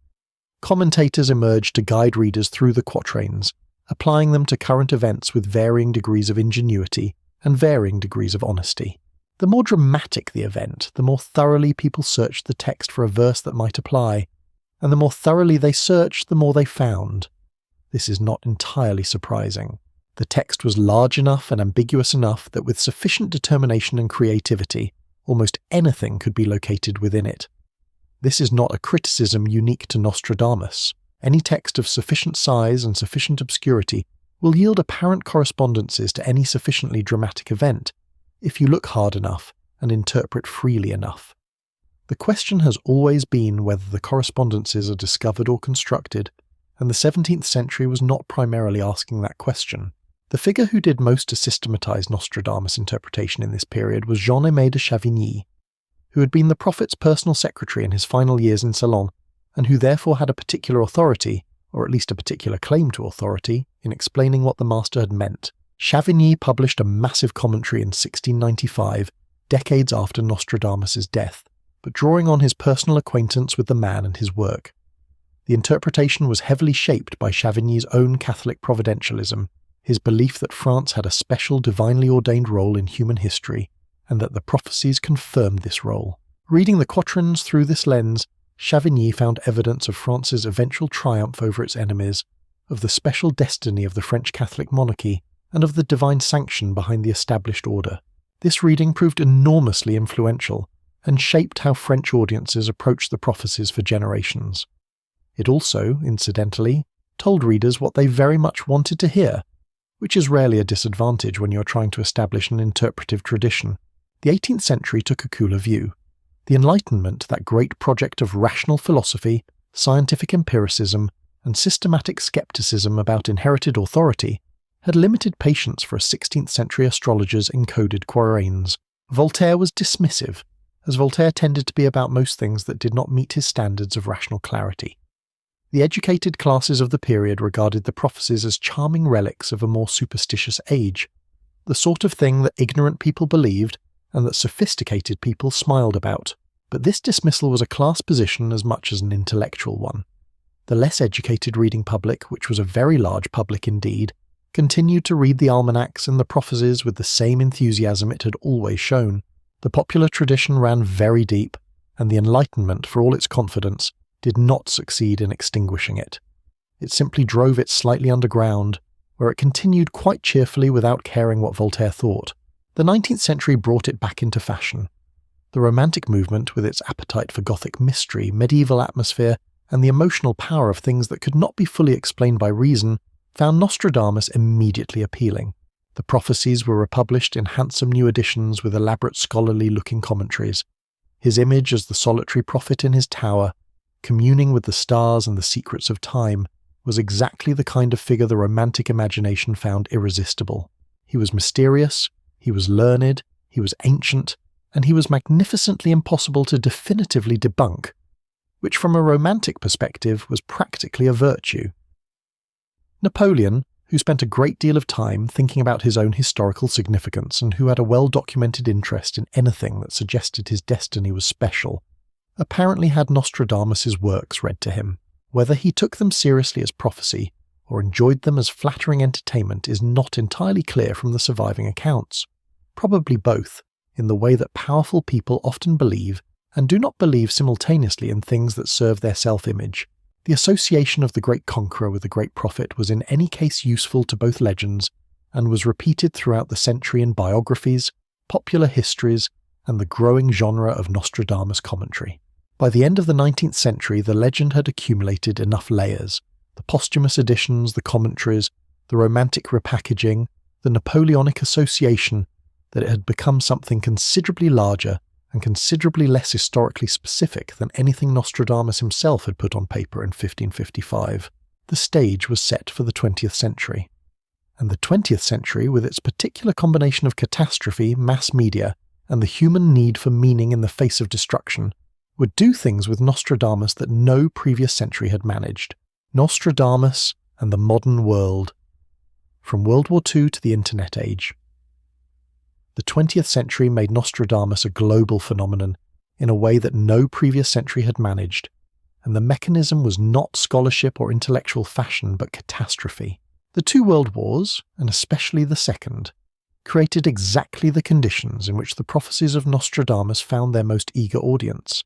Commentators emerged to guide readers through the quatrains, applying them to current events with varying degrees of ingenuity and varying degrees of honesty. The more dramatic the event, the more thoroughly people searched the text for a verse that might apply, and the more thoroughly they searched, the more they found. This is not entirely surprising. The text was large enough and ambiguous enough that with sufficient determination and creativity, almost anything could be located within it. This is not a criticism unique to Nostradamus. Any text of sufficient size and sufficient obscurity will yield apparent correspondences to any sufficiently dramatic event, if you look hard enough and interpret freely enough. The question has always been whether the correspondences are discovered or constructed, and the 17th century was not primarily asking that question. The figure who did most to systematize Nostradamus' interpretation in this period was Jean-Aimé de Chavigny, who had been the prophet's personal secretary in his final years in Salon, and who therefore had a particular authority, or at least a particular claim to authority, in explaining what the master had meant. Chavigny published a massive commentary in 1695, decades after Nostradamus' death, but drawing on his personal acquaintance with the man and his work. The interpretation was heavily shaped by Chavigny's own Catholic providentialism, his belief that France had a special divinely ordained role in human history, and that the prophecies confirmed this role. Reading the quatrains through this lens, Chavigny found evidence of France's eventual triumph over its enemies, of the special destiny of the French Catholic monarchy, and of the divine sanction behind the established order. This reading proved enormously influential, and shaped how French audiences approached the prophecies for generations. It also, incidentally, told readers what they very much wanted to hear, which is rarely a disadvantage when you're trying to establish an interpretive tradition. The 18th century took a cooler view. The Enlightenment, that great project of rational philosophy, scientific empiricism, and systematic skepticism about inherited authority, had limited patience for a 16th century astrologer's encoded quatrains. Voltaire was dismissive, as Voltaire tended to be about most things that did not meet his standards of rational clarity. The educated classes of the period regarded the prophecies as charming relics of a more superstitious age, the sort of thing that ignorant people believed and that sophisticated people smiled about. But this dismissal was a class position as much as an intellectual one. The less educated reading public, which was a very large public indeed, continued to read the almanacs and the prophecies with the same enthusiasm it had always shown. The popular tradition ran very deep, and the Enlightenment, for all its confidence, did not succeed in extinguishing it. It simply drove it slightly underground, where it continued quite cheerfully without caring what Voltaire thought. The 19th century brought it back into fashion. The Romantic movement, with its appetite for Gothic mystery, medieval atmosphere, and the emotional power of things that could not be fully explained by reason, found Nostradamus immediately appealing. The prophecies were republished in handsome new editions with elaborate scholarly-looking commentaries. His image as the solitary prophet in his tower, communing with the stars and the secrets of time, was exactly the kind of figure the Romantic imagination found irresistible. He was mysterious, he was learned, he was ancient, and he was magnificently impossible to definitively debunk, which from a Romantic perspective was practically a virtue. Napoleon, who spent a great deal of time thinking about his own historical significance and who had a well-documented interest in anything that suggested his destiny was special, apparently had Nostradamus' works read to him. Whether he took them seriously as prophecy or enjoyed them as flattering entertainment is not entirely clear from the surviving accounts. Probably both, in the way that powerful people often believe and do not believe simultaneously in things that serve their self-image. The association of the great conqueror with the great prophet was in any case useful to both legends, and was repeated throughout the century in biographies, popular histories, and the growing genre of Nostradamus commentary. By the end of the 19th century, the legend had accumulated enough layers: the posthumous editions, the commentaries, the romantic repackaging, the Napoleonic association, that it had become something considerably larger and considerably less historically specific than anything Nostradamus himself had put on paper in 1555. The stage was set for the 20th century. And the 20th century, with its particular combination of catastrophe, mass media, and the human need for meaning in the face of destruction, would do things with Nostradamus that no previous century had managed. Nostradamus and the modern world. From World War II to the Internet age. The 20th century made Nostradamus a global phenomenon in a way that no previous century had managed, and the mechanism was not scholarship or intellectual fashion but catastrophe. The two world wars, and especially the second, created exactly the conditions in which the prophecies of Nostradamus found their most eager audience.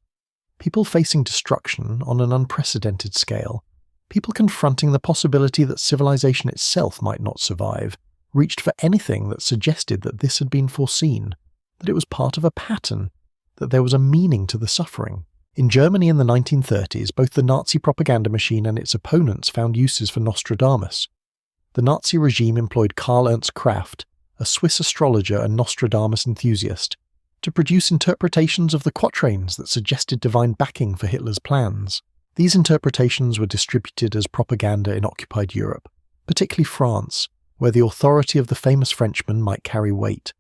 People facing destruction on an unprecedented scale, people confronting the possibility that civilization itself might not survive, reached for anything that suggested that this had been foreseen, that it was part of a pattern, that there was a meaning to the suffering. In Germany in the 1930s, both the Nazi propaganda machine and its opponents found uses for Nostradamus. The Nazi regime employed Karl Ernst Kraft, a Swiss astrologer and Nostradamus enthusiast, to produce interpretations of the quatrains that suggested divine backing for Hitler's plans. These interpretations were distributed as propaganda in occupied Europe, particularly France, where the authority of the famous Frenchman might carry weight.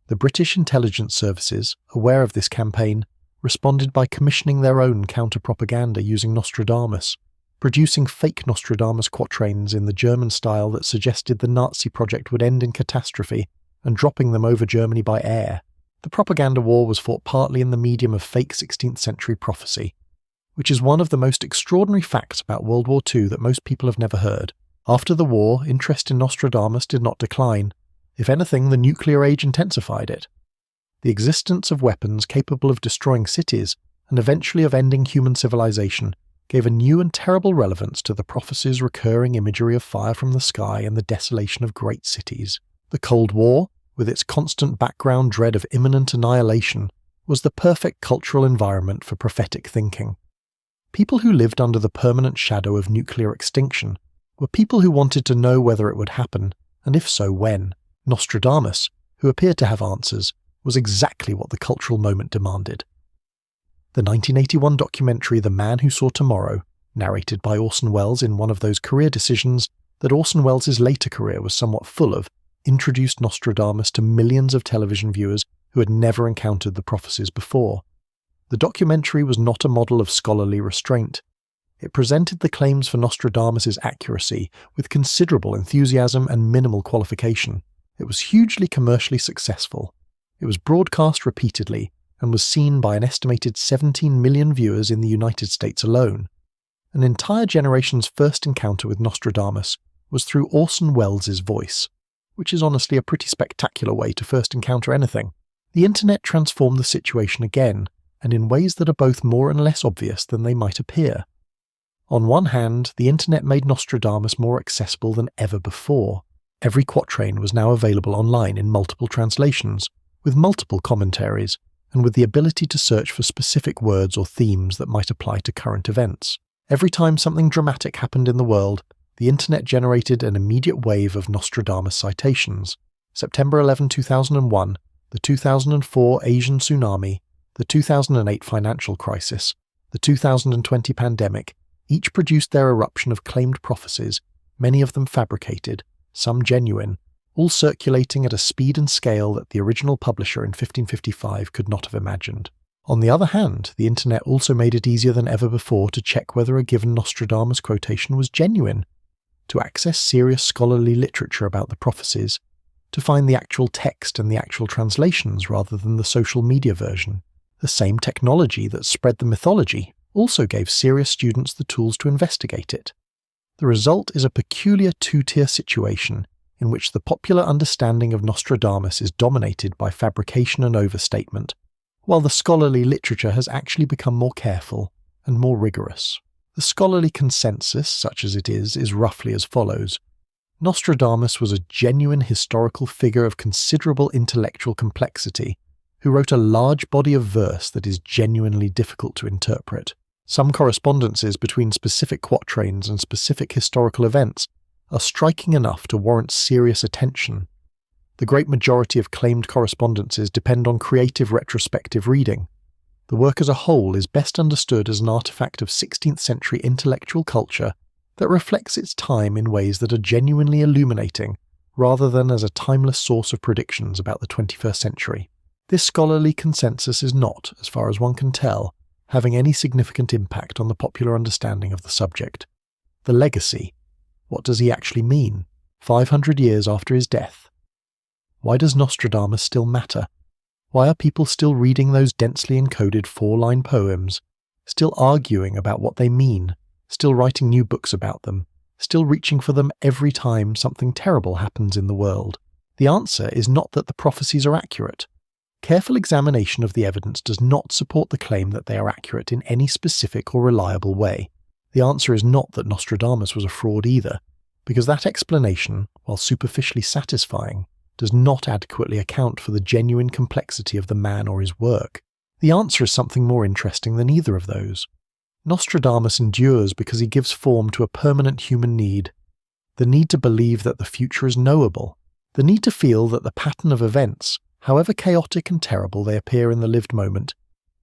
The British intelligence services, aware of this campaign, responded by commissioning their own counter-propaganda using Nostradamus, producing fake Nostradamus quatrains in the German style that suggested the Nazi project would end in catastrophe, and dropping them over Germany by air. The propaganda war was fought partly in the medium of fake 16th century prophecy, which is one of the most extraordinary facts about World War II that most people have never heard. After the war, interest in Nostradamus did not decline. If anything, the nuclear age intensified it. The existence of weapons capable of destroying cities, and eventually of ending human civilization, gave a new and terrible relevance to the prophecy's recurring imagery of fire from the sky and the desolation of great cities. The Cold War, with its constant background dread of imminent annihilation, was the perfect cultural environment for prophetic thinking. People who lived under the permanent shadow of nuclear extinction were people who wanted to know whether it would happen, and if so, when. Nostradamus, who appeared to have answers, was exactly what the cultural moment demanded. The 1981 documentary The Man Who Saw Tomorrow, narrated by Orson Welles in one of those career decisions that Orson Welles' later career was somewhat full of, introduced Nostradamus to millions of television viewers who had never encountered the prophecies before. The documentary was not a model of scholarly restraint. It presented the claims for Nostradamus' accuracy with considerable enthusiasm and minimal qualification. It was hugely commercially successful. It was broadcast repeatedly and was seen by an estimated 17 million viewers in the United States alone. An entire generation's first encounter with Nostradamus was through Orson Welles' voice, which is honestly a pretty spectacular way to first encounter anything. The internet transformed the situation again, and in ways that are both more and less obvious than they might appear. On one hand, the internet made Nostradamus more accessible than ever before. Every quatrain was now available online in multiple translations, with multiple commentaries, and with the ability to search for specific words or themes that might apply to current events. Every time something dramatic happened in the world, the internet generated an immediate wave of Nostradamus citations. September 11, 2001, the 2004 Asian tsunami, the 2008 financial crisis, the 2020 pandemic, each produced their eruption of claimed prophecies, many of them fabricated, some genuine, all circulating at a speed and scale that the original publisher in 1555 could not have imagined. On the other hand, the internet also made it easier than ever before to check whether a given Nostradamus quotation was genuine, to access serious scholarly literature about the prophecies, to find the actual text and the actual translations rather than the social media version. The same technology that spread the mythology also gave serious students the tools to investigate it. The result is a peculiar two-tier situation in which the popular understanding of Nostradamus is dominated by fabrication and overstatement, while the scholarly literature has actually become more careful and more rigorous. The scholarly consensus, such as it is roughly as follows. Nostradamus was a genuine historical figure of considerable intellectual complexity, who wrote a large body of verse that is genuinely difficult to interpret. Some correspondences between specific quatrains and specific historical events are striking enough to warrant serious attention. The great majority of claimed correspondences depend on creative retrospective reading. The work as a whole is best understood as an artifact of 16th century intellectual culture that reflects its time in ways that are genuinely illuminating, rather than as a timeless source of predictions about the 21st century. This scholarly consensus is not, as far as one can tell, having any significant impact on the popular understanding of the subject. The legacy. What does he actually mean, 500 years after his death? Why does Nostradamus still matter? Why are people still reading those densely encoded 4-line poems, still arguing about what they mean, still writing new books about them, still reaching for them every time something terrible happens in the world? The answer is not that the prophecies are accurate. Careful examination of the evidence does not support the claim that they are accurate in any specific or reliable way. The answer is not that Nostradamus was a fraud either, because that explanation, while superficially satisfying, does not adequately account for the genuine complexity of the man or his work. The answer is something more interesting than either of those. Nostradamus endures because he gives form to a permanent human need, the need to believe that the future is knowable, the need to feel that the pattern of events, however chaotic and terrible they appear in the lived moment,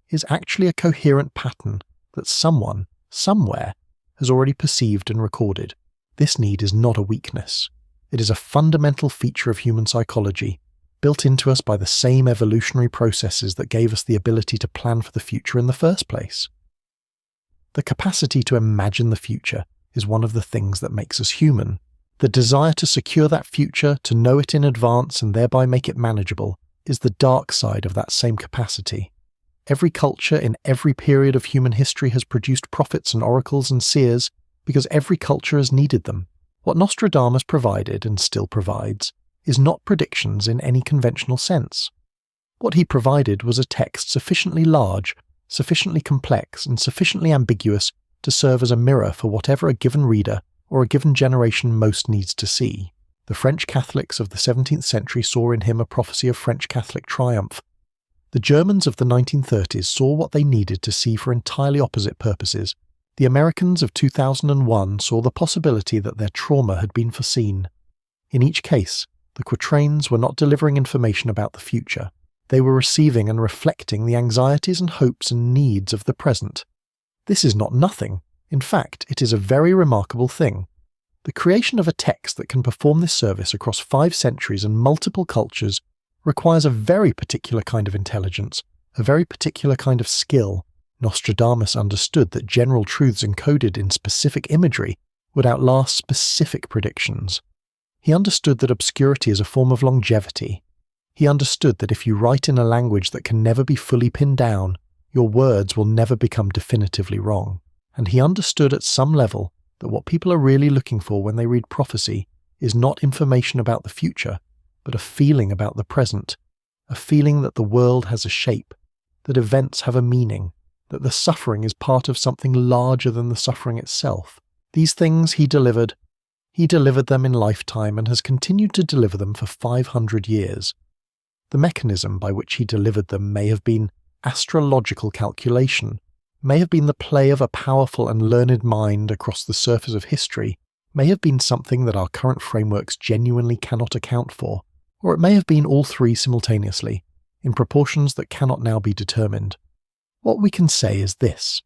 is actually a coherent pattern that someone, somewhere, has already perceived and recorded. This need is not a weakness. It is a fundamental feature of human psychology, built into us by the same evolutionary processes that gave us the ability to plan for the future in the first place. The capacity to imagine the future is one of the things that makes us human. The desire to secure that future, to know it in advance and thereby make it manageable, is the dark side of that same capacity. Every culture in every period of human history has produced prophets and oracles and seers because every culture has needed them. What Nostradamus provided, and still provides, is not predictions in any conventional sense. What he provided was a text sufficiently large, sufficiently complex, and sufficiently ambiguous to serve as a mirror for whatever a given reader or a given generation most needs to see. The French Catholics of the 17th century saw in him a prophecy of French Catholic triumph. The Germans of the 1930s saw what they needed to see for entirely opposite purposes. The Americans of 2001 saw the possibility that their trauma had been foreseen. In each case, the quatrains were not delivering information about the future. They were receiving and reflecting the anxieties and hopes and needs of the present. This is not nothing. In fact, it is a very remarkable thing. The creation of a text that can perform this service across 5 centuries and multiple cultures requires a very particular kind of intelligence, a very particular kind of skill. Nostradamus understood that general truths encoded in specific imagery would outlast specific predictions. He understood that obscurity is a form of longevity. He understood that if you write in a language that can never be fully pinned down, your words will never become definitively wrong. And he understood at some level that what people are really looking for when they read prophecy is not information about the future, but a feeling about the present, a feeling that the world has a shape, that events have a meaning, that the suffering is part of something larger than the suffering itself. These things he delivered. He delivered them in lifetime and has continued to deliver them for 500 years. The mechanism by which he delivered them may have been astrological calculation, may have been the play of a powerful and learned mind across the surface of history, may have been something that our current frameworks genuinely cannot account for, or it may have been all three simultaneously, in proportions that cannot now be determined. What we can say is this.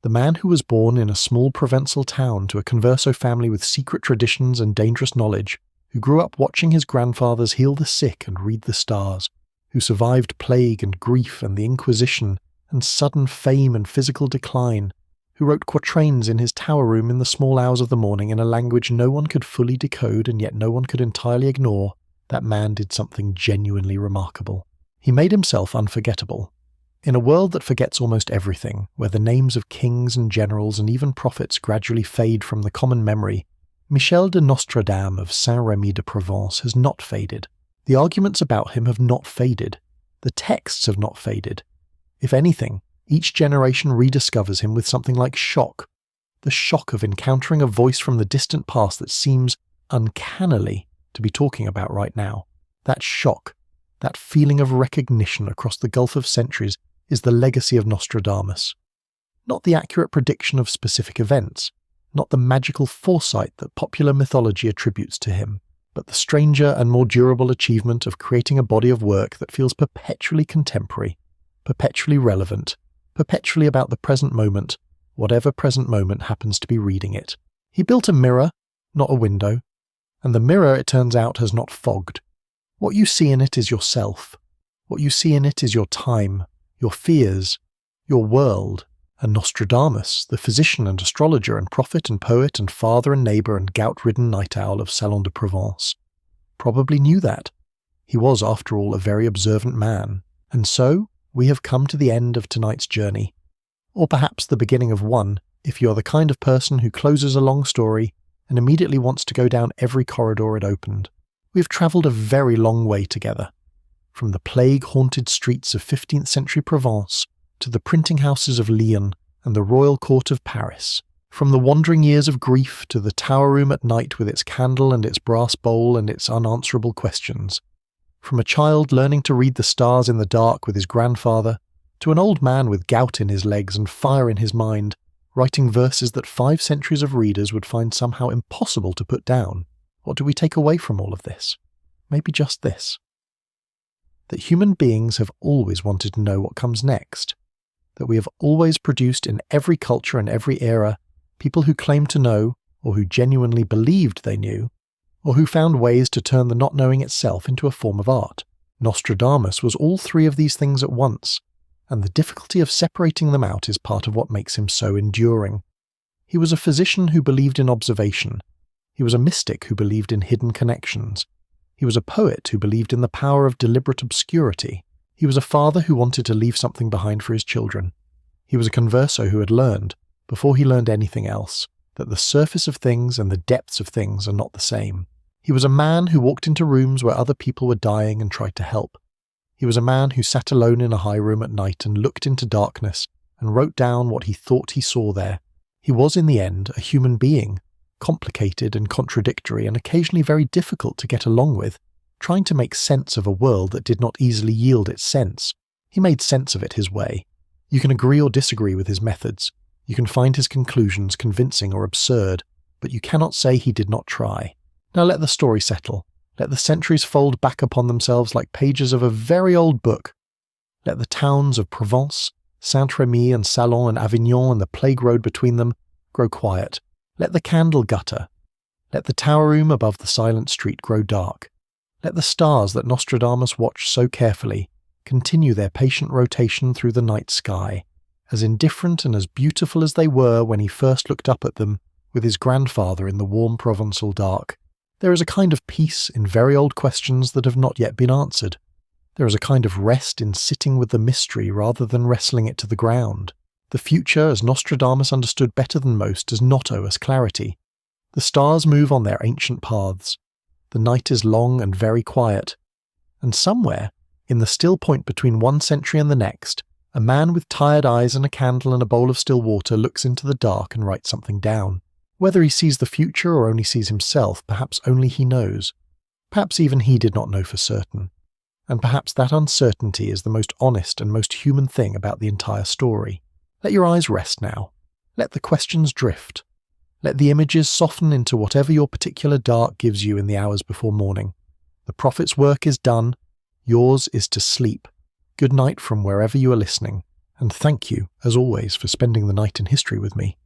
The man who was born in a small Provençal town to a converso family with secret traditions and dangerous knowledge, who grew up watching his grandfathers heal the sick and read the stars, who survived plague and grief and the Inquisition and sudden fame and physical decline, who wrote quatrains in his tower room in the small hours of the morning in a language no one could fully decode and yet no one could entirely ignore, that man did something genuinely remarkable. He made himself unforgettable. In a world that forgets almost everything, where the names of kings and generals and even prophets gradually fade from the common memory, Michel de Nostredame of Saint-Rémy de Provence has not faded. The arguments about him have not faded. The texts have not faded. If anything, each generation rediscovers him with something like shock. The shock of encountering a voice from the distant past that seems uncannily to be talking about right now. That shock, that feeling of recognition across the gulf of centuries is the legacy of Nostradamus. Not the accurate prediction of specific events, not the magical foresight that popular mythology attributes to him, but the stranger and more durable achievement of creating a body of work that feels perpetually contemporary, perpetually relevant, perpetually about the present moment, whatever present moment happens to be reading it. He built a mirror, not a window, and the mirror, it turns out, has not fogged. What you see in it is yourself. What you see in it is your time, your fears, your world. And Nostradamus, the physician and astrologer and prophet and poet and father and neighbour and gout-ridden night owl of Salon de Provence, probably knew that. He was, after all, a very observant man. And so, we have come to the end of tonight's journey. Or perhaps the beginning of one, if you are the kind of person who closes a long story and immediately wants to go down every corridor it opened. We have travelled a very long way together. From the plague-haunted streets of 15th century Provence to the printing houses of Lyon and the royal court of Paris, from the wandering years of grief to the tower room at night with its candle and its brass bowl and its unanswerable questions, from a child learning to read the stars in the dark with his grandfather, to an old man with gout in his legs and fire in his mind, writing verses that 5 centuries of readers would find somehow impossible to put down. What do we take away from all of this? Maybe just this: that human beings have always wanted to know what comes next. That we have always produced in every culture and every era people who claimed to know, or who genuinely believed they knew, or who found ways to turn the not knowing itself into a form of art. Nostradamus was all 3 of these things at once, and the difficulty of separating them out is part of what makes him so enduring. He was a physician who believed in observation. He was a mystic who believed in hidden connections. He was a poet who believed in the power of deliberate obscurity. He was a father who wanted to leave something behind for his children. He was a converso who had learned, before he learned anything else, that the surface of things and the depths of things are not the same. He was a man who walked into rooms where other people were dying and tried to help. He was a man who sat alone in a high room at night and looked into darkness and wrote down what he thought he saw there. He was, in the end, a human being, complicated and contradictory and occasionally very difficult to get along with, trying to make sense of a world that did not easily yield its sense. He made sense of it his way. You can agree or disagree with his methods. You can find his conclusions convincing or absurd, but you cannot say he did not try. Now let the story settle. Let the centuries fold back upon themselves like pages of a very old book. Let the towns of Provence, Saint-Rémy and Salon and Avignon and the plague road between them grow quiet. Let the candle gutter. Let the tower room above the silent street grow dark. Let the stars that Nostradamus watched so carefully continue their patient rotation through the night sky, as indifferent and as beautiful as they were when he first looked up at them with his grandfather in the warm Provençal dark. There is a kind of peace in very old questions that have not yet been answered. There is a kind of rest in sitting with the mystery rather than wrestling it to the ground. The future, as Nostradamus understood better than most, does not owe us clarity. The stars move on their ancient paths. The night is long and very quiet. And somewhere, in the still point between one century and the next, a man with tired eyes and a candle and a bowl of still water looks into the dark and writes something down. Whether he sees the future or only sees himself, perhaps only he knows. Perhaps even he did not know for certain. And perhaps that uncertainty is the most honest and most human thing about the entire story. Let your eyes rest now. Let the questions drift. Let the images soften into whatever your particular dark gives you in the hours before morning. The prophet's work is done. Yours is to sleep. Good night from wherever you are listening, and thank you, as always, for spending the night in history with me.